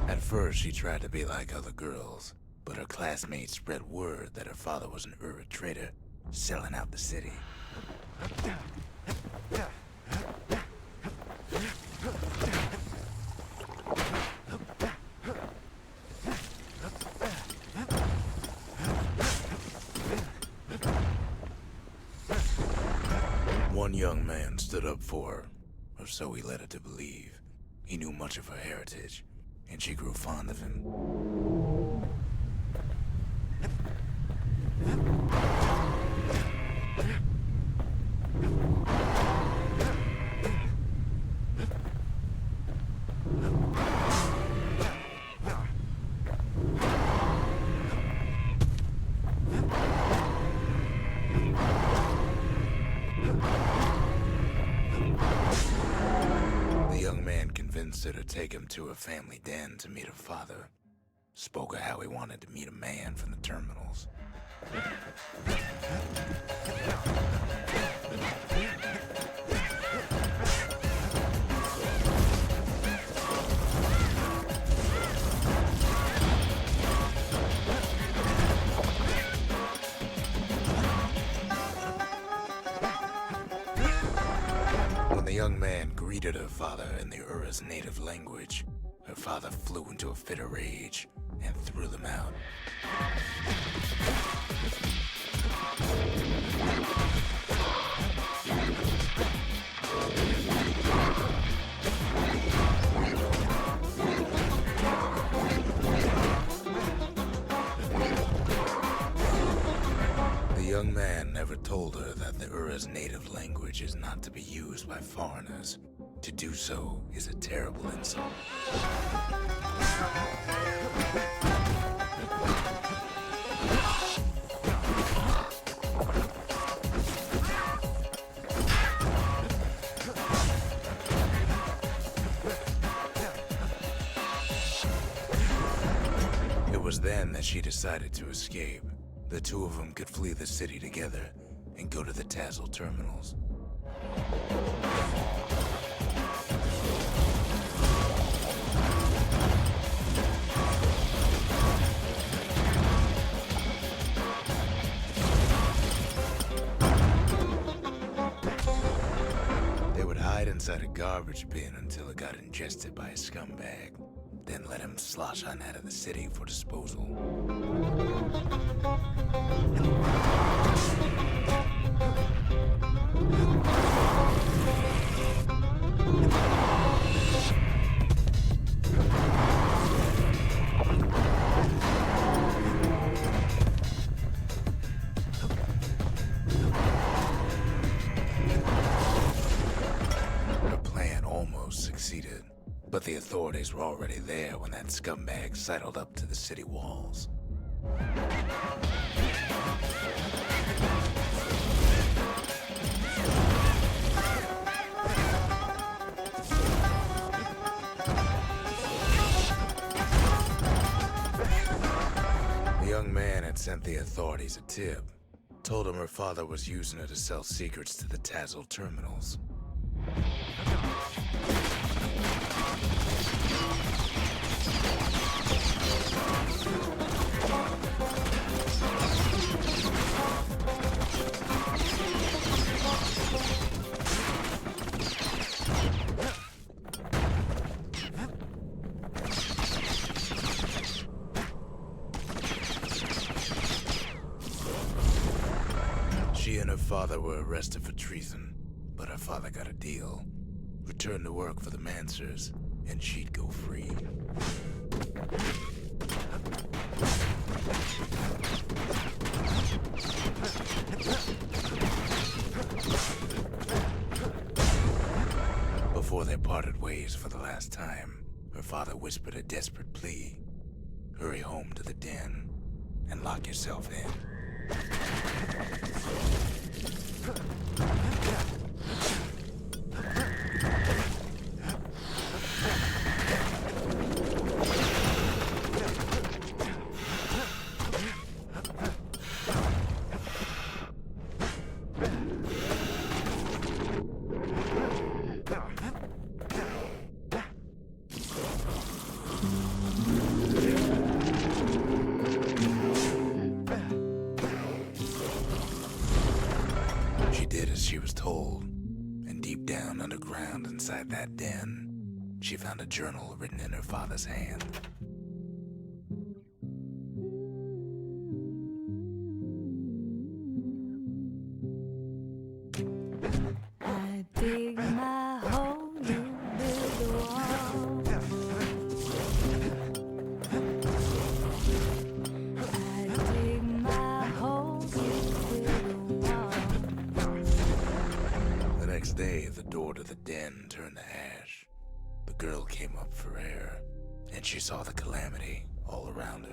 At first, she tried to be like other girls, but her classmates spread word that her father was an Ura trader, selling out the city. One young man stood up for her, or so he led her to believe. He knew much of her heritage, and she grew fond of him. The young man convinced her to take him to her family den to meet her father. Spoke of how he wanted to meet a man from the terminals. When the young man greeted her father in the Ura's native language, her father flew into a fit of rage and threw them out. Aura's native language is not to be used by foreigners. To do so is a terrible insult. It was then that she decided to escape. The two of them could flee the city together and go to the Tassel terminals. They would hide inside a garbage bin until it got ingested by a scumbag, then let him slosh on out of the city for disposal. Her plan almost succeeded, but the authorities were already there when that scumbag sidled up to the city walls. The young man had sent the authorities a tip, told him her father was using her to sell secrets to the Tassel terminals. She and her father were arrested for treason, but her father got a deal. Returned to work for the Mansers, and she'd go free. Before they parted ways for the last time, her father whispered a desperate plea. Hurry home to the den and lock yourself in. She did as she was told, and deep down underground inside that den, she found a journal written in her father's hand. I dig my hole, you build a wall. I dig my hole, you build a wall. The next day, the door to the den turned to ash. The girl came up for air, and she saw the calamity all around her.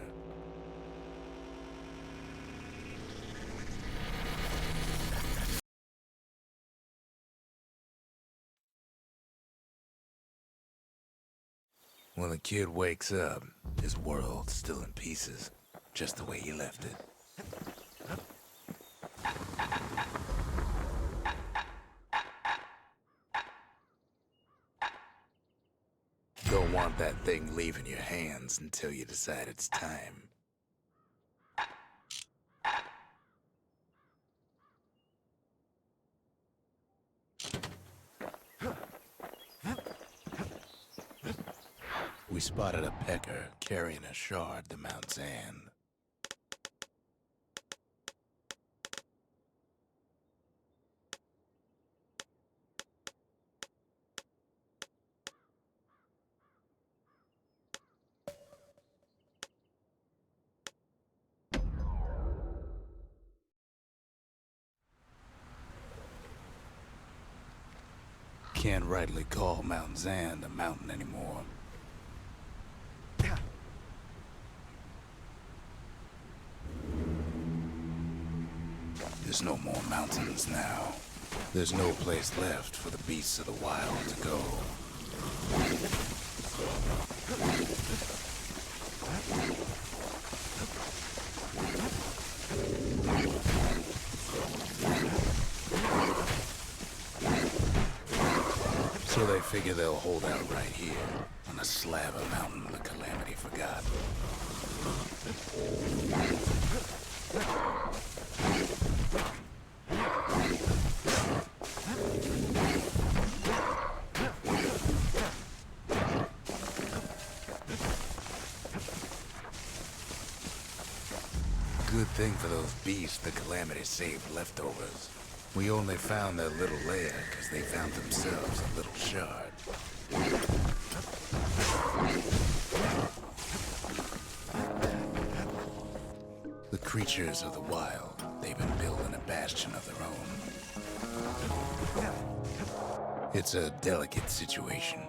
When the kid wakes up, his world's still in pieces, just the way he left it. Don't want that thing leaving your hands until you decide it's time. We spotted a pecker carrying a shard to Mount Sand. can't rightly call Mount Zand a mountain anymore. There's no more mountains now. There's no place left for the beasts of the wild to go. So they figure they'll hold out right here, on a slab of mountain the Calamity forgot. Good thing for those beasts the Calamity saved leftovers. We only found their little lair because they found themselves a little shard. The creatures of the wild, they've been building a bastion of their own. It's a delicate situation.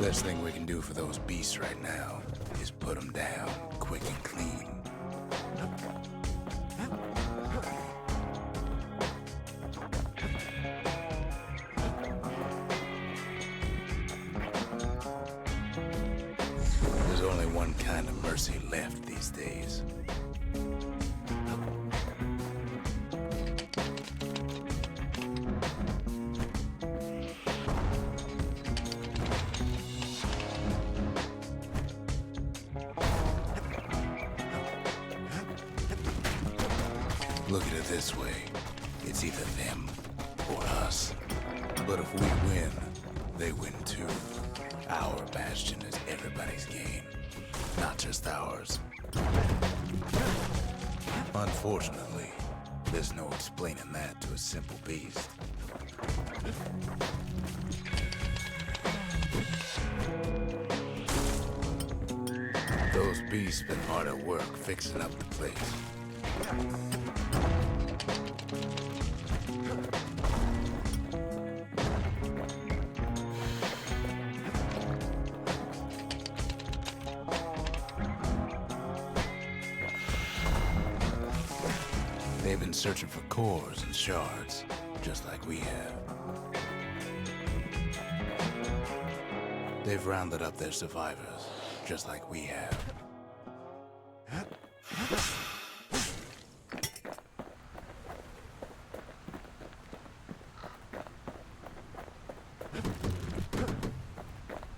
Best thing we can do for those beasts right now is put them down quick and clean. There's only one kind of mercy left these days. Look at it this way. It's either them or us. But if we win, they win too. Our bastion is everybody's game, not just ours. Unfortunately, there's no explaining that to a simple beast. Those beasts been hard at work fixing up the place. They've been searching for cores and shards, just like we have. They've rounded up their survivors, just like we have.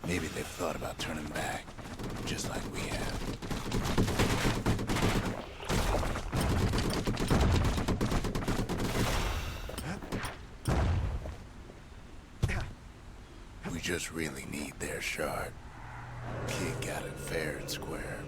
Maybe they've thought about turning back, just like we have. We just really need their shard. Kid got it fair and square.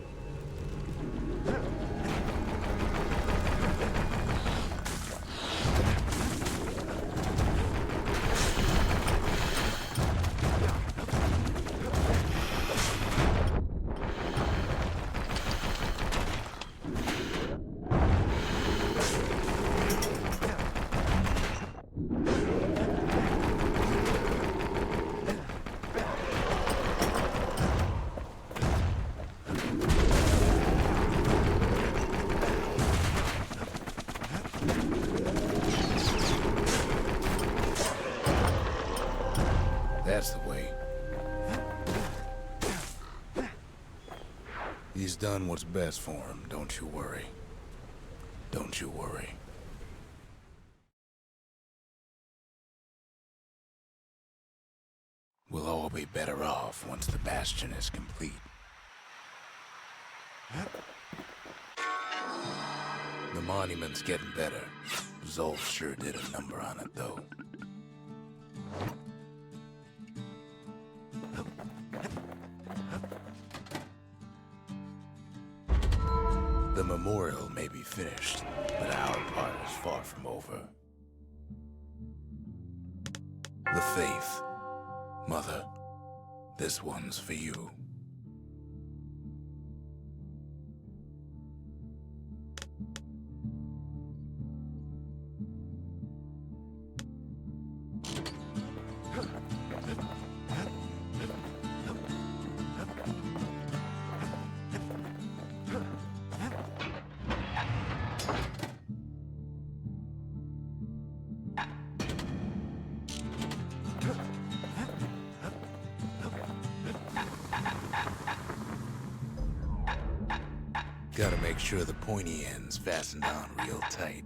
That's the way. He's done what's best for him, don't you worry. Don't you worry. We'll all be better off once the Bastion is complete. The monument's getting better. Zolf sure did a number on it, though. The memorial may be finished, but our part is far from over. The faith. Mother, this one's for you. Gotta make sure the pointy end's fastened on real tight.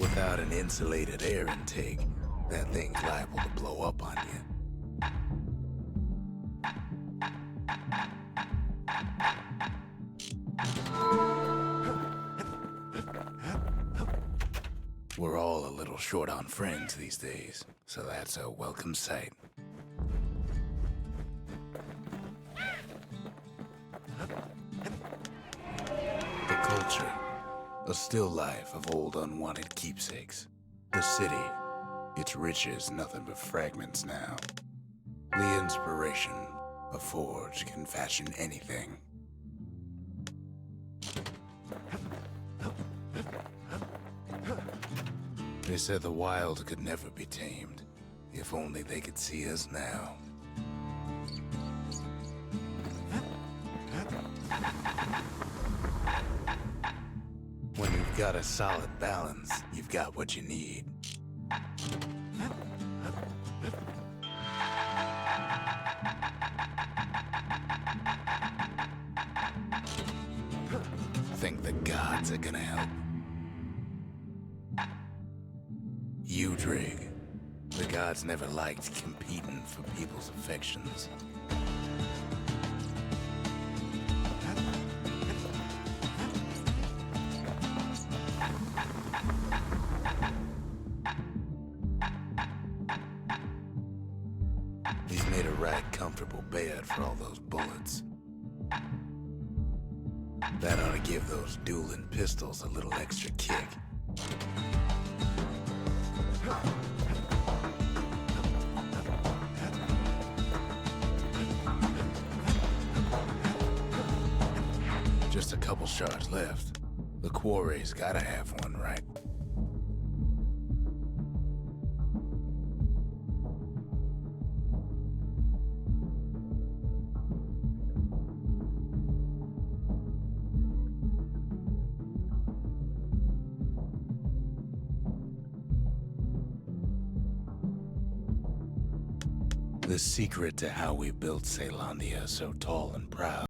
Without an insulated air intake, that thing's liable to blow up on you. We're all a little short on friends these days, so that's a welcome sight. The culture. A still life of old unwanted keepsakes. The city, its riches nothing but fragments now. The inspiration, a forge can fashion anything. They said the wild could never be tamed, if only they could see us now. When you've got a solid balance, you've got what you need. Think the gods are gonna help? You, Drig. The gods never liked competing for people's affections. He's made a right comfortable bed for all those bullets. That ought to give those dueling pistols a little extra kick. Just a couple shards left. The quarry's gotta have one, right? The secret to how we built Caelondia so tall and proud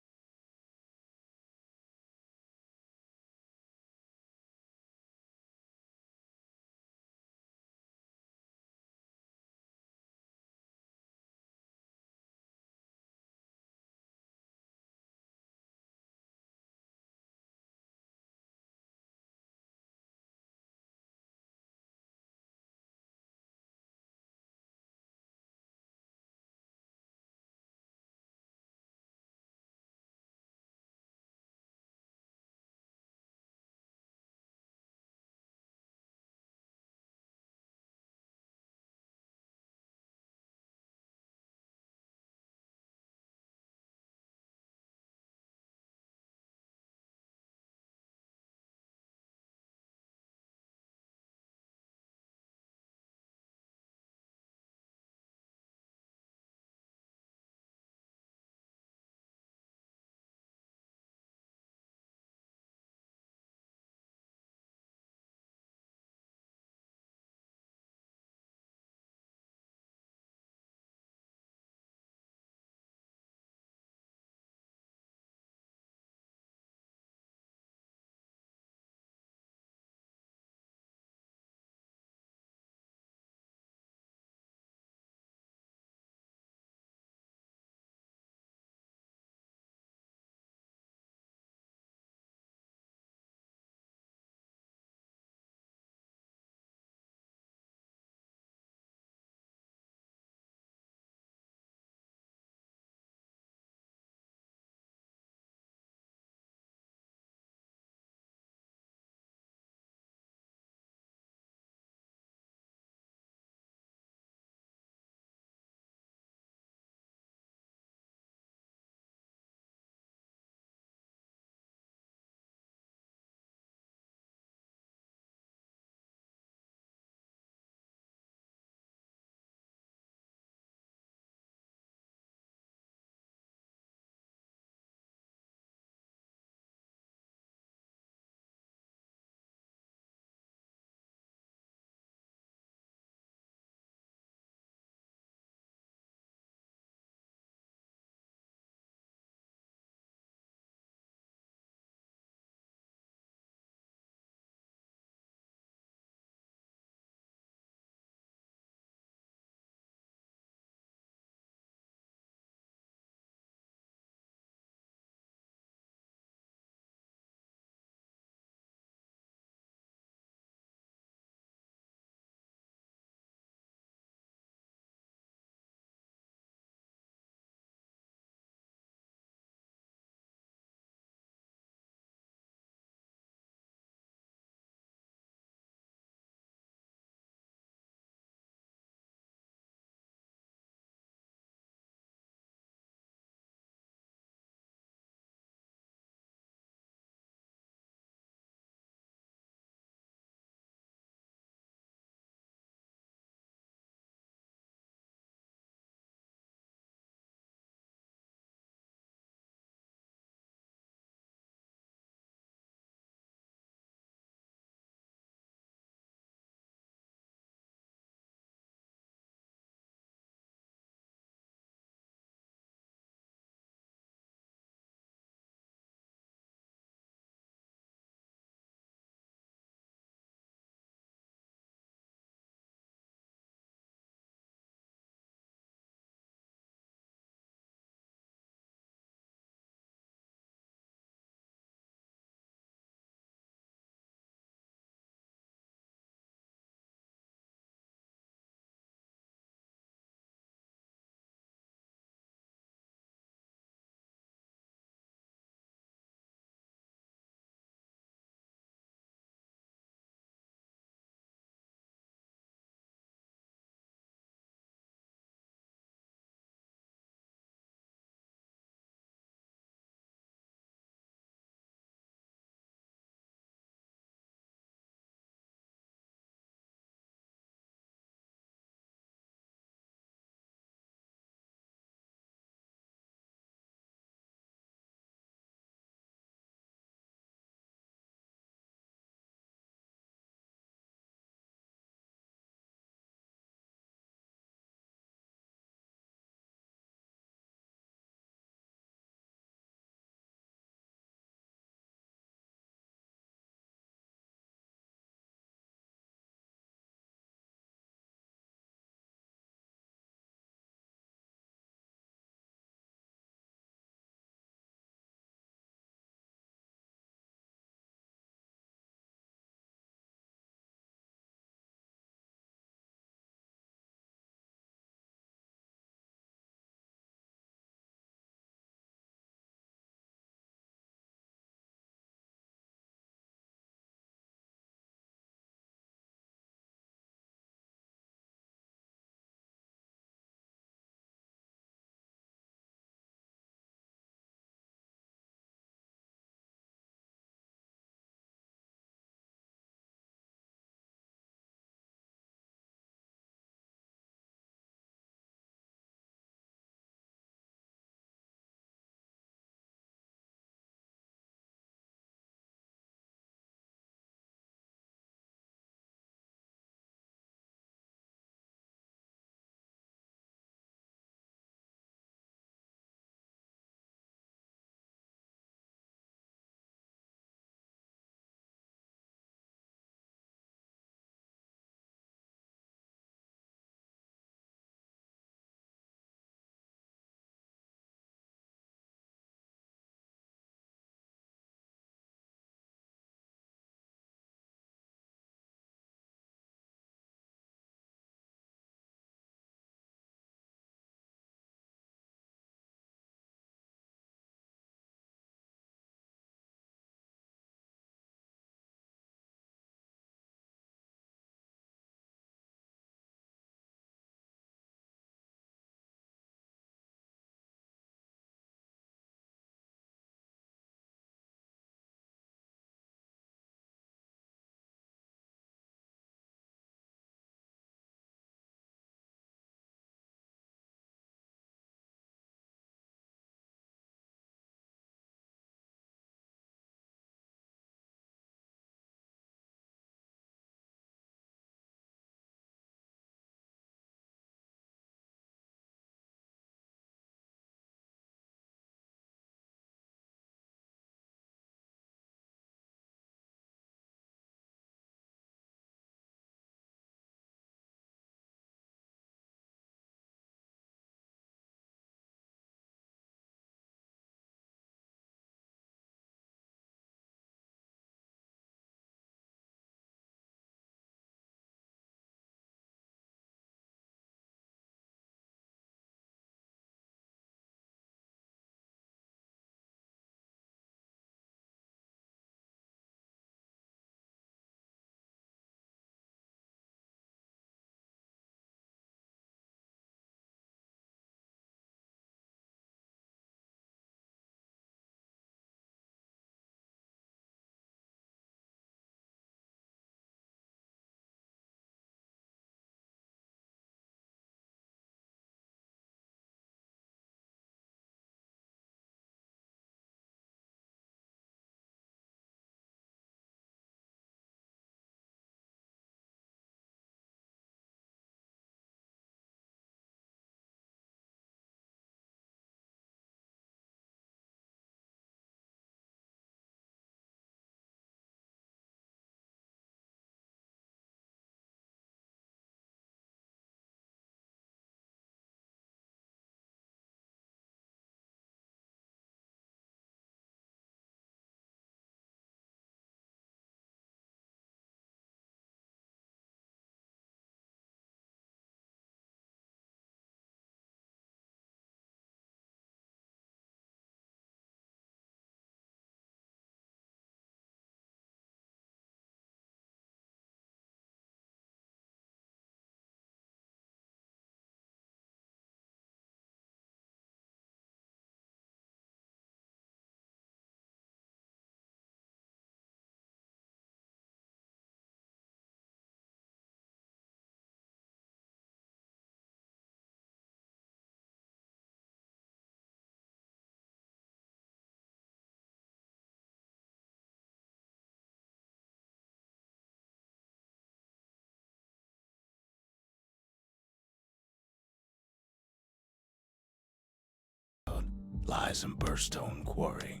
lies in Burstone Quarry.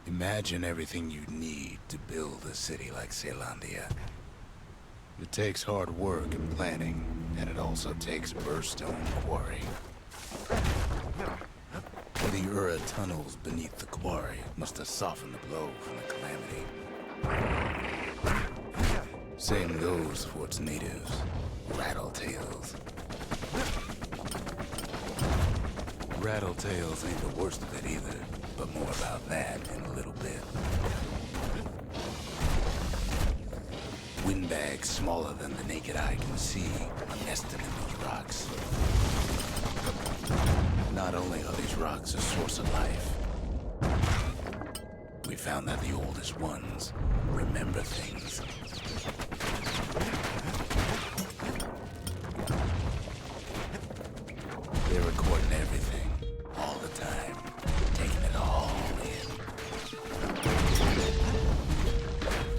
Imagine everything you need to build a city like Zealandia. It takes hard work and planning, and it also takes Bastion quarry. The Ura tunnels beneath the quarry must have softened the blow from the calamity. Same goes for its natives, Rattletails. Rattletails ain't the worst of it either, but more about that in a little bit. Windbags smaller than the naked eye can see are nested in those rocks. Not only are these rocks a source of life, we found that the oldest ones remember things. They're recording everything, all the time, taking it all in.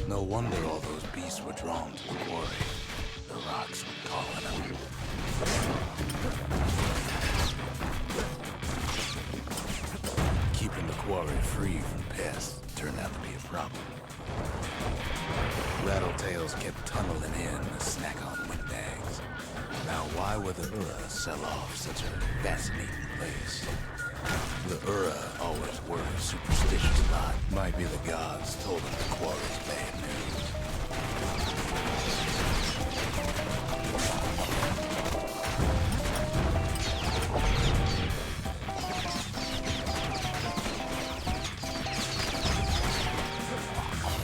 No wonder all those beasts were drawn to the quarry. The rocks were calling them. Keeping the quarry free from pests turned out to be a problem. Rattletails kept tunneling in to snack on windbags. Now, why would the Ura sell off such a fascinating place? The Ura always were a superstitious lot. Might be the gods told them the quarry's bad news.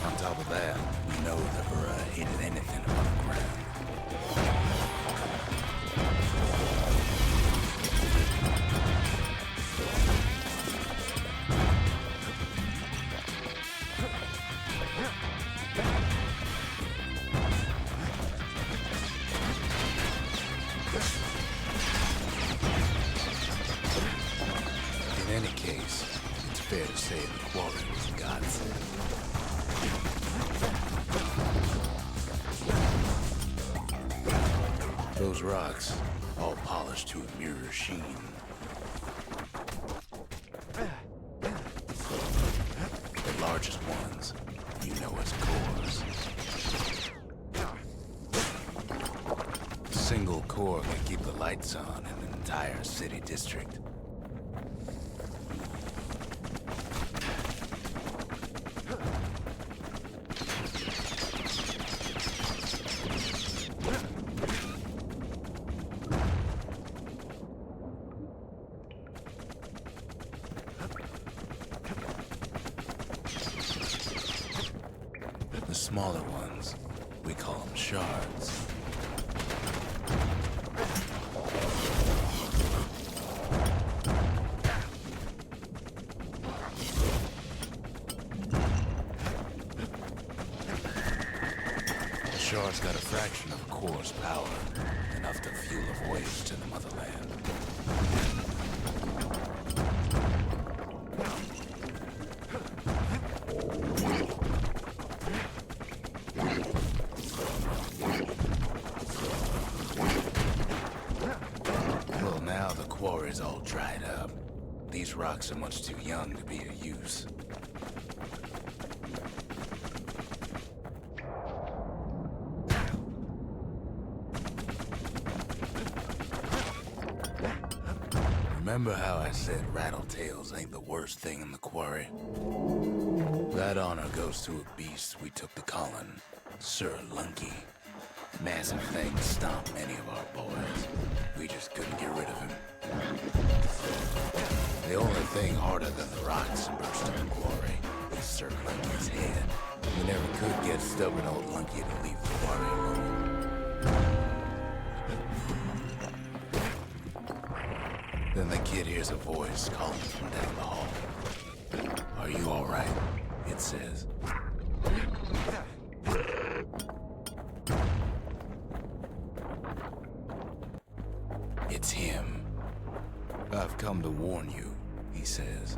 On top of that, we know the Ura hated anything above ground. In any case, it's fair to say the quarry was a godsend. Those rocks, all polished to a mirror sheen. The largest ones, you know as cores. A single core can keep the lights on in an entire city district. The smaller ones, we call them shards. The shard's got a fraction of a core's power, enough to fuel a voyage to the motherland. Well, now the quarry's all dried up. These rocks are much too young to be of use. Remember how I said Rattletails ain't the worst thing in the quarry? That honor goes to a beast we took to Colin, Sir Lunky. Massive thing stomped many of our boys. We just couldn't get rid of him. The only thing harder than the rocks in Bastion quarry is Sir Lunky's head. We never could get stubborn old Lunky to leave the quarry alone. Then the kid hears a voice calling from down the hall. "Are you all right?" it says. It's him. "I've come to warn you," he says.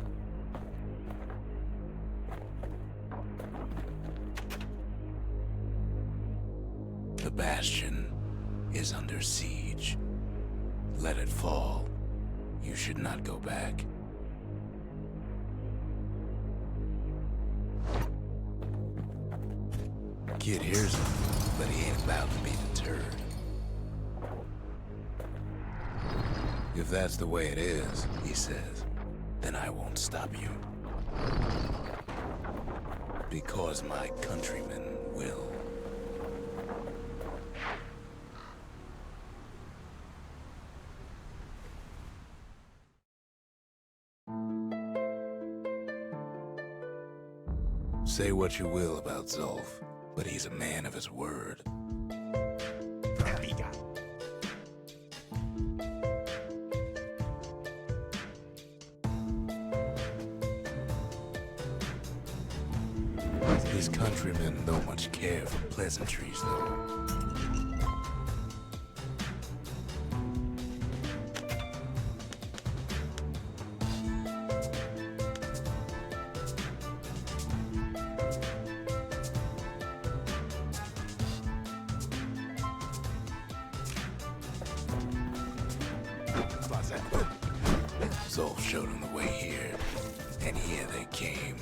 The Bastion is under siege. Let it fall. You should not go back. Kid hears him, but he ain't about to be deterred. If that's the way it is, he says, then I won't stop you. Because my countrymen will. Say what you will about Zulf, but he's a man of his word. His countrymen don't much care for pleasantries, though. Zulf showed him the way here, and here they came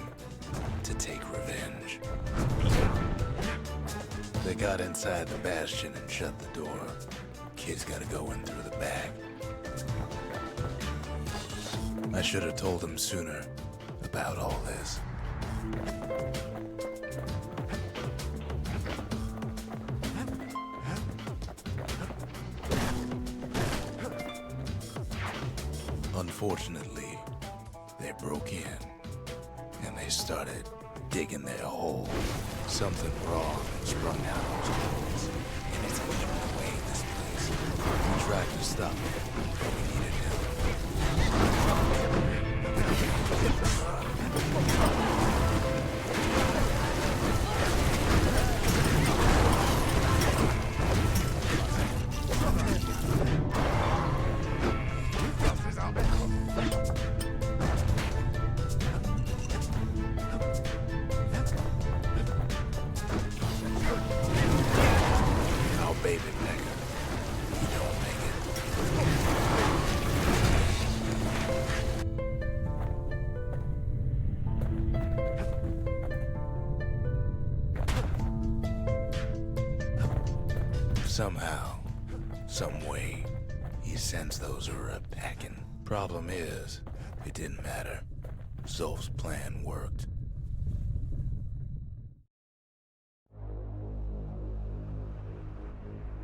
to take revenge. They got inside the Bastion and shut the door. Kid's gotta go in through the back. I should have told him sooner about all this. Unfortunately, they broke in, and they started digging their hole. Something wrong sprung out of those holes, and it's eating away this place. We tried to stop it, but we needed baby Mecca. You don't make it. Somehow, some way, he sends those Ura packing. Problem is, it didn't matter. Zulf's plan worked.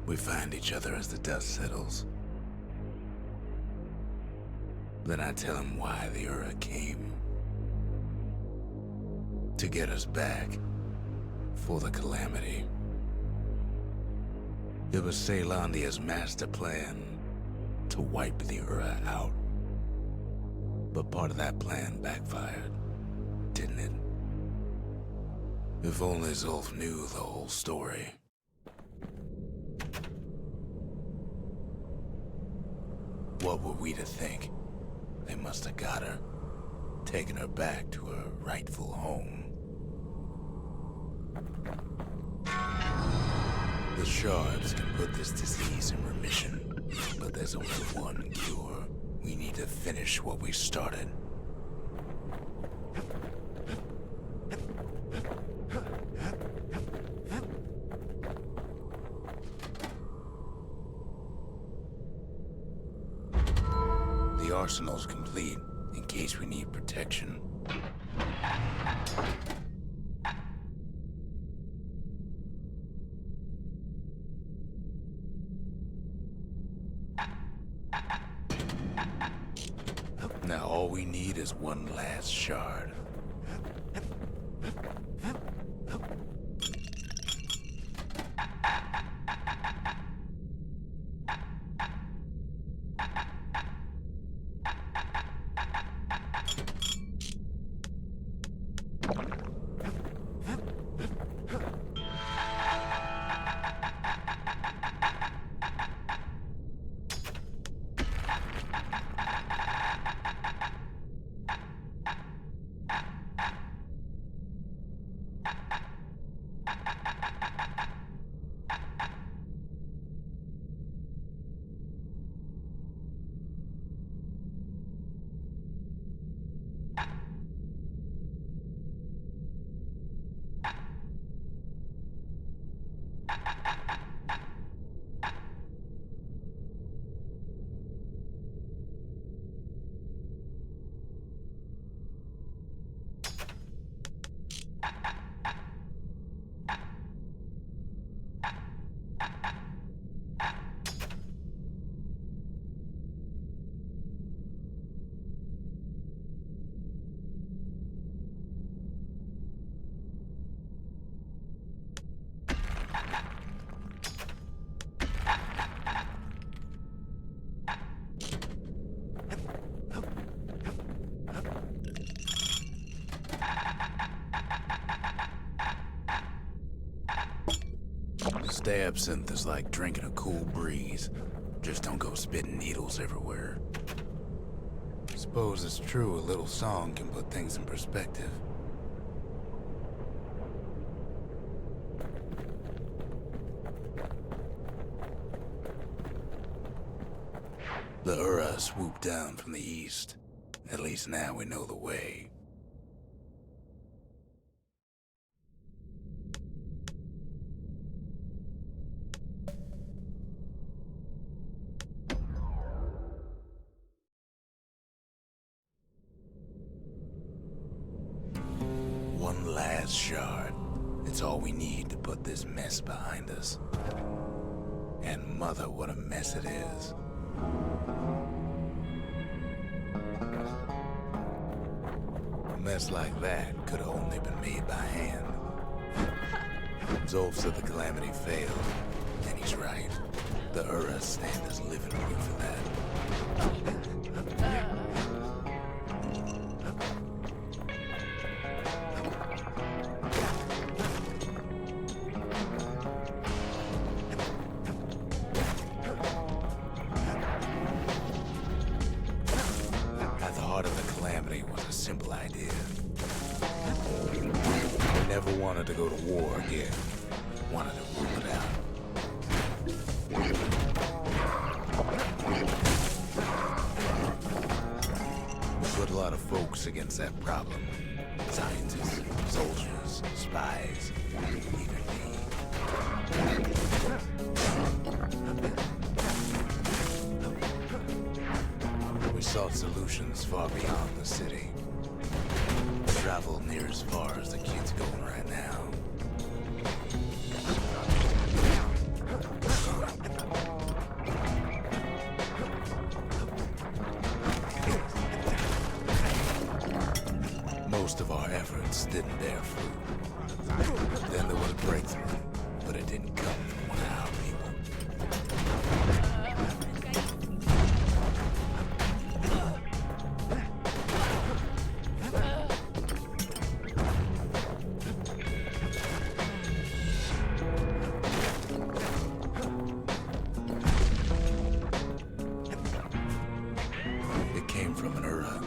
We find each other as the dust settles. Then I tell him why the Ura came. To get us back for the calamity. It was Caelondia's master plan to wipe the Ura out. But part of that plan backfired, didn't it? If only Zulf knew the whole story. What were we to think? They must have got her, taken her back to her rightful home. The shards can put this disease in remission, but there's only one cure. We need to finish what we started. The arsenal's complete, in case we need protection. Now all we need is one last shard. Trust absinthe is like drinking a cool breeze. Just don't go spitting needles everywhere. Suppose it's true a little song can put things in perspective. The Ura swooped down from the east. At least now we know the way. One last shard. It's all we need to put this mess behind us. And mother, what a mess it is. A mess like that could have only been made by hand. Zolf said the calamity failed, and he's right. The Ura stand as living proof of that. At the heart of the calamity was a simple idea. We never wanted to go to war again. Wanted to rule it out. We put a lot of folks against that problem. Scientists, soldiers, spies, even me. We sought solutions far beyond the city. Traveled near as far as the kid's going right now. Most of our efforts didn't bear fruit. Then there was a breakthrough, but it didn't come from one of our people. It came from an Ura,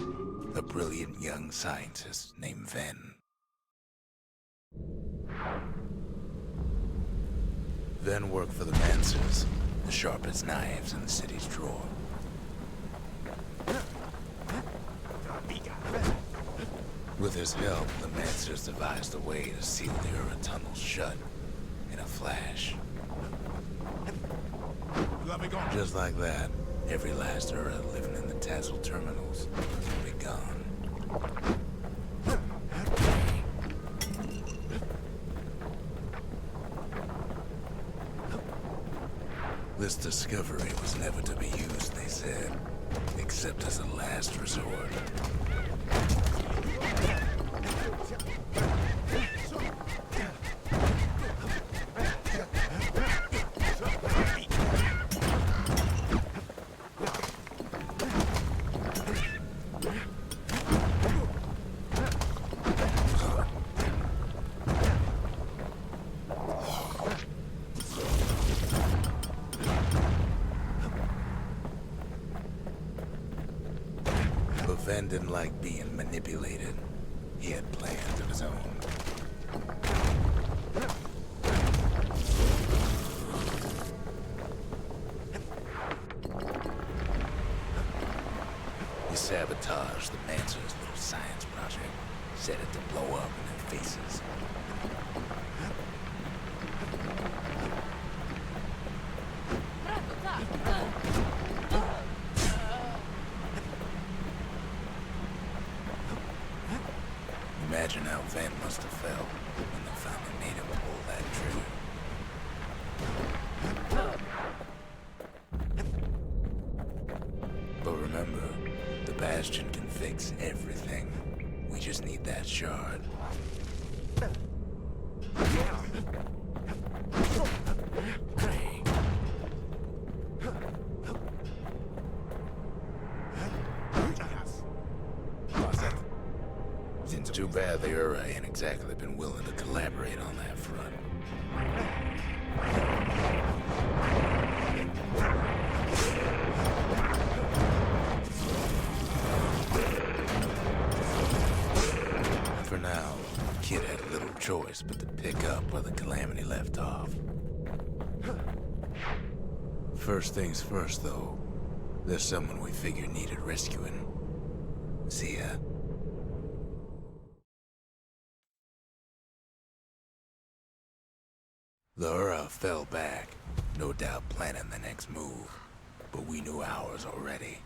a brilliant young scientist named Ven. Ven worked for the Mancers, the sharpest knives in the city's drawer. With his help, the Mancers devised a way to seal the Ura tunnels shut in a flash. Just like that, every last Ura living in the Tassel terminals would be gone. This discovery was never to be used, they said, except as a last resort. But Ven didn't like being manipulated. He had plans of his own. He sabotaged the Mancer's little science project, set it to blow up in their faces. Imagine how Ven must have felt when they finally made him pull that trigger. But remember, the Bastion can fix everything. We just need that shard. It's too bad the Ura ain't exactly been willing to collaborate on that front. now, Kid had little choice but to pick up where the Calamity left off. First things first, though, there's someone we figured needed rescuing. See ya. The Ura fell back, no doubt planning the next move, but we knew ours already.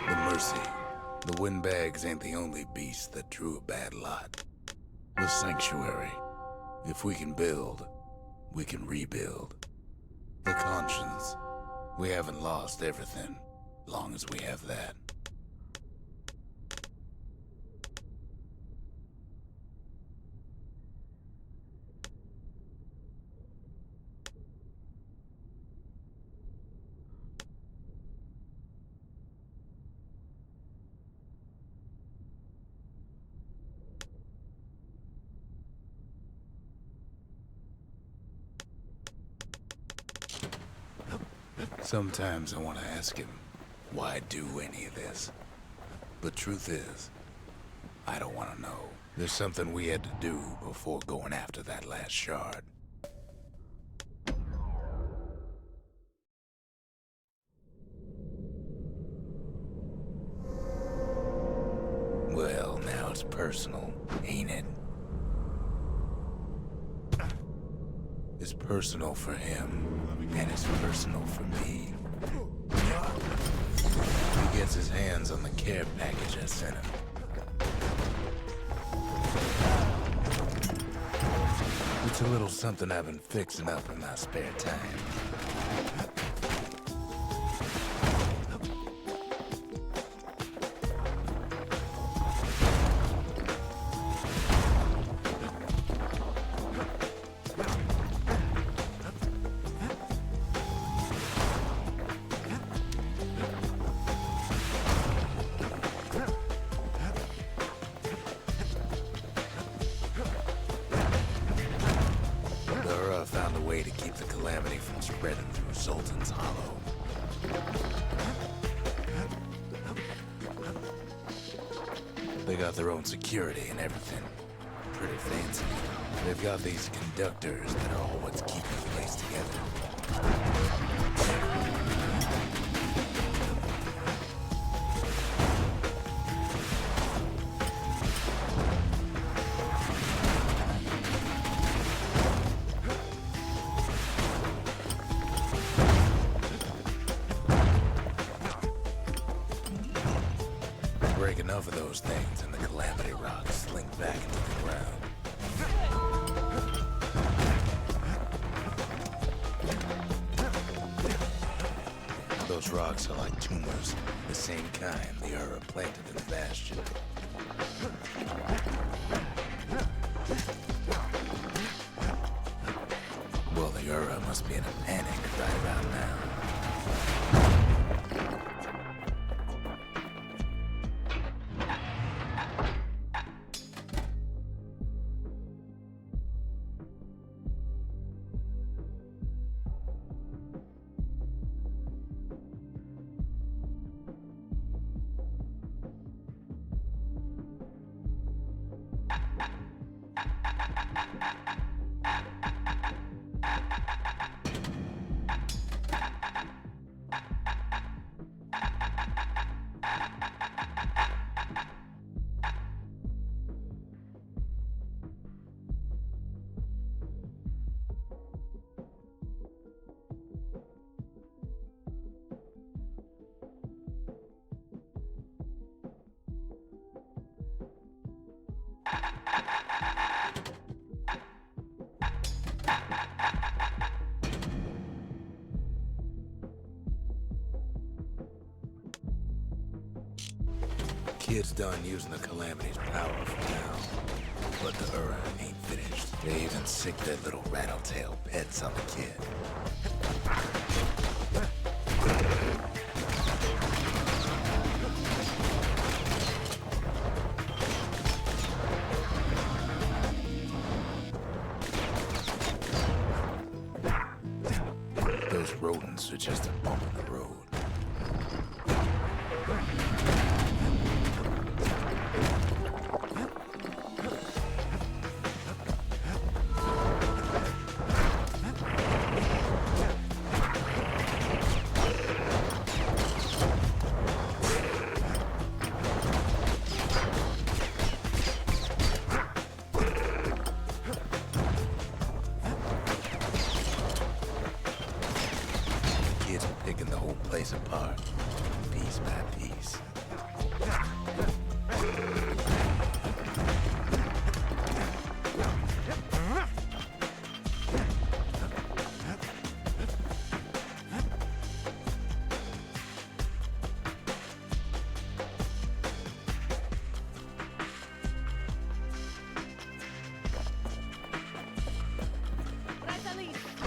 The Mercy. The windbags ain't the only beast that drew a bad lot. The Sanctuary. If we can build, we can rebuild. The Conscience. We haven't lost everything, long as we have that. Sometimes I want to ask him, why do any of this? But truth is, I don't want to know. There's something we had to do before going after that last shard. Well, now it's personal, ain't it? It's personal for him, and it's personal for me. He gets his hands on the care package I sent him. It's a little something I've been fixing up in my spare time. Found a way to keep the Calamity from spreading through Sultan's Hollow. They got their own security and everything. Pretty fancy. They've got these conductors that are all what's keeping the place together. Break enough of those things and the Calamity rocks slink back into the ground. Those rocks are like tumors, the same kind the Ura planted in the Bastion. Well, the Ura must be in a panic right about now. Kid's done using the Calamity's power for now. But the Ura ain't finished. They even sick their little rattletail pets on the kid. those rodents are just a bump in the road. Picking the whole place apart, piece by piece.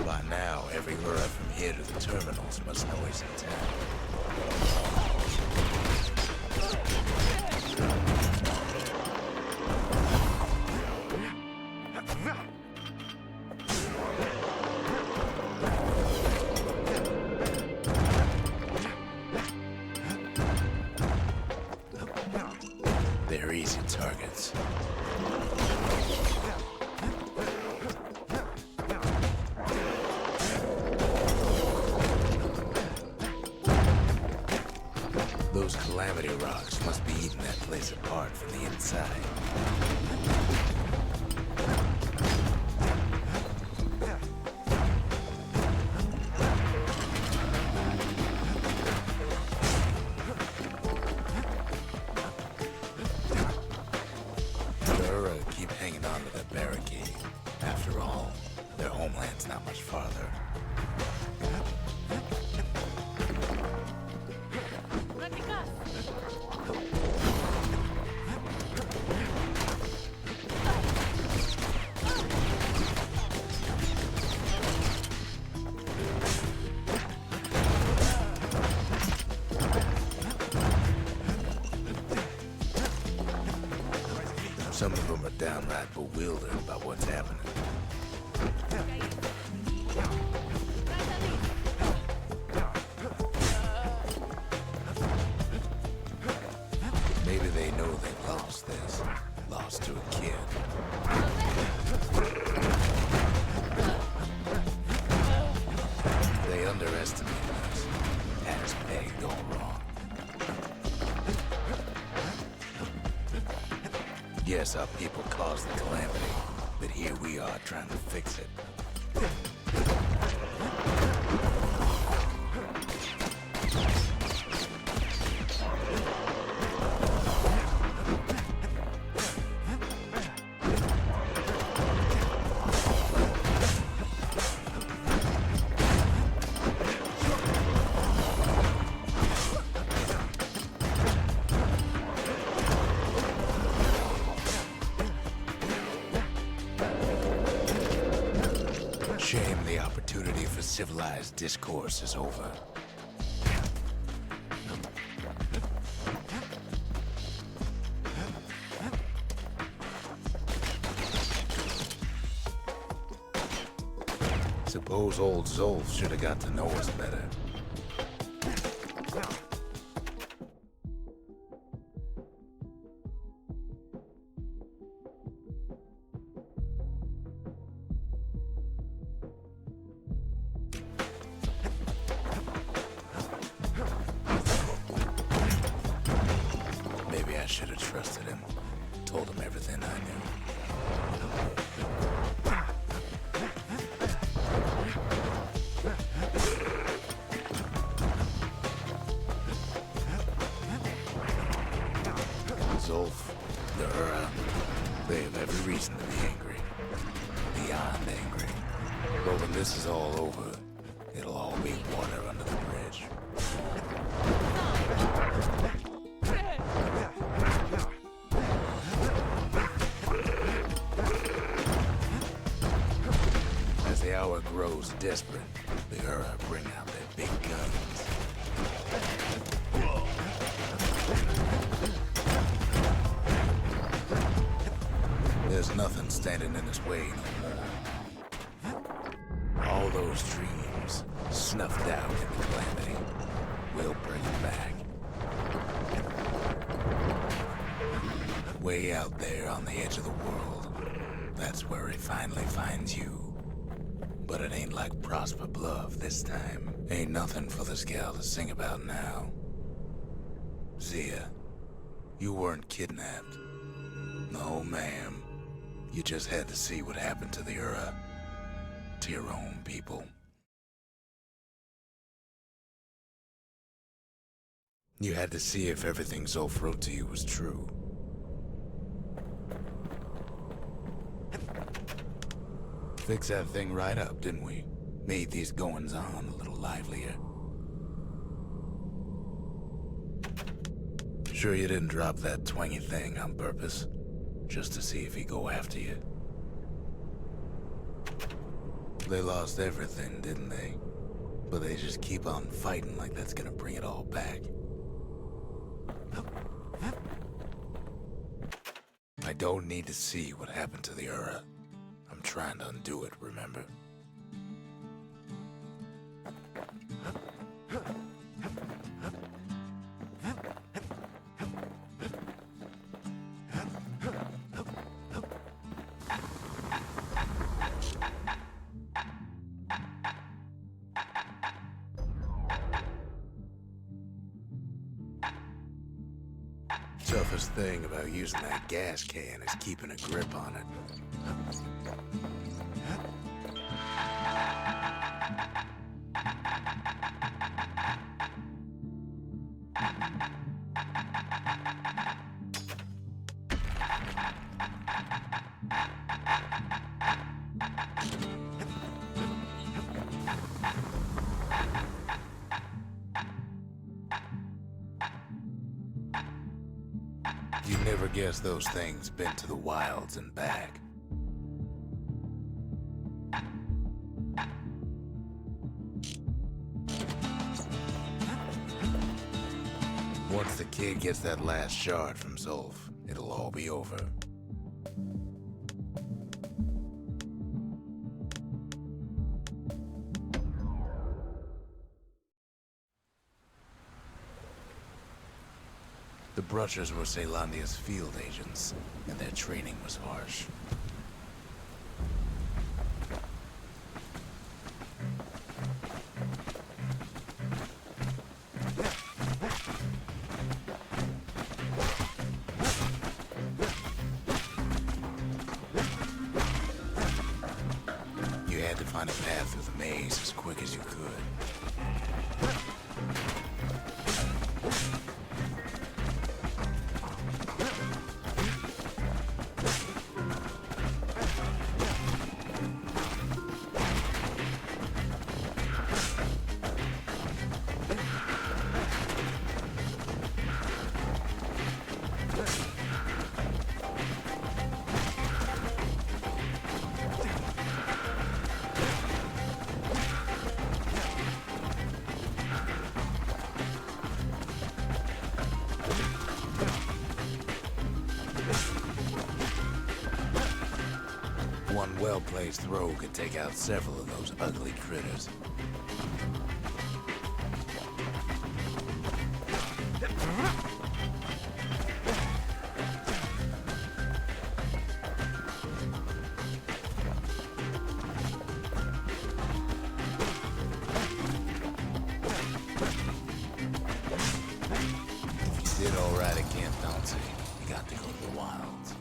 By now, every lure from here to the terminals must know he's in town. They're easy targets. Those calamity rocks must be eating that place apart from the inside. Keep hanging on to that barricade. After all, their homeland's not much farther. Some of them are downright bewildered about what's happening. Maybe they know they've lost this. Lost to a kid. They underestimate us. As pegged all wrong. Yes, our people caused the calamity, but here we are trying to fix it. Shame the opportunity for civilized discourse is over. Suppose old Zolf should have got to know us better. Maybe I should have trusted him. Told him everything I knew. Zolf, the Ura, they have every reason to be angry. Beyond angry. But when this is all over, it'll all be water under the bridge. As the hour grows desperate, the Ura bring out their big guns. There's nothing standing in his way no more. All those dreams, snuffed out in the calamity. We'll bring it back. Way out there on the edge of the world, that's where he finally finds you. But it ain't like Prosper Bluff this time. Ain't nothing for this gal to sing about now. Zia, you weren't kidnapped. No, ma'am. You just had to see what happened to the Ura. To your own people. You had to see if everything Zolf wrote to you was true. Fix that thing right up, didn't we? Made these goings-on a little livelier. Sure you didn't drop that twangy thing on purpose? Just to see if he'd go after you? They lost everything, didn't they? But they just keep on fighting like that's gonna bring it all back. I don't need to see what happened to the Ura. I'm trying to undo it, remember? Toughest thing about using that gas can is keeping a grip on it. You never guess those things been to the wilds and back. Once the kid gets that last shard from Zolf, it'll all be over. The Brushers were Caelondia's field agents, and their training was harsh. You had to find a path through the maze as quick as you could. One well-placed throw could take out several of those ugly critters. If you did all right at Camp Dante, you got to go to the wilds.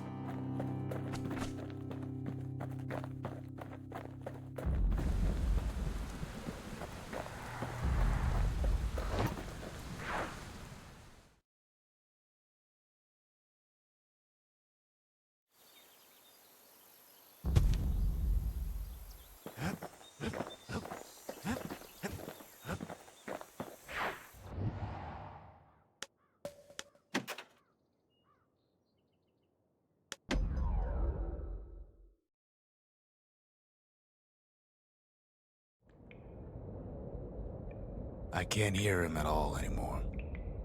I can't hear him at all anymore.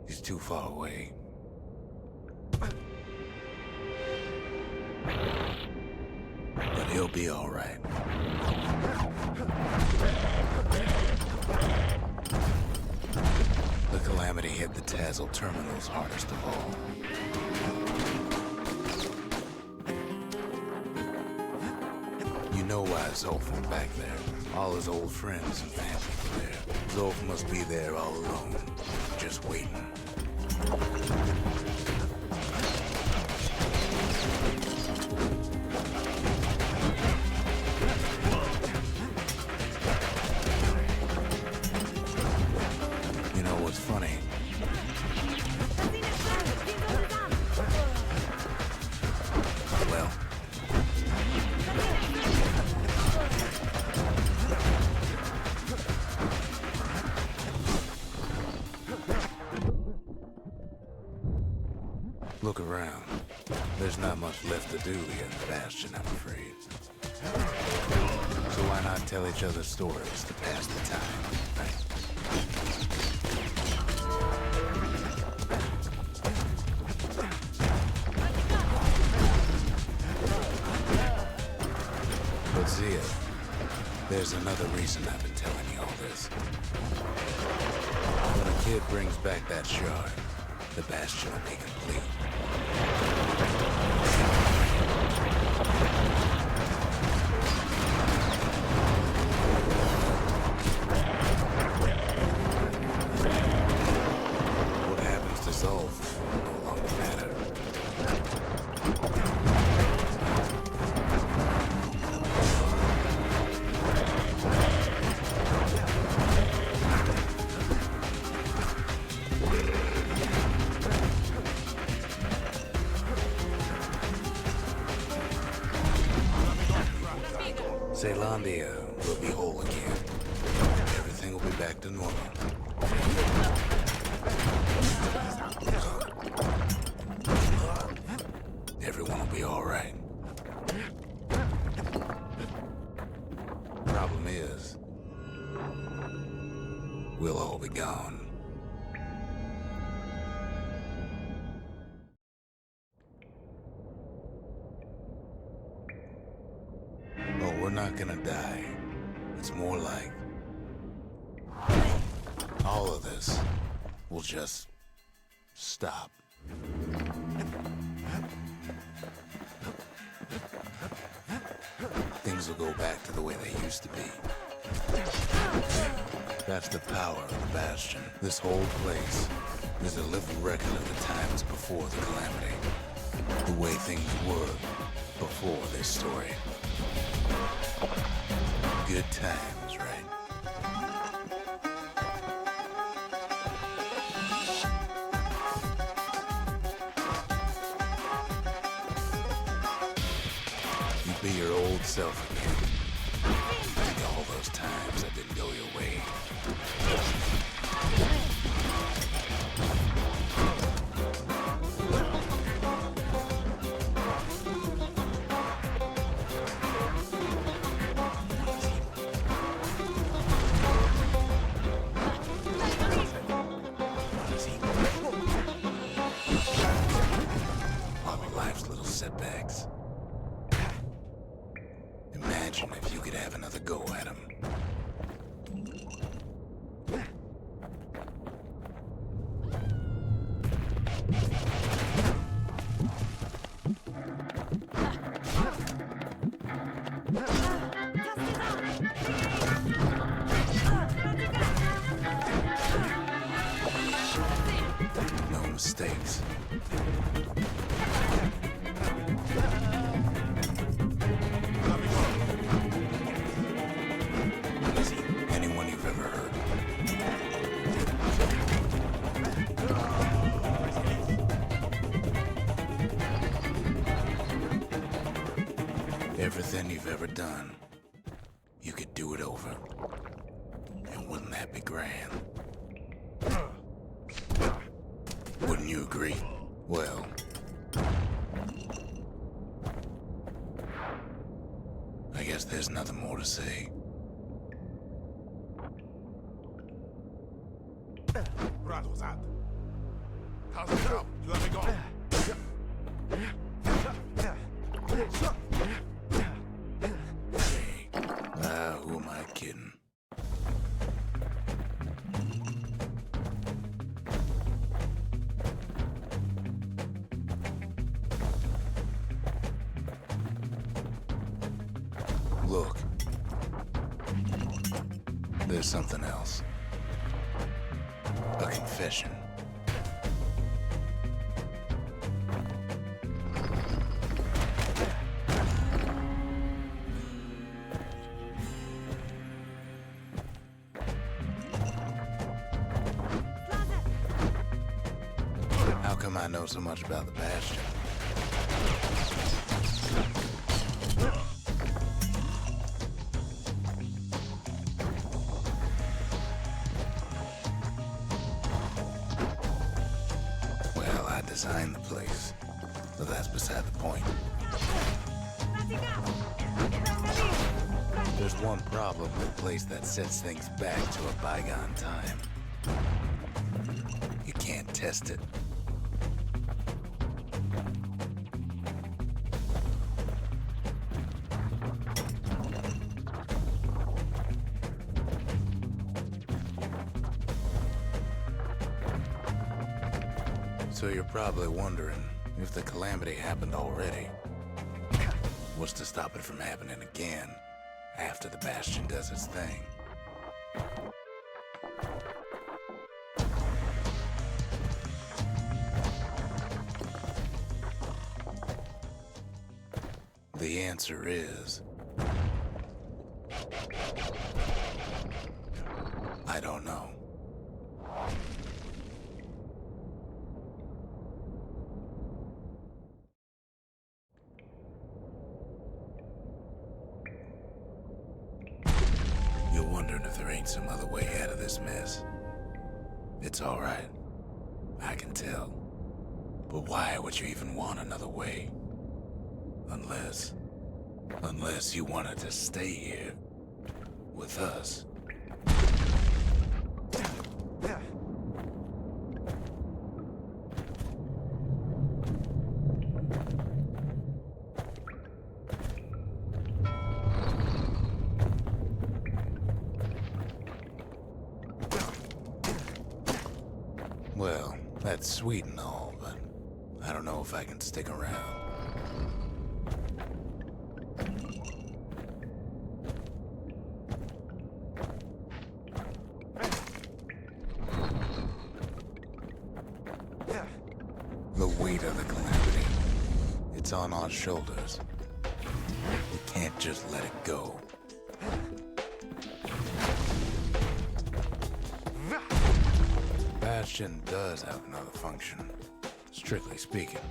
He's too far away. But he'll be all right. hit the Tazzle terminals hardest of all. You know why Zolf went back there. All his old friends and family were there. Zolf must be there all alone, just waiting. You know what's funny? Well, look around. There's not much left to do here in the Bastion, I'm afraid. So why not tell each other stories to pass the time, right? But Zia, there's another reason I've been telling you all this. When a kid brings back that shard, the Bastion will be complete. What happens to Zolf will no longer matter. Zealandia will be whole again. Everything will be back to normal. Everyone will be all right. Problem is, we'll all be gone. Oh, we're not gonna die. It's more like all of this will just stop. Things will go back to the way they used to be. That's the power of the Bastion. This whole place is a living record of the times before the calamity. The way things were before this story. Good times, right? You'd be your old self again. Think of all those times that didn't go your way. Setbacks. Imagine if you could have another go at him. No mistakes. Anyone you've ever heard. Everything you've ever done, you could do it over. And wouldn't that be grand? Wouldn't you agree? Well, I guess there's nothing more to say. Who am I kidding? there's something else. A confession. How come I know so much about the Bastion? Well, I designed the place, but that's beside the point. There's one problem with a place that sets things back to a bygone time. You can't test it. So you're probably wondering if the calamity happened already. What's to stop it from happening again after the Bastion does its thing? The answer is... I don't know. You're wondering if there ain't some other way out of this mess. It's all right. I can tell. But why would you even want another way? Unless you wanted to stay here with us. Well, that's sweet and all, but I don't know if I can stick around. The weight of the calamity, it's on our shoulders. We can't just let it go. Bastion does have another function, strictly speaking.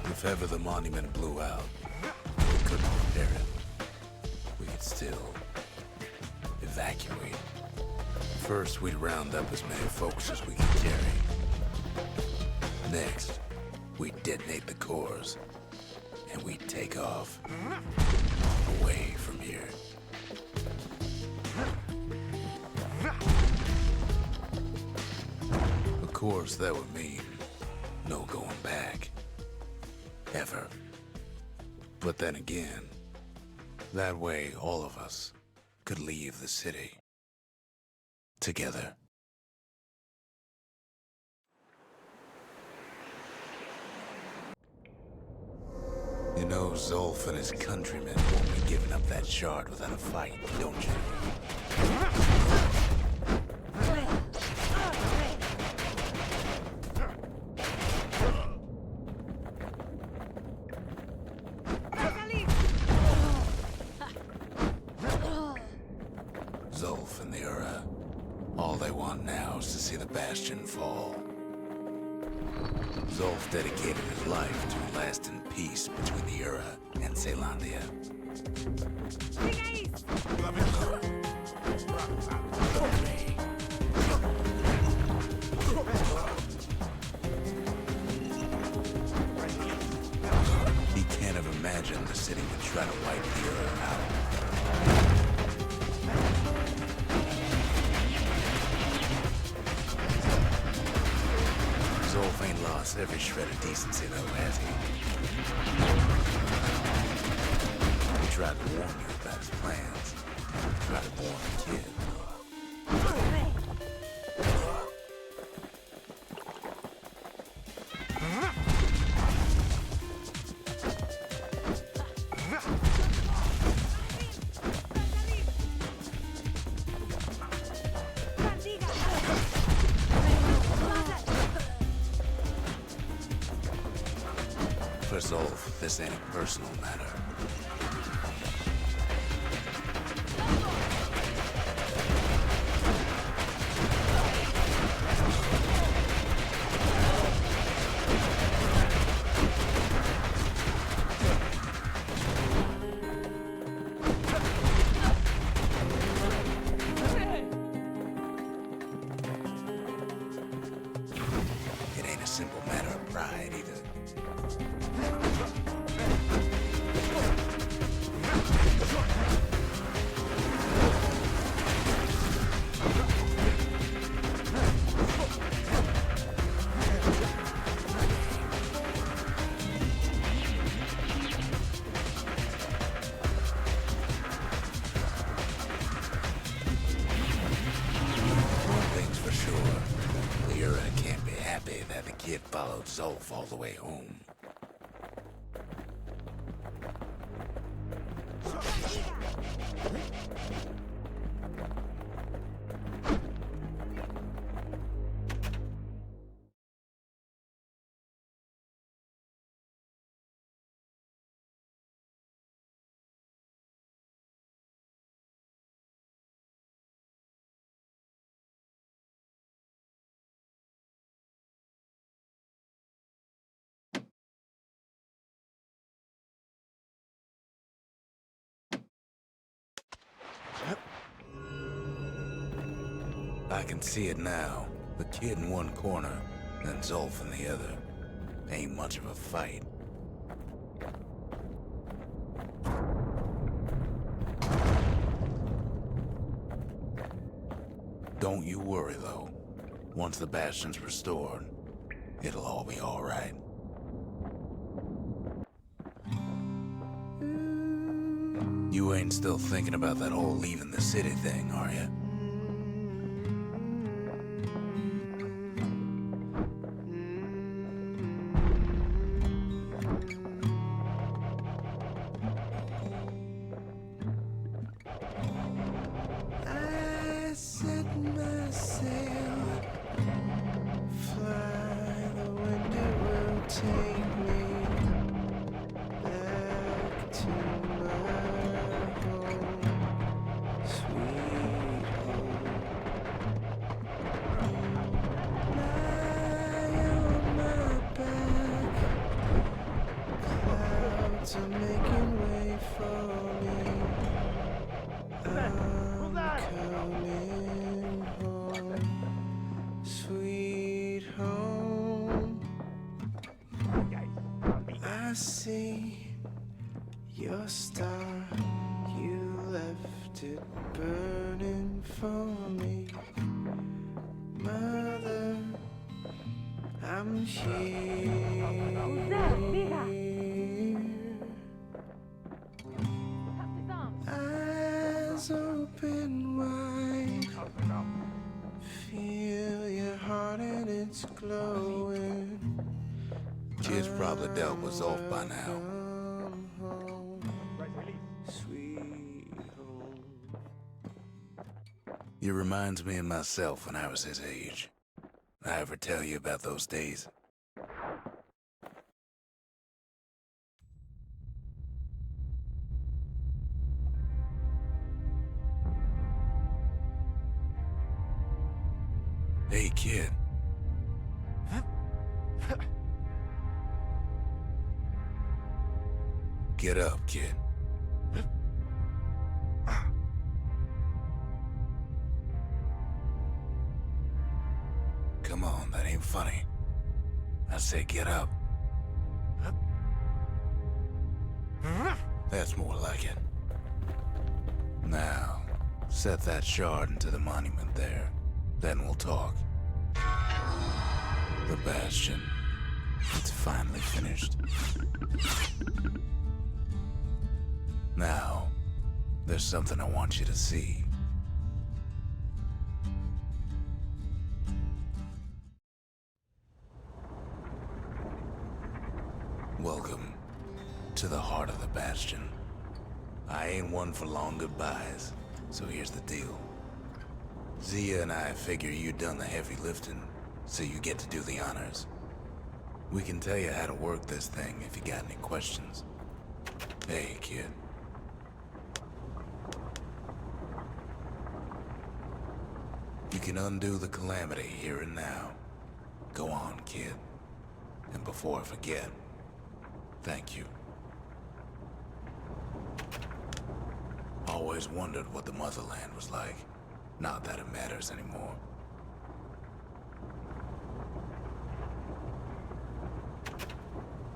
If ever the monument blew out, we couldn't repair it. We could still evacuate. First, we'd round up as many folks as we could carry. Next, we'd detonate the cores, and we'd take off away from here. Of course, that would mean no going back. Ever. But then again, that way all of us could leave the city. Together. You know Zolf and his countrymen won't be giving up that shard without a fight, don't you? Zolf and the Ura. All they want now is to see the Bastion fall. Zolf dedicated his life to lasting peace between the Ura and Caelondia. He can't have imagined the city would try to wipe the Ura out. Zolf ain't lost every shred of decency though, has he? He tried to warn you about his plans. He tried to warn the kid. For Zolf, this ain't a personal matter. It ain't a simple matter of pride either. One thing's for sure, Lyra can't be happy that the kid followed Zolf all the way home. I can see it now. The kid in one corner, then Zolf in the other. Ain't much of a fight. Don't you worry, though. Once the Bastion's restored, it'll all be alright. You ain't still thinking about that whole leaving the city thing, are you? I set my sail, fly, the wind it will take me back to my home, sweet home. Lie on my back, clouds are making way for me. Coming home, sweet home. I see your star, you left it burning for me. Mother, I'm here. Eyes open wide, feel your heart and it's glowing. Kid's probably dealt with Zolf by now. Come home, sweet home. He reminds me of myself when I was his age. I ever tell you about those days? Hey, kid. Get up, kid. Come on, that ain't funny. I say get up. That's more like it. Now, set that shard into the monument there. Then we'll talk. The Bastion. It's finally finished. Now, there's something I want you to see. Welcome to the heart of the Bastion. I ain't one for long goodbyes, so here's the deal. Zia and I figure you done the heavy lifting, so you get to do the honors. We can tell you how to work this thing if you got any questions. Hey, kid. You can undo the calamity here and now. Go on, kid. And before I forget, thank you. Always wondered what the motherland was like. Not that it matters anymore.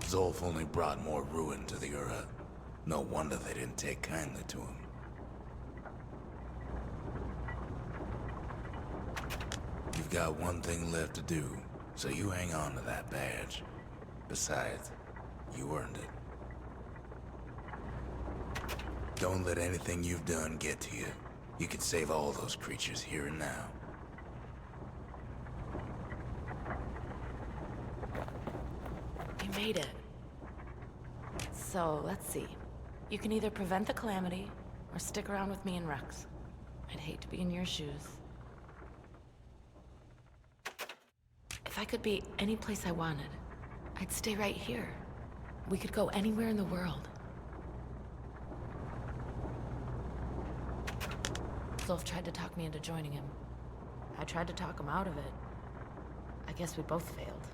Zolf only brought more ruin to the Ura. No wonder they didn't take kindly to him. You've got one thing left to do, so you hang on to that badge. Besides, you earned it. Don't let anything you've done get to you. You can save all those creatures here and now. You made it. So, let's see. You can either prevent the calamity, or stick around with me and Rex. I'd hate to be in your shoes. If I could be any place I wanted, I'd stay right here. We could go anywhere in the world. Zolf tried to talk me into joining him. I tried to talk him out of it. I guess we both failed.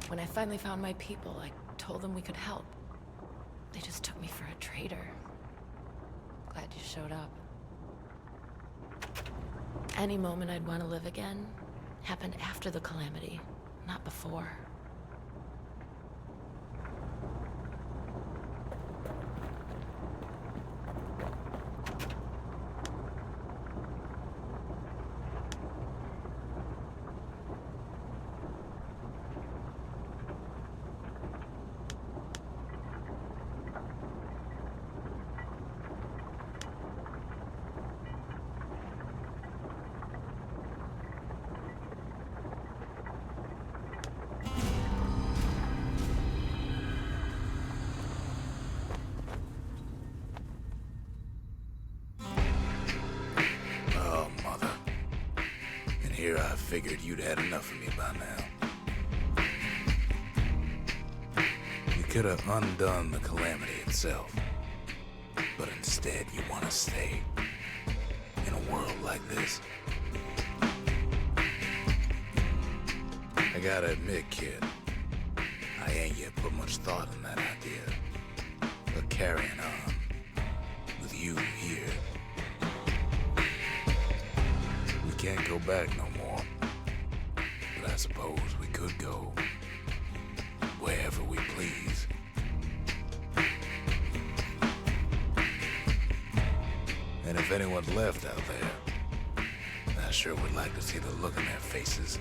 When I finally found my people, I told them we could help. They just took me for a traitor. Glad you showed up. Any moment I'd want to live again happened after the calamity, not before. Here I figured you'd had enough of me by now. You could have undone the calamity itself, but instead you want to stay in a world like this. I gotta admit, kid, I ain't yet put much thought in that idea. But carrying on with you here, we can't go back no more. But I suppose we could go wherever we please. And if anyone's left out there, I sure would like to see the look on their faces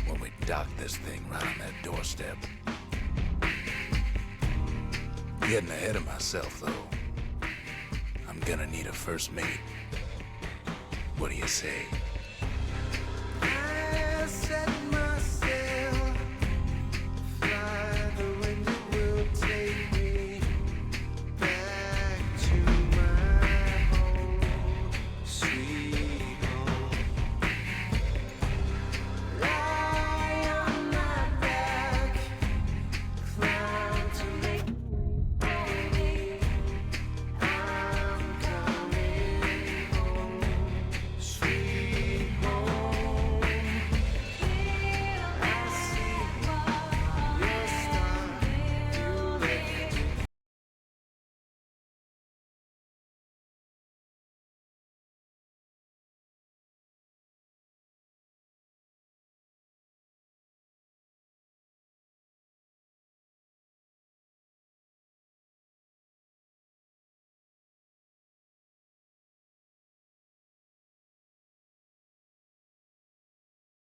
when we dock this thing right on that doorstep. Getting ahead of myself, though. I'm gonna need a first mate. What do you say?